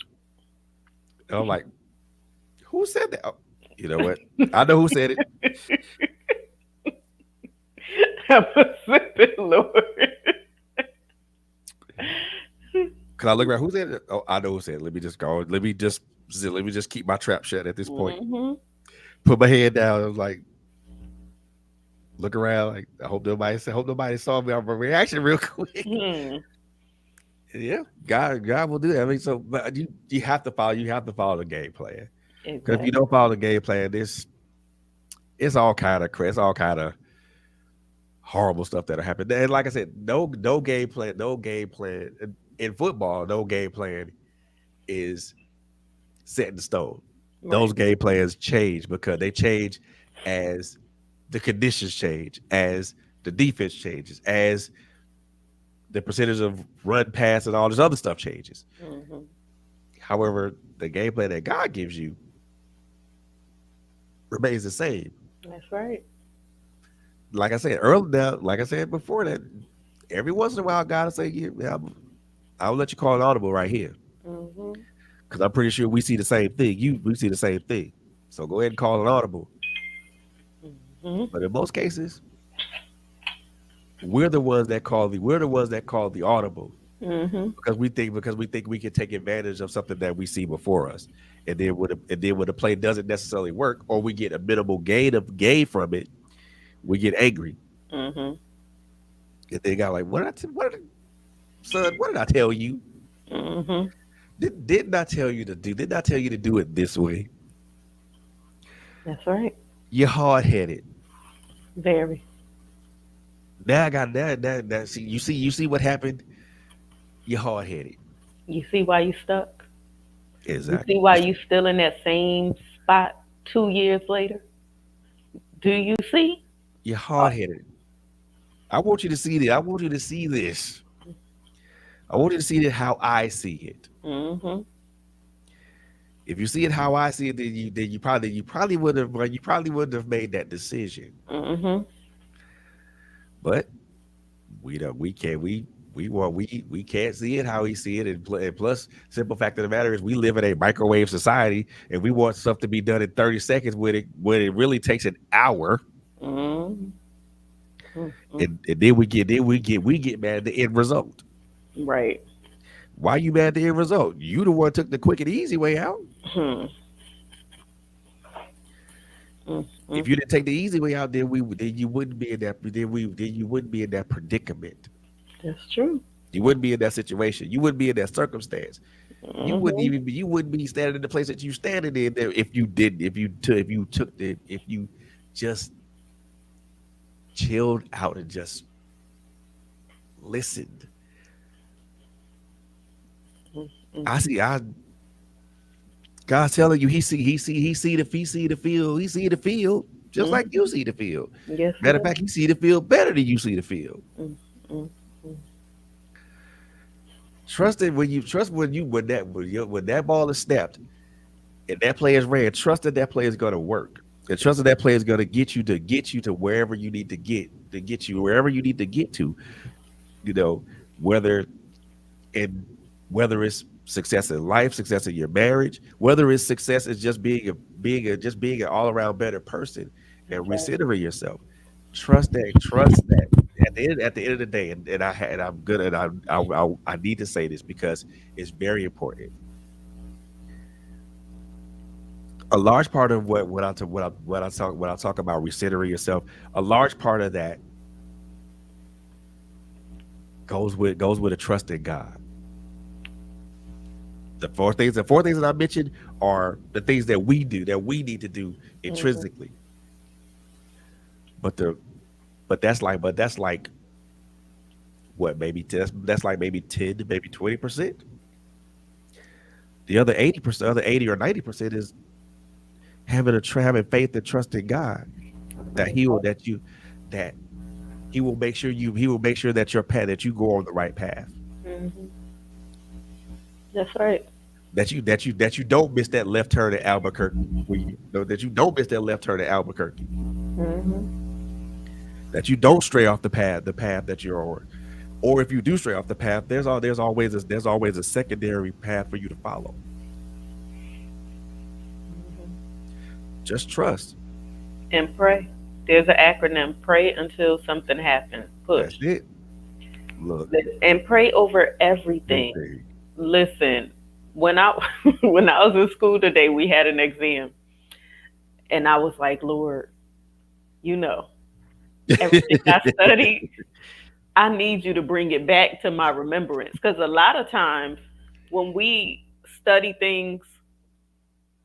Speaker 1: I'm like, who said that? Oh, you know what? I know who said it.
Speaker 2: I'm a sipping Lord.
Speaker 1: Cause I look around, who said it? Oh, I know who said it. Let me just go. Let me just keep my trap shut at this point.
Speaker 2: Hmm.
Speaker 1: Put my head down. I was like, look around. Like, I hope nobody saw me on my reaction real quick.
Speaker 2: Hmm.
Speaker 1: Yeah, God will do that. I mean, so but you have to follow the game plan. Because if you don't
Speaker 2: Exactly.
Speaker 1: follow the game plan, it's all kind of horrible stuff that'll happen. And like I said, no game plan, no game plan in football. No game plan is set in stone. Those
Speaker 2: Right.
Speaker 1: game plans change because they change as the conditions change, as the defense changes, as the percentage of run pass and all this other stuff changes.
Speaker 2: Hmm.
Speaker 1: However, the game plan that God gives you remains the same.
Speaker 2: That's right.
Speaker 1: Like I said earlier, now, like I said before that, every once in a while, God will say, "Yeah, I'll let you call an audible right here,"
Speaker 2: Hmm.
Speaker 1: because I'm pretty sure we see the same thing. We see the same thing. So go ahead and call an audible.
Speaker 2: Hmm.
Speaker 1: But in most cases, we're the ones that call the audible
Speaker 2: Hmm.
Speaker 1: because we think we can take advantage of something that we see before us. And then when the play doesn't necessarily work, or we get a minimal gain from it, we get angry.
Speaker 2: Hmm.
Speaker 1: And they got like, son, what did I tell you?
Speaker 2: Hmm.
Speaker 1: Didn't I tell you to do? Didn't I tell you to do it this way?
Speaker 2: That's right.
Speaker 1: You're hard headed.
Speaker 2: Very.
Speaker 1: Now I got that. See what happened. You're hard headed.
Speaker 2: You see why you stuck? You
Speaker 1: Exactly.
Speaker 2: see why you still in that same spot 2 years later? Do you see?
Speaker 1: You're hard headed. I want you to see this. I want you to see this. I want you to see it how I see it.
Speaker 2: Mm-hmm.
Speaker 1: If you see it how I see it, then you probably wouldn't have made that decision.
Speaker 2: Mm-hmm.
Speaker 1: But we don't. We can't see it how we see it, and plus, simple fact of the matter is, we live in a microwave society, and we want stuff to be done in 30 seconds when it really takes an hour,
Speaker 2: Mm-hmm.
Speaker 1: and then we get mad at the end result.
Speaker 2: Right.
Speaker 1: Why you mad at the end result? You the one took the quick and easy way out.
Speaker 2: Hmm.
Speaker 1: If
Speaker 2: Mm-hmm.
Speaker 1: you didn't take the easy way out, then you wouldn't be in that predicament.
Speaker 2: That's true.
Speaker 1: You wouldn't be in that situation. You wouldn't be in that circumstance.
Speaker 2: Mm-hmm.
Speaker 1: You wouldn't be standing in the place that you standing in there if you didn't if you just chilled out and just listened. I see I God's telling you he see the field just like
Speaker 2: Mm-hmm.
Speaker 1: you see the field.
Speaker 2: Yes, he
Speaker 1: Matter of
Speaker 2: does.
Speaker 1: fact, he see the field better than you see the field.
Speaker 2: Mm-hmm.
Speaker 1: Trust when that ball is snapped and that player is ran, trust that player is going to work. And trust that player is going to get you to wherever you need to get you wherever you need to get to. You know, whether and whether it's success in life, success in your marriage, whether it's success is just being an all around better person and
Speaker 2: That's right.
Speaker 1: recentering yourself. Trust that. At the end of the day, and I'm good, and I need to say this because it's very important. A large part of what I talk about recentering yourself, a large part of that goes with a trust in God. The four things that I mentioned are the things that we do that we need to do
Speaker 2: Mm-hmm.
Speaker 1: intrinsically. But the but that's like what maybe that's like maybe 10 to maybe 20%. The other 80%, other 80 or 90% is having faith and trust in God that
Speaker 2: That's
Speaker 1: He will
Speaker 2: right.
Speaker 1: that you that He will make sure that your path that you go on the right path.
Speaker 2: Mm-hmm. That's right.
Speaker 1: That you don't miss that left turn at Albuquerque. That you don't miss that left turn at Albuquerque.
Speaker 2: Mm-hmm.
Speaker 1: That you don't stray off the path that you're on. Or if you do stray off the path, there's always a secondary path for you to follow. Just trust.
Speaker 2: And pray. There's an acronym: pray until something happens. Push.
Speaker 1: That's it. Look,
Speaker 2: And pray over everything.
Speaker 1: everything.
Speaker 2: Listen, when I when I was in school today, we had an exam, and I was like, Lord, you know, everything I studied, I need you to bring it back to my remembrance. Because a lot of times when we study things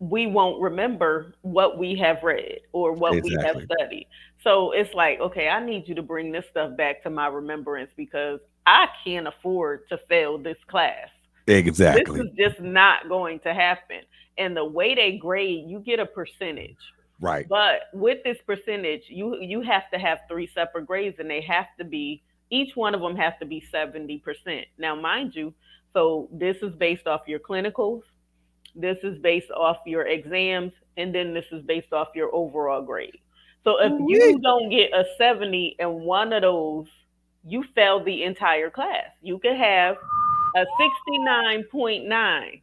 Speaker 2: we won't remember what we have read or what we have
Speaker 1: Exactly.
Speaker 2: studied. So it's like, okay, I need you to bring this stuff back to my remembrance because I can't afford to fail this class. This
Speaker 1: Exactly.
Speaker 2: is just not going to happen. And the way they grade, you get a percentage.
Speaker 1: Right.
Speaker 2: But with this percentage, you have to have three separate grades, and they have to be each one of them has to be 70%. Now, mind you, so this is based off your clinicals, this is based off your exams, and then this is based off your overall grade. So if
Speaker 1: Ooh-wee.
Speaker 2: you don't get a 70 in one of those, you failed the entire class. You could have a 69.9.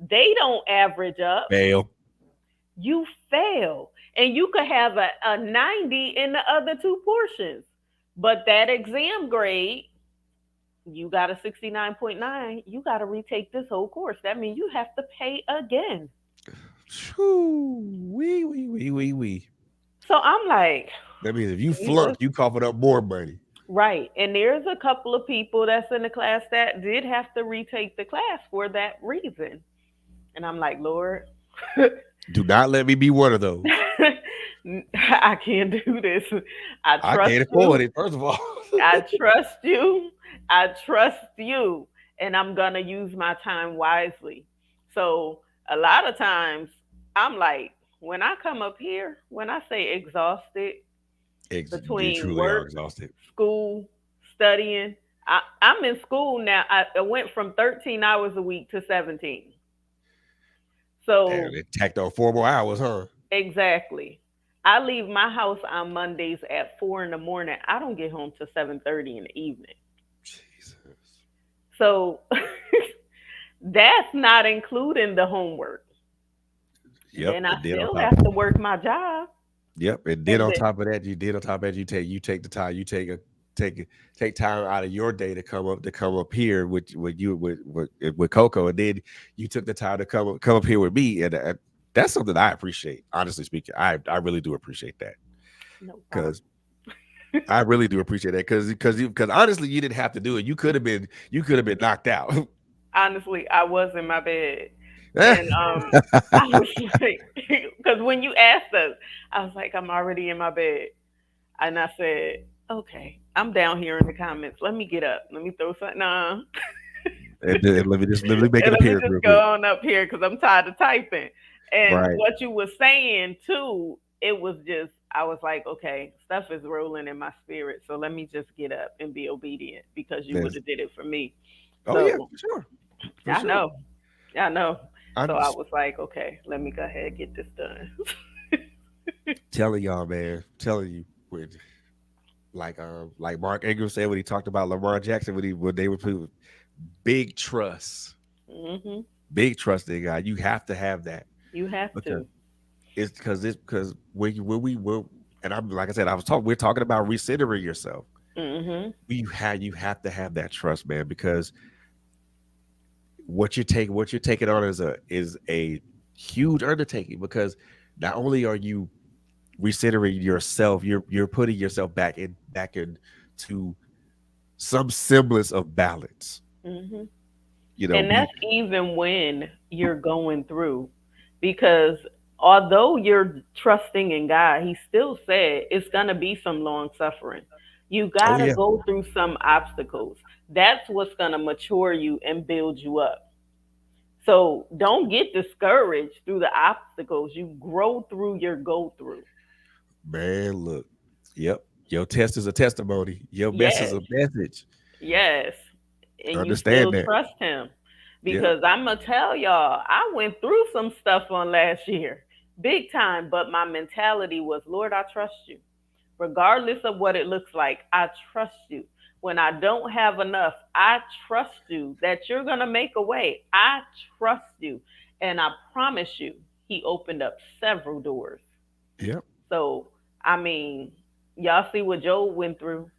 Speaker 2: They don't average up.
Speaker 1: Fail.
Speaker 2: You fail. And you could have a 90 in the other two portions. But that exam grade, you got a 69.9, you got to retake this whole course. That means you have to pay again.
Speaker 1: Wee, wee, wee, wee, wee.
Speaker 2: So I'm like,
Speaker 1: That means if you
Speaker 2: Jesus.
Speaker 1: flunk, you coughing up more money.
Speaker 2: Right. And there's a couple of people that's in the class that did have to retake the class for that reason. And I'm like, Lord,
Speaker 1: Do not let me be one of those.
Speaker 2: I can't do this. I
Speaker 1: I
Speaker 2: trust
Speaker 1: can't afford
Speaker 2: you.
Speaker 1: it. First of all,
Speaker 2: I trust you. I trust you. And I'm going to use my time wisely. So a lot of times I'm like, when I come up here, when I say exhausted
Speaker 1: you
Speaker 2: between
Speaker 1: truly are
Speaker 2: work,
Speaker 1: exhausted.
Speaker 2: school, studying, I'm in school now. I went from 13 hours a week to 17.
Speaker 1: Damn,
Speaker 2: So
Speaker 1: it tacked on 4 more hours, huh?
Speaker 2: exactly. I leave my house on Mondays at 4 in the morning. I don't get home till 7:30 in the evening.
Speaker 1: Jesus.
Speaker 2: So that's not including the homework.
Speaker 1: Yep.
Speaker 2: Then I
Speaker 1: And then on
Speaker 2: still
Speaker 1: top.
Speaker 2: have to work my job.
Speaker 1: Yep. And then
Speaker 2: And
Speaker 1: on
Speaker 2: then,
Speaker 1: top of that, you take the time, take time out of your day to come up here with Coco, and then you took the time to come up here with me, and that's something I appreciate. Honestly speaking, I really do appreciate that
Speaker 2: no problem.
Speaker 1: because I really do appreciate that because honestly, you didn't have to do it. You could have been knocked out.
Speaker 2: Honestly, I was in my bed. And I was like, because when you asked us, I was like, I'm already in my bed. And I said, okay, I'm down here in the comments. Let me get up. Let me throw something on.
Speaker 1: And then let me make
Speaker 2: And
Speaker 1: an
Speaker 2: let me
Speaker 1: appearance
Speaker 2: just
Speaker 1: real
Speaker 2: go
Speaker 1: quick.
Speaker 2: on up here because I'm tired of typing. And
Speaker 1: Right.
Speaker 2: what you were saying too, it was just, I was like, okay, stuff is rolling in my spirit. So let me just get up and be obedient because you would
Speaker 1: Yes.
Speaker 2: have did it for me.
Speaker 1: Oh yeah,
Speaker 2: So
Speaker 1: for sure, for
Speaker 2: I
Speaker 1: sure.
Speaker 2: know. I know.
Speaker 1: I'm
Speaker 2: So I
Speaker 1: just
Speaker 2: was like, okay, let me go ahead and get this done.
Speaker 1: telling y'all, man. Telling you, like Mark Ingram said when he talked about Lamar Jackson when they were playing, big trust,
Speaker 2: Hmm.
Speaker 1: big trust in God. You have to have that
Speaker 2: You have
Speaker 1: because
Speaker 2: to.
Speaker 1: because when we were, and I'm like I said, we're talking about recentering yourself.
Speaker 2: Hmm.
Speaker 1: You have to have that trust, man, because what you're taking on is a huge undertaking because not only are you recentering yourself, you're putting yourself back in to some semblance of balance.
Speaker 2: Hmm.
Speaker 1: You know,
Speaker 2: And that's even when you're going through, because although you're trusting in God, He still said it's going to be some long suffering. You
Speaker 1: oh
Speaker 2: got to
Speaker 1: yeah,
Speaker 2: go through some obstacles. That's what's going to mature you and build you up. So don't get discouraged through the obstacles. You grow through your go through.
Speaker 1: man, look, yep, your test is a testimony, your mess is
Speaker 2: Yes,
Speaker 1: a message.
Speaker 2: yes. And you
Speaker 1: Understand
Speaker 2: still
Speaker 1: that.
Speaker 2: trust him.
Speaker 1: Yep.
Speaker 2: Because I'm going to tell y'all, I went through some stuff on last year, big time. But my mentality was, Lord, I trust you. Regardless of what it looks like, I trust you. When I don't have enough, I trust you that you're going to make a way. I trust you. And I promise you, he opened up several doors.
Speaker 1: Yep.
Speaker 2: So, I mean, y'all see what Job went through,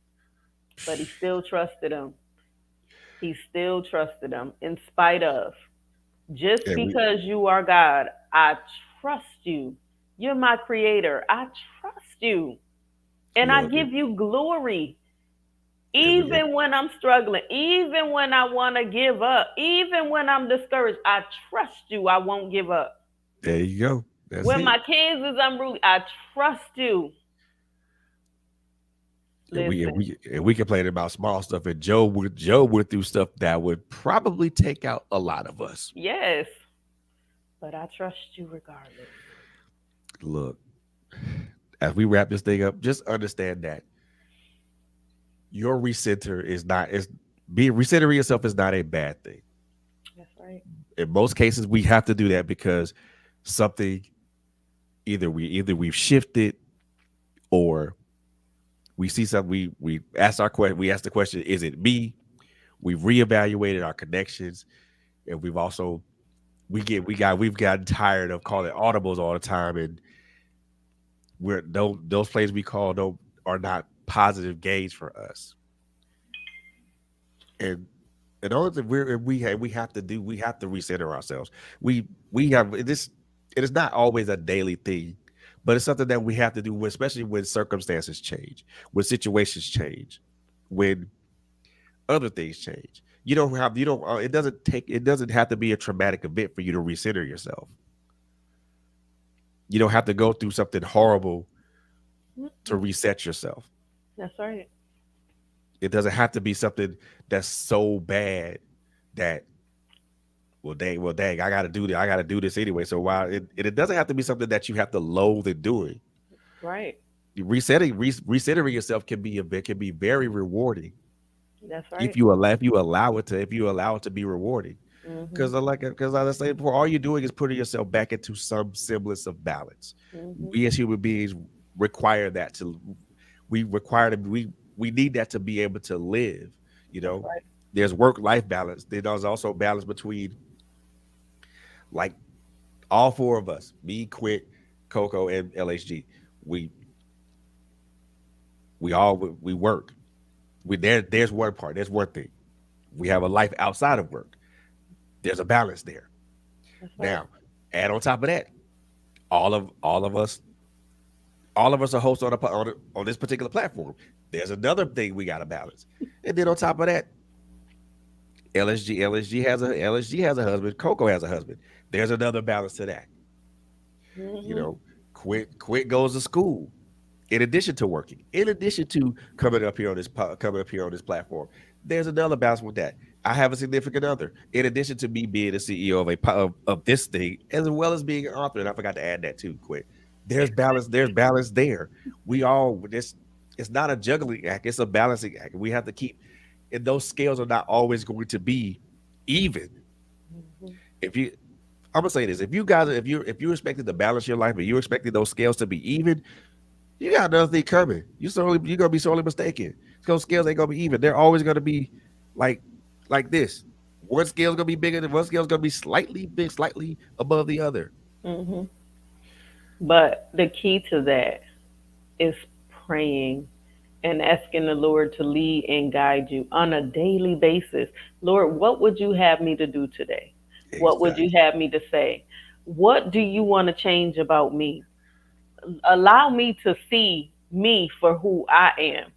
Speaker 2: but he still trusted him. He still trusted him in spite of. Just
Speaker 1: And we
Speaker 2: because you are God, I trust you. You're my creator. I trust you. And I
Speaker 1: look,
Speaker 2: give you glory.
Speaker 1: and we got
Speaker 2: Even when I'm struggling, even when I want to give up, even when I'm discouraged, I trust you. I won't give up.
Speaker 1: There you go. That's
Speaker 2: When
Speaker 1: it.
Speaker 2: my kids is unruly, I trust you. Listen,
Speaker 1: And we complain about small stuff, and Joe went through stuff that would probably take out a lot of us.
Speaker 2: yes, but I trust you regardless.
Speaker 1: Look, as we wrap this thing up, just understand that your recenter is not is being recentering yourself is not a bad thing.
Speaker 2: That's right.
Speaker 1: In most cases, we have to do that because something either we've shifted or we see something we ask our question we ask the question, is it me? We've reevaluated our connections, and we've gotten tired of calling audibles all the time, and we're those plays we call don't are not positive gains for us. And in order to we have to recenter ourselves. We have this. It is not always a daily thing, but it's something that we have to do, especially when circumstances change, when situations change, when other things change. You don't. It doesn't have to be a traumatic event for you to recenter yourself. You don't have to go through something horrible to reset yourself.
Speaker 2: That's right.
Speaker 1: It doesn't have to be something that's so bad that well dang, I gotta do this anyway. So while it doesn't have to be something that you have to loathe in doing.
Speaker 2: Right.
Speaker 1: Resetting yourself can be very rewarding
Speaker 2: That's right.
Speaker 1: if you allow it to be rewarding.
Speaker 2: Mhm.
Speaker 1: Because I said before, all you're doing is putting yourself back into some semblance of balance.
Speaker 2: Mhm.
Speaker 1: We as human beings require that to we require to we need that to be able to live. You
Speaker 2: That's
Speaker 1: know,
Speaker 2: right.
Speaker 1: there's work life balance. There's also balance between like all four of us, me, Quit, Coco, and LHG. We we work. There's one part. There's one thing. We have a life outside of work. There's a balance there.
Speaker 2: That's right.
Speaker 1: Now, add on top of that, all of us are hosts on this particular platform. There's another thing we got to balance, and then on top of that, LSG has a husband. Coco has a husband. There's another balance to that. You
Speaker 2: Mhm.
Speaker 1: know, Quit goes to school. In addition to working, in addition to coming up here on this platform, there's another balance with that. I have a significant other. In addition to me being the CEO of this thing, as well as being an author, and I forgot to add that too. Quick, there's balance. There's balance there. We all this. It's not a juggling act. It's a balancing act. We have to keep, and those scales are not always going to be even.
Speaker 2: Mhm.
Speaker 1: If you, I'm gonna say this: if you expected to balance your life, and you expected those scales to be even, you got another thing coming. You're gonna be sorely mistaken. Those scales ain't gonna be even. They're always gonna be like like this. One scale's gonna be bigger than one scale's gonna be slightly big, slightly above the other.
Speaker 2: Mhm. But the key to that is praying and asking the Lord to lead and guide you on a daily basis. Lord, what would you have me to do today? What would you
Speaker 1: Exactly.
Speaker 2: have me to say? What do you want to change about me? Allow me to see me for who I am.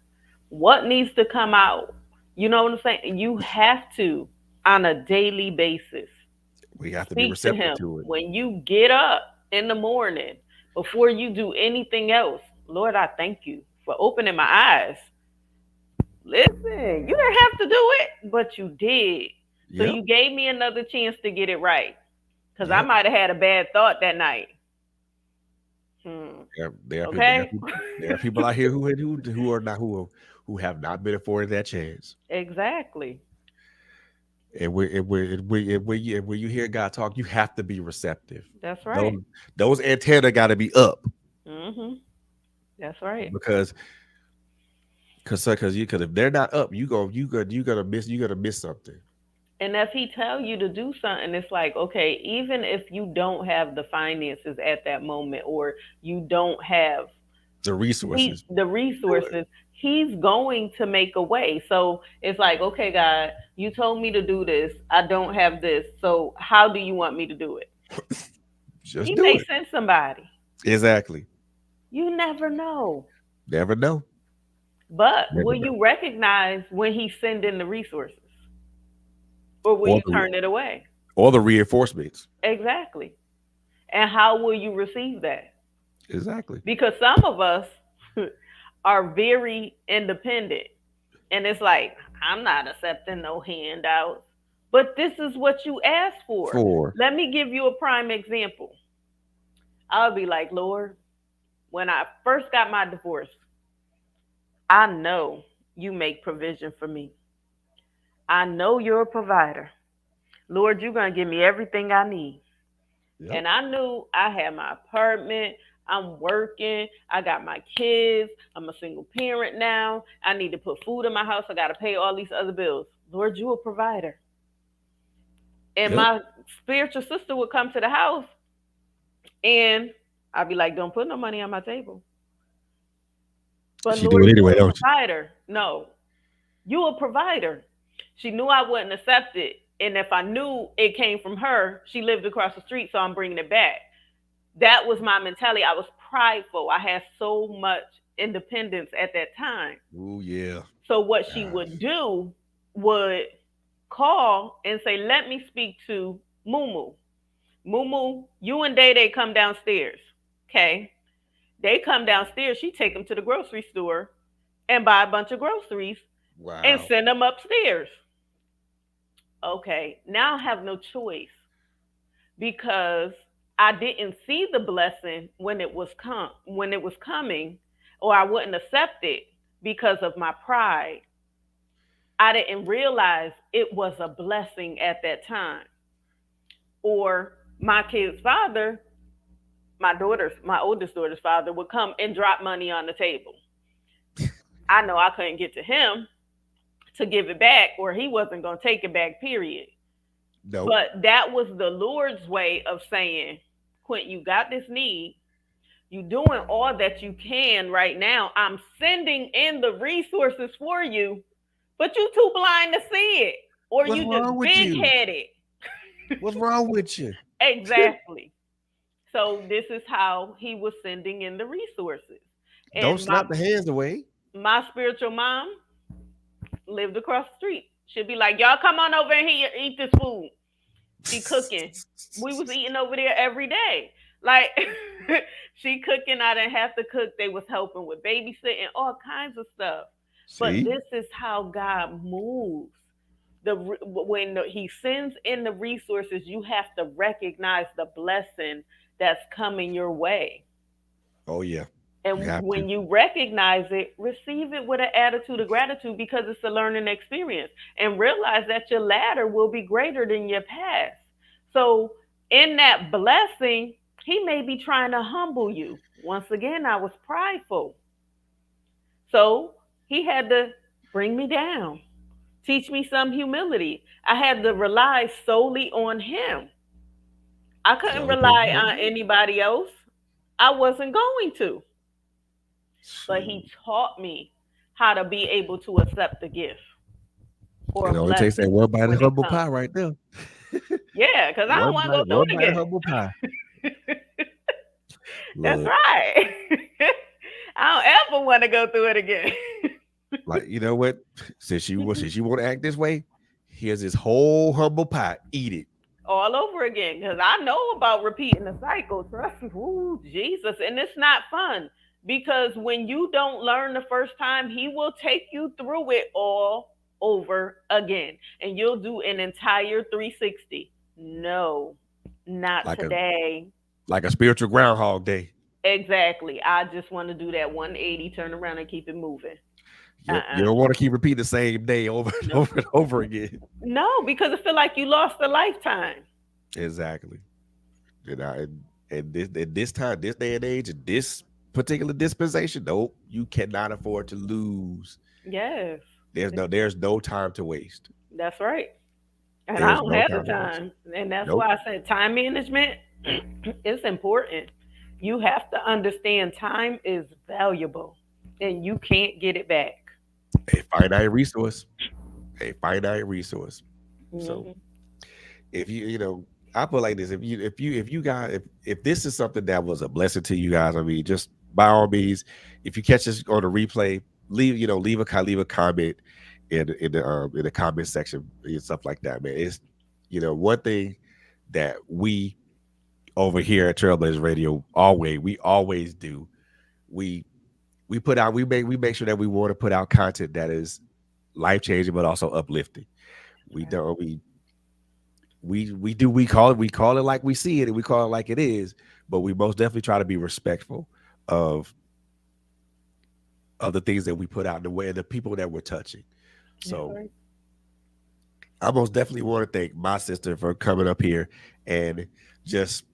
Speaker 2: What needs to come out? You know what I'm saying? You have to, on a daily basis,
Speaker 1: We have to be
Speaker 2: speak to
Speaker 1: receptive
Speaker 2: Him
Speaker 1: to it.
Speaker 2: when you get up in the morning before you do anything else. Lord, I thank you for opening my eyes. Listen, you didn't have to do it, but you did. So
Speaker 1: Yep.
Speaker 2: you gave me another chance to get it right because I
Speaker 1: Yep.
Speaker 2: might have had a bad thought that night. Hmm. Okay?
Speaker 1: There are people out here who are not who have not been afforded that chance.
Speaker 2: Exactly.
Speaker 1: And when you hear God talk, you have to be receptive.
Speaker 2: That's
Speaker 1: Those
Speaker 2: right.
Speaker 1: those antenna got to be up
Speaker 2: Mhm. That's right.
Speaker 1: because because if they're not up, you gonna miss something.
Speaker 2: And if he tell you to do something, it's like, okay, even if you don't have the finances at that moment or you don't have
Speaker 1: The resources.
Speaker 2: the
Speaker 1: Do it.
Speaker 2: resources, he's going to make a way. So it's like, okay, God, you told me to do this. I don't have this. So how do you want me to do it?
Speaker 1: Just
Speaker 2: He
Speaker 1: do
Speaker 2: may
Speaker 1: it.
Speaker 2: send somebody.
Speaker 1: Exactly.
Speaker 2: You never know.
Speaker 1: Never know.
Speaker 2: But
Speaker 1: Never
Speaker 2: will
Speaker 1: know.
Speaker 2: you recognize when he's sending the resources? Or will
Speaker 1: Or
Speaker 2: you
Speaker 1: the
Speaker 2: turn it away?
Speaker 1: or the reinforcements.
Speaker 2: Exactly. And how will you receive that?
Speaker 1: Exactly.
Speaker 2: Because some of us are very independent. And it's like, I'm not accepting no handouts. But this is what you asked for.
Speaker 1: For
Speaker 2: Let me give you a prime example. I'll be like, Lord, when I first got my divorce, I know you make provision for me. I know you're a provider. Lord, you're going to give me everything I need.
Speaker 1: yep.
Speaker 2: And I knew I had my apartment. I'm working. I got my kids. I'm a single parent now. I need to put food in my house. I got to pay all these other bills. Lord, you a provider. And
Speaker 1: Yep.
Speaker 2: my spiritual sister would come to the house and I'd be like, don't put no money on my table. But
Speaker 1: She do it
Speaker 2: Lord, you
Speaker 1: anyway,
Speaker 2: a
Speaker 1: don't
Speaker 2: provider. No, you a provider. She knew I wouldn't accept it. And if I knew it came from her, she lived across the street, so I'm bringing it back. That was my mentality. I was prideful. I had so much independence at that time.
Speaker 1: you? Oh yeah.
Speaker 2: So what she
Speaker 1: Ah,
Speaker 2: would do would call and say, "Let me speak to Mumu. Mumu, you and Day Day come downstairs." Okay, they come downstairs. She take them to the grocery store and buy a bunch of groceries and
Speaker 1: wow.
Speaker 2: send them upstairs. Okay, now I have no choice because I didn't see the blessing when it was coming, or I wouldn't accept it because of my pride. I didn't realize it was a blessing at that time. Or my kid's father, my oldest daughter's father, would come and drop money on the table. I know I couldn't get to him to give it back, or he wasn't going to take it back, period.
Speaker 1: Nope.
Speaker 2: But that was the Lord's way of saying, Quint, you got this need. You doing all that you can right now. I'm sending in the resources for you, but you too blind to see it. Or
Speaker 1: What's
Speaker 2: you just
Speaker 1: wrong with
Speaker 2: big
Speaker 1: you?
Speaker 2: headed.
Speaker 1: What's wrong with you?
Speaker 2: Exactly. So this is how he was sending in the resources.
Speaker 1: Don't
Speaker 2: And
Speaker 1: slap the hands away.
Speaker 2: my spiritual mom lived across the street. She'd be like, y'all come on over here, eat this food. She cooking. We was eating over there every day. Like she cooking, I didn't have to cook. They was helping with babysitting, all kinds of stuff. But
Speaker 1: See?
Speaker 2: this is how God moves. When He sends in the resources, you have to recognize the blessing that's coming your way.
Speaker 1: Oh yeah. You
Speaker 2: And
Speaker 1: have to.
Speaker 2: when you recognize it, receive it with an attitude of gratitude because it's a learning experience. And realize that your ladder will be greater than your past. So, in that blessing, he may be trying to humble you. Once again, I was prideful. So, he had to bring me down, teach me some humility. I had to rely solely on him. I
Speaker 1: It's the
Speaker 2: couldn't
Speaker 1: only person
Speaker 2: rely
Speaker 1: gonna
Speaker 2: on
Speaker 1: do
Speaker 2: anybody else. I wasn't going to. But
Speaker 1: it.
Speaker 2: he taught me how to be able to accept a gift or a
Speaker 1: It only takes that
Speaker 2: blessing
Speaker 1: one bite of
Speaker 2: when it
Speaker 1: humble
Speaker 2: comes.
Speaker 1: pie right there.
Speaker 2: Yeah, because I don't want to go through
Speaker 1: One
Speaker 2: it
Speaker 1: bite of
Speaker 2: again.
Speaker 1: humble pie.
Speaker 2: That's
Speaker 1: Look,
Speaker 2: right. I don't ever want to go through it again.
Speaker 1: like you know what? Since you want to act this way, here's this whole humble pie. Eat it.
Speaker 2: All over again because I know about repeating the cycle. Trust me, ooh, Jesus, and it's not fun because when you don't learn the first time, He will take you through it all over again, and you'll do an entire 360. No, not
Speaker 1: Like a
Speaker 2: today.
Speaker 1: like a spiritual groundhog day.
Speaker 2: Exactly. I just want to do that 180, turn around, and keep it moving.
Speaker 1: Yep. You
Speaker 2: Uh-uh.
Speaker 1: don't want to keep repeating the same day over and
Speaker 2: No,
Speaker 1: over and over again.
Speaker 2: no, because I feel like you lost a lifetime.
Speaker 1: Exactly. And at this time, this day and age, in this particular dispensation, nope, you cannot afford to lose.
Speaker 2: Yes,
Speaker 1: There's no time to waste.
Speaker 2: that's right. And I
Speaker 1: There's
Speaker 2: don't
Speaker 1: no
Speaker 2: have the
Speaker 1: time to waste.
Speaker 2: time. And that's
Speaker 1: Nope.
Speaker 2: why I said time management is important. You have to understand time is valuable and you can't get it back.
Speaker 1: A finite resource. A finite resource. So
Speaker 2: Hmm.
Speaker 1: if I put it like this: if you guys if this is something that was a blessing to you guys, I mean, just by all means, if you catch this on the replay, leave a comment in the comment section and stuff like that, man. It's one thing that we over here at Trailblazers Radio. We always do. We put out we make sure that we want to put out content that is life changing but also uplifting. We
Speaker 2: Right.
Speaker 1: don't we call it like we see it and we call it like it is, but we most definitely try to be respectful of the things that we put out, the way the people that we're touching.
Speaker 2: That's
Speaker 1: So
Speaker 2: right.
Speaker 1: I most definitely want to thank my sister for coming up here and just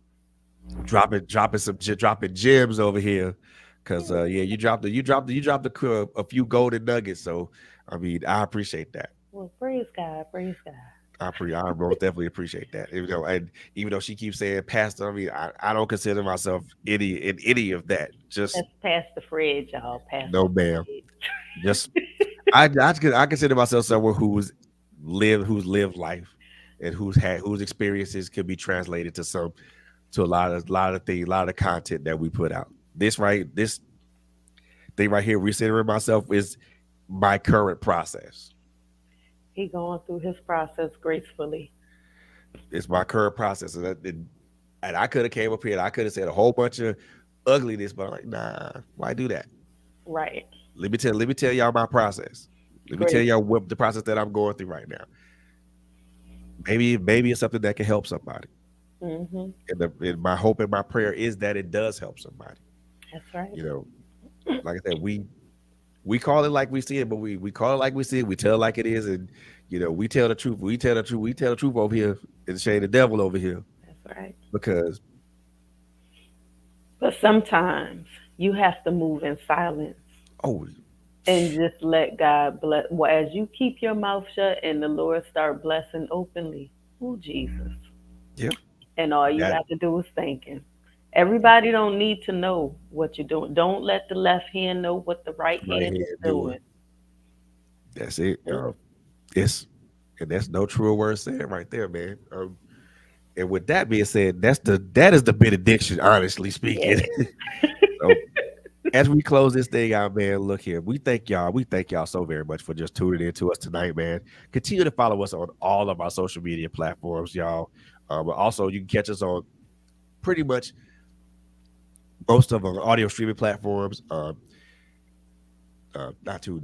Speaker 1: dropping gems over here. Cause yeah, you dropped a few golden nuggets. So I mean, I appreciate that.
Speaker 2: Well, praise God. Praise God.
Speaker 1: I most definitely appreciate that. Even though she keeps saying pastor, I mean, I don't consider myself any of that. Just
Speaker 2: That's Pastor Fred, y'all.
Speaker 1: no,
Speaker 2: Pastor
Speaker 1: ma'am.
Speaker 2: Fred.
Speaker 1: Just I consider myself someone who's lived life and whose experiences could be translated to a lot of things, a lot of content that we put out. This thing right here, recentering myself, is my current process.
Speaker 2: He going through his process gracefully.
Speaker 1: It's my current process, and I could have came up here and I could have said a whole bunch of ugliness, but I'm like, nah, why do that?
Speaker 2: Right.
Speaker 1: Let me tell y'all my process. Let me tell
Speaker 2: Grace.
Speaker 1: y'all what the process that I'm going through right now. Maybe it's something that can help somebody.
Speaker 2: Mm-hmm.
Speaker 1: And my hope and my prayer is that it does help somebody.
Speaker 2: That's right.
Speaker 1: You know, like I said, we call it like we see it, but we call it like we see it. We tell it like it is, and we tell the truth. We tell the truth. We tell the truth over here and shame the devil over here
Speaker 2: That's right.
Speaker 1: because
Speaker 2: But sometimes you have to move in silence
Speaker 1: oh
Speaker 2: and just let God bless. Well, as you keep your mouth shut and the Lord start blessing openly, oh Jesus,
Speaker 1: yeah,
Speaker 2: and all you
Speaker 1: that
Speaker 2: got to do is thank Him. Everybody don't need to know what you're doing. Don't let the left hand know what the right
Speaker 1: right
Speaker 2: hand
Speaker 1: here
Speaker 2: is
Speaker 1: doing.
Speaker 2: doing.
Speaker 1: That's it.
Speaker 2: Do it.
Speaker 1: It's and that's no truer word said right there, man. And with that being said, that is the benediction, honestly speaking.
Speaker 2: Yeah.
Speaker 1: So as we close this thing out, man, look here. We thank y'all. We thank y'all so very much for just tuning in to us tonight, man. Continue to follow us on all of our social media platforms, y'all. But also, you can catch us on pretty much most of our audio streaming platforms. Not too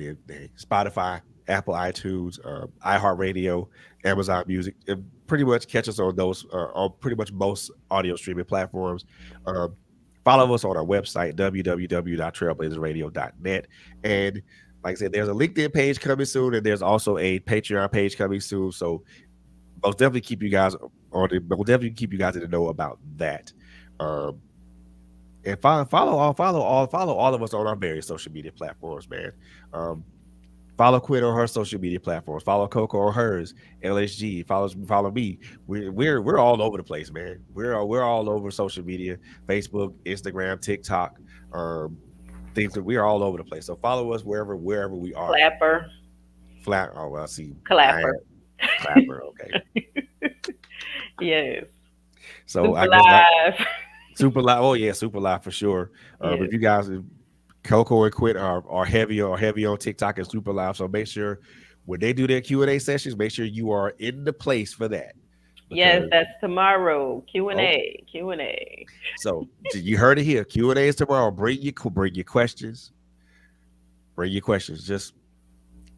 Speaker 1: Spotify, Apple iTunes, iHeartRadio, Amazon Music. And pretty much catch us on those on pretty much most audio streaming platforms. Um, Follow us on our website www.trailblazersradio.net. And like I said, there's a LinkedIn page coming soon, and there's also a Patreon page coming soon. So most definitely keep you guys we'll definitely keep you guys in the know about that. Um, and follow all of us on our various social media platforms, man. Um, Follow Quinn on her social media platforms. Follow Coco on hers. LSG. Follow me. We're all over the place, man. We're all over social media: Facebook, Instagram, TikTok. Um, Things that we're all over the place. So follow us wherever we are.
Speaker 2: Clapper.
Speaker 1: Flat. Oh, well, I see. I
Speaker 2: Clapper.
Speaker 1: am Clapper. Okay.
Speaker 2: Yes.
Speaker 1: So
Speaker 2: Super
Speaker 1: I guess like
Speaker 2: live.
Speaker 1: Super Live. Oh yeah, Super Live for sure.
Speaker 2: Yes.
Speaker 1: If you guys Coco and Quit are heavy on TikTok and Super Live. So make sure when they do their Q&A sessions, make sure you are in the place for that.
Speaker 2: Yes,
Speaker 1: Because
Speaker 2: that's tomorrow. Q and
Speaker 1: okay,
Speaker 2: A. Q and A.
Speaker 1: so you heard it here. Q&A is tomorrow. Bring your questions. Bring your questions. Just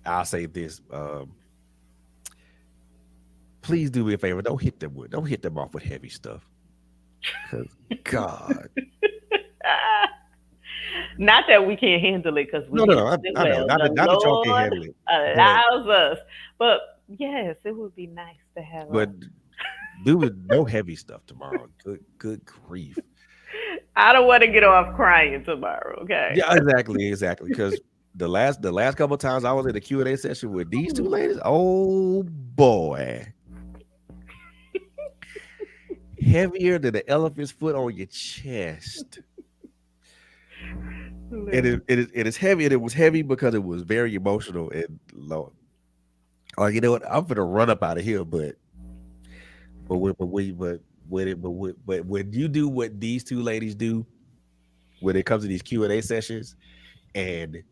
Speaker 1: I'll say this. Please do me a favor. Don't hit them off with heavy stuff. Because God.
Speaker 2: Ah, not that we can't handle it because we
Speaker 1: No, no,
Speaker 2: handle
Speaker 1: no.
Speaker 2: it
Speaker 1: I know.
Speaker 2: well. The
Speaker 1: Not that y'all can
Speaker 2: Lord
Speaker 1: handle it. But
Speaker 2: allows us. But yes, it would be nice to have
Speaker 1: but do with no heavy stuff tomorrow. Good grief.
Speaker 2: I don't want to get off crying tomorrow, okay?
Speaker 1: Yeah, exactly. Because the last couple of times I was in the Q&A session with these two ladies, oh boy, heavier than the elephant's foot on your chest. It is heavy, and it was heavy because it was very emotional and low. Oh, you know what? I'm gonna run up out of here, but we- but we but when you do what these two ladies do when it comes to these Q&A sessions, and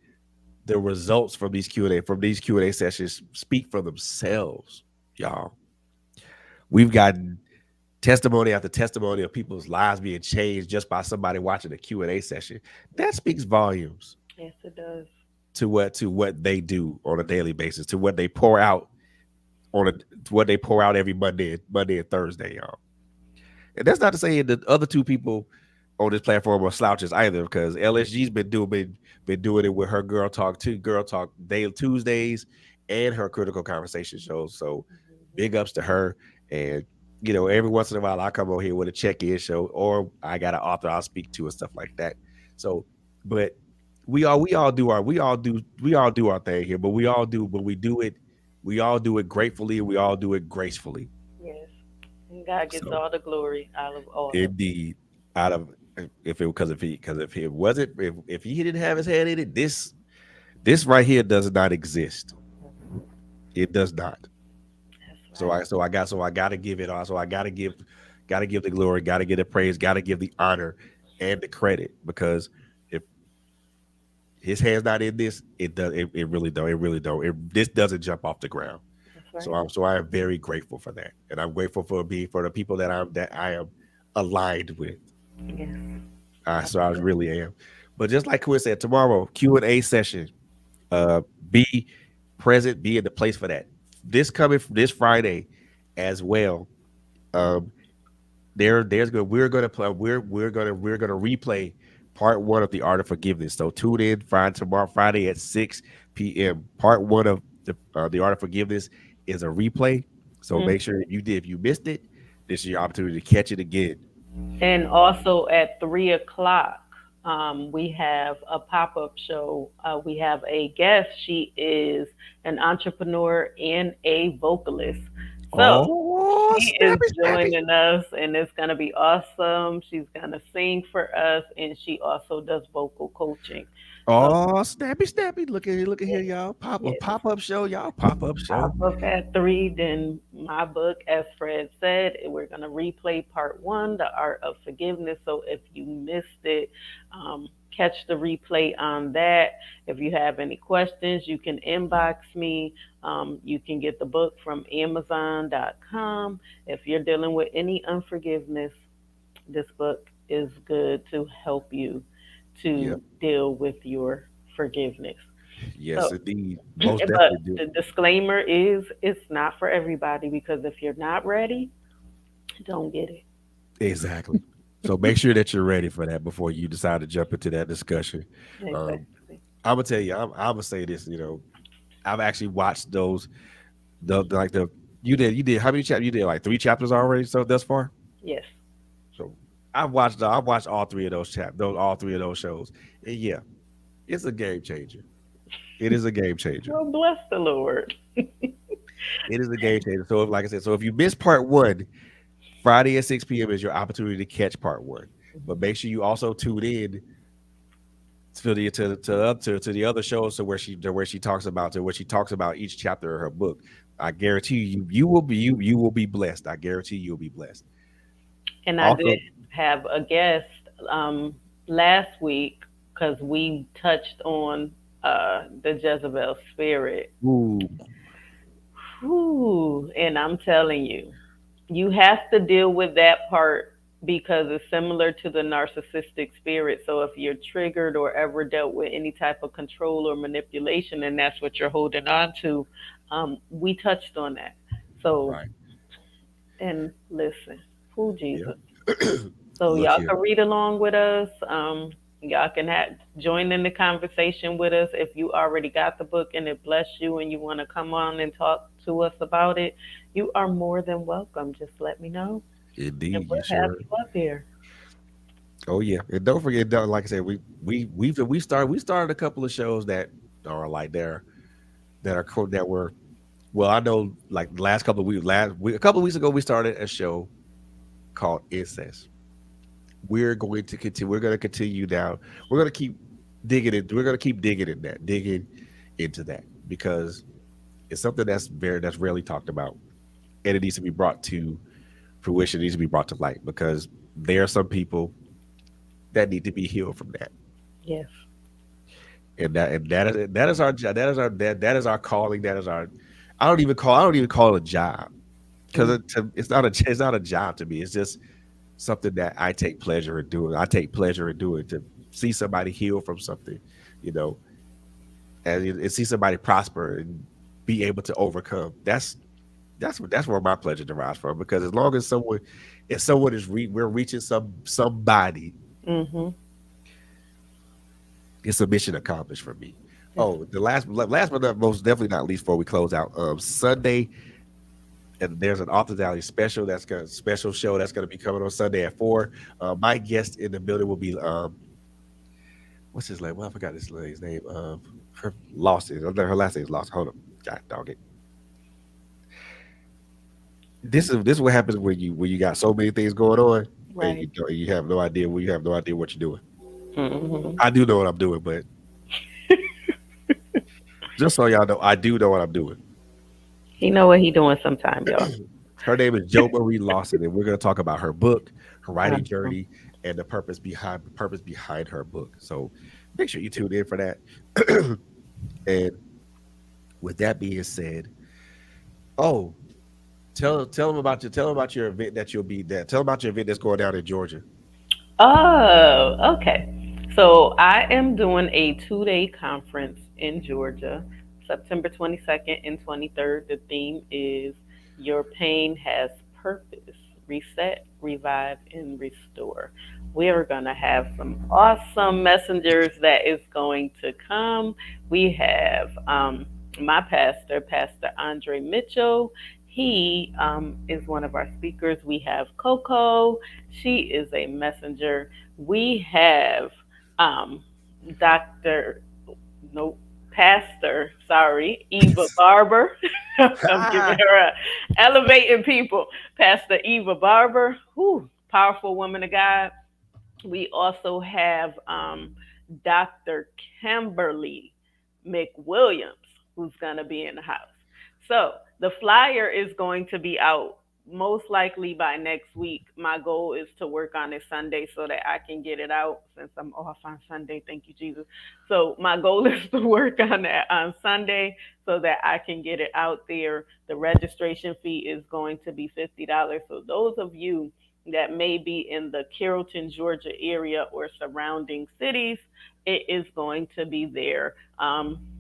Speaker 1: the results from these Q&A sessions speak for themselves, y'all. We've gotten testimony after testimony of people's lives being changed just by somebody watching a Q&A session, that speaks volumes
Speaker 2: Yes, it does.
Speaker 1: to what they do on a daily basis, to what they pour out on a to what they pour out every Monday and Thursday, y'all. And that's not to say the other two people on this platform are slouches either, because LSG's been doing it with her Girl Talk Daily Tuesdays and her Critical Conversation shows. So
Speaker 2: Mhm.
Speaker 1: big ups to her. And every once in a while I come over here with a check-in show, or I got an author I'll speak to and stuff like that. So, but we all do our thing here, but we all do it gratefully, we all do it gracefully.
Speaker 2: Yes. And God gets
Speaker 1: So
Speaker 2: all the glory out of all of it.
Speaker 1: indeed, out of if it because if it wasn't if he didn't have his hand in it, this right here does not exist. It does not.
Speaker 2: That's
Speaker 1: So
Speaker 2: right.
Speaker 1: I gotta give it all. So I gotta give the glory, gotta give the praise, gotta give the honor and the credit, because if his hand's not in this, it really don't. It really don't. This doesn't jump off the ground.
Speaker 2: That's
Speaker 1: So
Speaker 2: right.
Speaker 1: I am very grateful for that. And I'm grateful for the people that I am aligned with.
Speaker 2: Yes.
Speaker 1: So I
Speaker 2: Absolutely.
Speaker 1: really am. But just like Quinn said, tomorrow Q&A session. Uh, be present, be in the place for that. This Friday as well. Um, there's good. We're gonna play. We're gonna replay part one of the Art of Forgiveness. So tune in tomorrow Friday at 6 p.m. Part one of the Art of Forgiveness is a replay. So
Speaker 2: Mhm.
Speaker 1: make sure if you missed it, this is your opportunity to catch it again.
Speaker 2: And also at 3 o'clock, we have a pop up show. We have a guest. She is an entrepreneur and a vocalist. So
Speaker 1: Oh,
Speaker 2: she is
Speaker 1: snappy, snappy.
Speaker 2: joining us, and it's going to be awesome. She's going to sing for us, and she also does vocal coaching. So,
Speaker 1: Oh, snappy, snappy. Look at here,
Speaker 2: yes,
Speaker 1: y'all.
Speaker 2: yes.
Speaker 1: Pop up show, y'all. Pop up show.
Speaker 2: Pop up at 3. Then my book, as Fred said, we're going to replay part one, The Art of Forgiveness. So if you missed it, catch the replay on that. If you have any questions, you can inbox me. You can get the book from Amazon.com. If you're dealing with any unforgiveness, this book is good to help you to
Speaker 1: Yep.
Speaker 2: deal with your forgiveness.
Speaker 1: Yes,
Speaker 2: So
Speaker 1: indeed. Most
Speaker 2: but
Speaker 1: definitely do.
Speaker 2: the disclaimer is it's not for everybody, because if you're not ready, don't get it.
Speaker 1: Exactly. So make sure that you're ready for that before you decide to jump into that discussion. Um,
Speaker 2: Exactly.
Speaker 1: I'm gonna tell you, I'm gonna say this. I've actually watched those. Like the you did how many chapters? You did like 3 chapters already. So thus far.
Speaker 2: Yes.
Speaker 1: So I've watched all three of all three of those shows. And yeah, it's a game changer. It is a game changer.
Speaker 2: Well, bless the Lord.
Speaker 1: It is a game changer. So like I said, so if you missed part one, Friday at 6 p.m. is your opportunity to catch part one. But make sure you also tune in to the other shows, to where she talks about each chapter of her book. I guarantee you will be blessed. I guarantee you'll be blessed.
Speaker 2: And I did
Speaker 1: Also,
Speaker 2: have a guest um, last week, because we touched on the Jezebel spirit.
Speaker 1: ooh,
Speaker 2: Whew. And I'm telling you, you have to deal with that part, because it's similar to the narcissistic spirit. So if you're triggered or ever dealt with any type of control or manipulation, and that's what you're holding on to, we touched on that. So,
Speaker 1: right,
Speaker 2: and listen, who
Speaker 1: yeah.
Speaker 2: Jesus. So
Speaker 1: Look
Speaker 2: y'all
Speaker 1: here,
Speaker 2: can read along with us. Y'all can join in the conversation with us. If you already got the book and it blessed you and you want to come on and talk to us about it, you are more than welcome. Just let me know, and
Speaker 1: indeed, you
Speaker 2: we'll have
Speaker 1: sure.
Speaker 2: you up here.
Speaker 1: Oh yeah, and don't forget, like I said, we started a couple of shows that are like that were well. I know, like the last couple of weeks, a couple of weeks ago, we started a show called Incest. We're going to continue. We're going to continue down. We're going to keep digging it. We're going to keep digging into that, because it's something that's rarely talked about, and it needs to be brought to fruition. It needs to be brought to light, because there are some people that need to be healed from that,
Speaker 2: Yes.
Speaker 1: that is our that is our calling. That is our I don't even call it a job. because it's not a job to me. It's just something that I take pleasure in doing. I take pleasure in doing to see somebody heal from something, you know, and see somebody prosper and be able to overcome. That's where my pleasure derives from. Because as long as someone, if someone is we're reaching somebody,
Speaker 2: Mm-hmm.
Speaker 1: it's a mission accomplished for me.
Speaker 2: Yes.
Speaker 1: Oh, the last but not most definitely not least before we close out, Sunday, and there's an Authors Alley special show that's gonna be coming on Sunday at 4. My guest in the building will be what's his name? Well, I forgot this lady's name. Her lost it. Her last name is lost. Hold on, God dog it. This is what happens when you got so many things going on and
Speaker 2: Right.
Speaker 1: you have no idea what you're doing.
Speaker 2: Mm-hmm.
Speaker 1: I do know what I'm doing, but just so y'all know, I do know what I'm doing.
Speaker 2: He know what he doing sometime, y'all.
Speaker 1: Her name is Jo Marie Lawson, and we're going to talk about her book, her writing
Speaker 2: Uh-huh.
Speaker 1: journey, and the purpose behind her book. So make sure you tune in for that. And with that being said, oh, tell them about your event that you'll be there. Tell them about your event that's going down in Georgia.
Speaker 2: Oh, okay. So I am doing a 2-day conference in Georgia, September 22nd and 23rd. The theme is Your Pain Has Purpose: Reset, Revive, and Restore. We are going to have some awesome messengers that is going to come. We have my pastor, Pastor Andre Mitchell. He is one of our speakers. We have Coco. She is a messenger. We have um, Dr. No, Pastor, sorry, Eva Barber. I'm giving her a elevating people. Pastor Eva Barber, who powerful woman of God. We also have Dr. Kimberly McWilliams, who's going to be in the house. So the flyer is going to be out most likely by next week. My goal is to work on it Sunday so that I can get it out since I'm off on Sunday. Thank you, Jesus. So my goal is to work on that on Sunday so that I can get it out there. The registration fee is going to be $50. So those of you that may be in the Carrollton, Georgia area or surrounding cities, it is going to be there.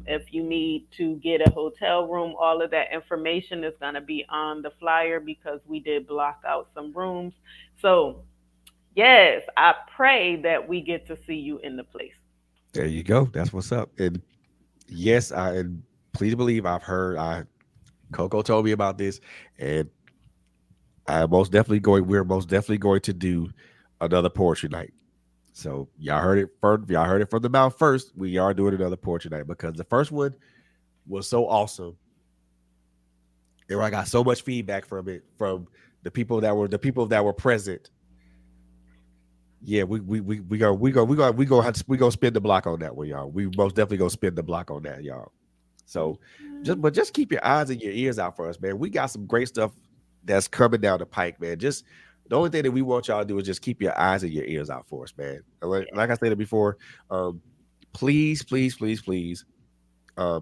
Speaker 2: If you need to get a hotel room, all of that information is going to be on the flyer because we did block out some rooms. So, yes, I pray that we get to see you in the place.
Speaker 1: There you go. That's what's up. And yes, and please believe I've heard. Coco told me about this, and we're most definitely going to do another poetry night. So y'all heard it from the mouth first. We are doing another poetry night because the first one was so awesome. And I got so much feedback from it from the people that were present. Yeah, we gonna spin the block on that one, y'all. We most definitely gonna spin the block on that, y'all. So just keep your eyes and your ears out for us, man. We got some great stuff that's coming down the pike, man. Just the only thing that we want y'all to do is just keep your eyes and your ears out for us, man. Like I said before, please, please, please, please,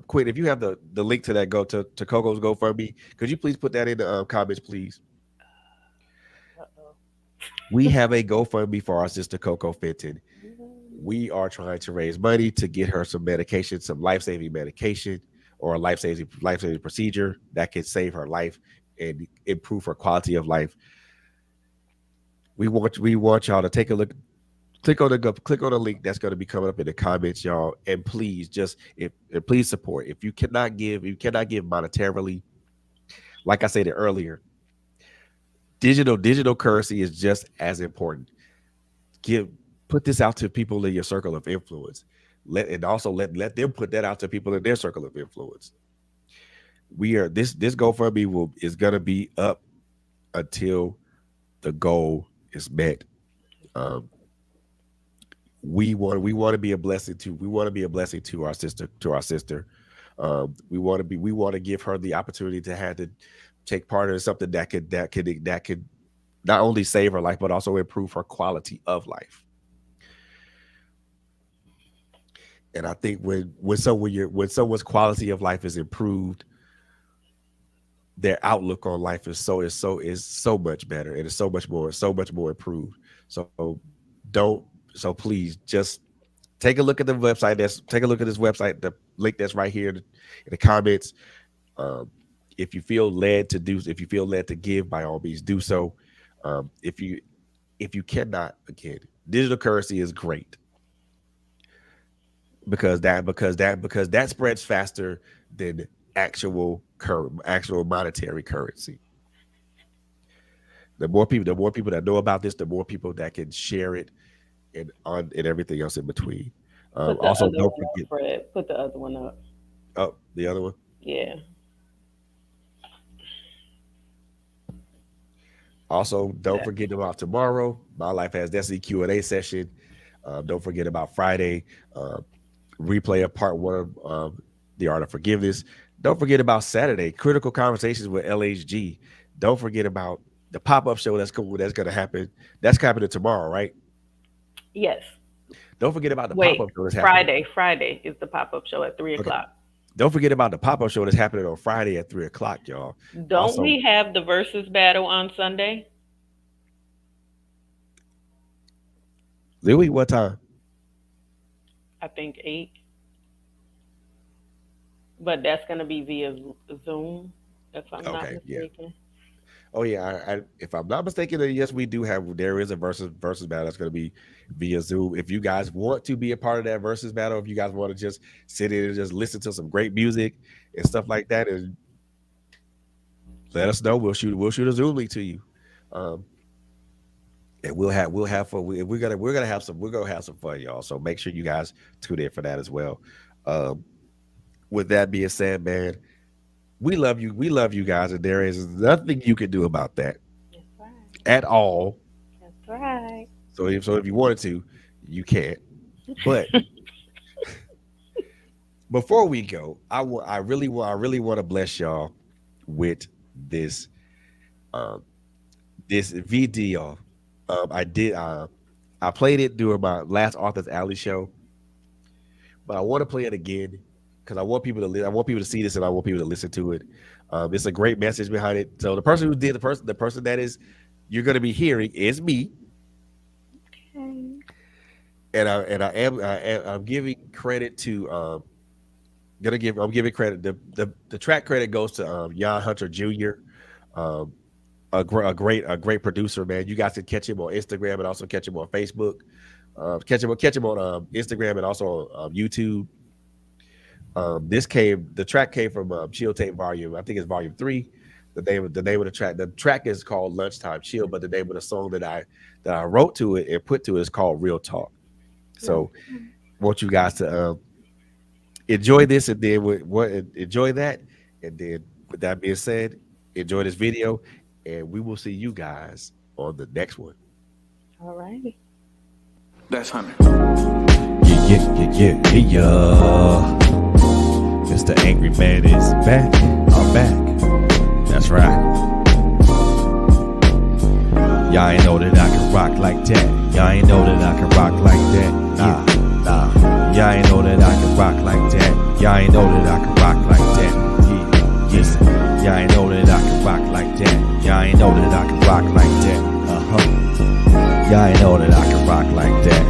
Speaker 1: Quinn, if you have the link to that, go to Coco's GoFundMe. Could you please put that in the comments, please?
Speaker 2: Uh-oh.
Speaker 1: We have a GoFundMe for our sister Coco Fenton. We are trying to raise money to get her some medication, some life saving medication, or a life saving procedure that can save her life and improve her quality of life. We want y'all to take a look. Click on the link that's going to be coming up in the comments, y'all. And please please support. If you cannot give monetarily, like I said earlier, digital currency is just as important. Give Put this out to people in your circle of influence. Let them put that out to people in their circle of influence. We are this GoFundMe is gonna be up until the goal is met. Um, we want to be a blessing to our sister. We want to give her the opportunity to have to take part in something that could not only save her life but also improve her quality of life. And I think when someone's quality of life is improved, their outlook on life is so much better, and it's so much more improved. So don't so please just take a look at the website. Take a look at this website, the link that's right here in the comments. Um, if you feel led to do, if you feel led to give, by all means do so. If you cannot, again, digital currency is great because that spreads faster than actual monetary currency. The more people that know about this, the more people that can share it, and everything else in between. Also, don't forget.
Speaker 2: Fred, put the other one up.
Speaker 1: Oh, the other one.
Speaker 2: Yeah.
Speaker 1: Also, don't forget about tomorrow, My Life Has Destiny Q&A session. Don't forget about Friday, replay of part 1 of The Art of Forgiveness. Don't forget about Saturday, Critical Conversations with LHG. Don't forget about the pop-up show that's going to happen. That's happening tomorrow, right?
Speaker 2: Yes.
Speaker 1: Don't forget about the pop-up show that's
Speaker 2: happening. Friday is the pop-up show at 3 o'clock.
Speaker 1: Okay. Don't forget about the pop-up show that's happening on Friday at 3 o'clock, y'all.
Speaker 2: Don't we have the versus battle on Sunday?
Speaker 1: Do we? What time?
Speaker 2: I think 8. But that's going to be via Zoom, if I'm not mistaken.
Speaker 1: Yeah. Oh yeah, if I'm not mistaken, then yes, there is a versus battle that's going to be via Zoom. If you guys want to be a part of that versus battle, if you guys want to just sit in and just listen to some great music and stuff like that, and let us know. We'll shoot a Zoom link to you, and we'll have fun. We're gonna have some fun, y'all. So make sure you guys tune in for that as well. With that being said, man, we love you guys, and there is nothing you can do about that.
Speaker 2: That's right.
Speaker 1: At all.
Speaker 2: That's right.
Speaker 1: So if you wanted to, you can't. But before we go, I really want to bless y'all with this this video. I played it during my last Authors Alley show, but I want to play it again because I want people to see this, and I want people to listen to it. It's a great message behind it. So the person who did the person that is you're going to be hearing is me. Okay. And I'm giving credit to I'm giving credit. The track credit goes to Jan Hunter Jr. A great producer, man. You guys can catch him on Instagram and also catch him on Facebook. Catch him on Instagram and also on YouTube. The track came from Chill Tape Volume. I think it's Volume 3. The name of the track. The track is called Lunchtime Chill, but the name of the song that I wrote to it and put to it is called Real Talk. So, want you guys to enjoy this, and then enjoy that, and then with that being said, enjoy this video, and we will see you guys on the next one.
Speaker 2: All right.
Speaker 3: That's Hunter.
Speaker 4: Yeah. Mr. Angry Man is back. I'm back. That's right. Y'all ain't know that I can rock like that. Y'all ain't know that I can rock like that. Nah. Y'all ain't know that I can rock like that. Y'all ain't know that I can rock like that. Yeah. Listen. Y'all ain't know that I can rock like that. Y'all ain't know that I can rock like that. Y'all ain't know that I can rock like that.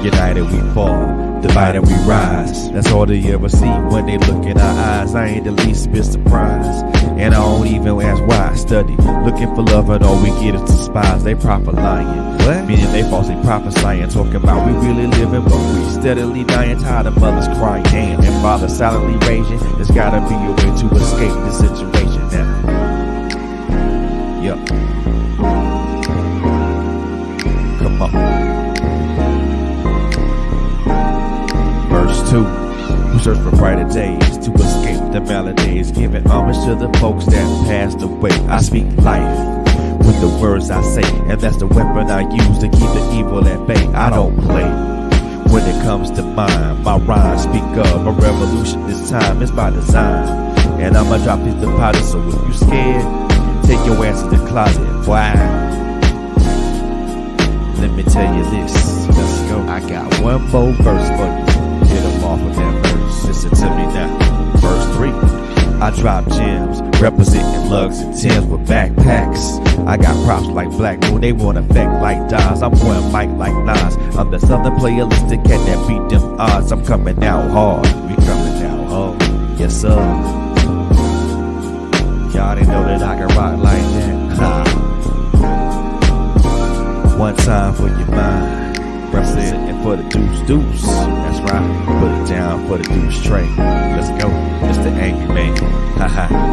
Speaker 4: United we fall, divided we rise. That's all they ever see when they look in our eyes. I ain't the least bit surprised, and I don't even ask why I study. Looking for love and all we get is despise. They proper lying, what? Meaning they falsely prophesying, talking about we really living, but we steadily dying. Tired of mothers crying and fathers silently raging. There's gotta be a way to escape this situation now. Yup. Come on. Verse 2. We search for brighter days to escape the maladies, giving homage to the folks that passed away. I speak life with the words I say, and that's the weapon I use to keep the evil at bay. I don't play when it comes to mine. My rhymes speak of a revolution this time. It's by design, and I'ma drop these deposits. So if you scared, take your ass to the closet. Why? Let me tell you this. Let's go. I got one more verse for you. Get them off of that verse. Listen to me now. Verse 3. I drop gems, representing lugs and Timbs with backpacks. I got props like Black Moon, they want effect like Dons. I'm pouring mic like Nas. I'm the southern playalistic cat that beat them odds. I'm coming out hard, we coming out hard. Yes sir. Y'all didn't know that I can rock like that. Ha. One time for your mind, representing for the deuce. That's right, put it down for the deuce tray. Let's go, Mr. Angry Man. Ha ha.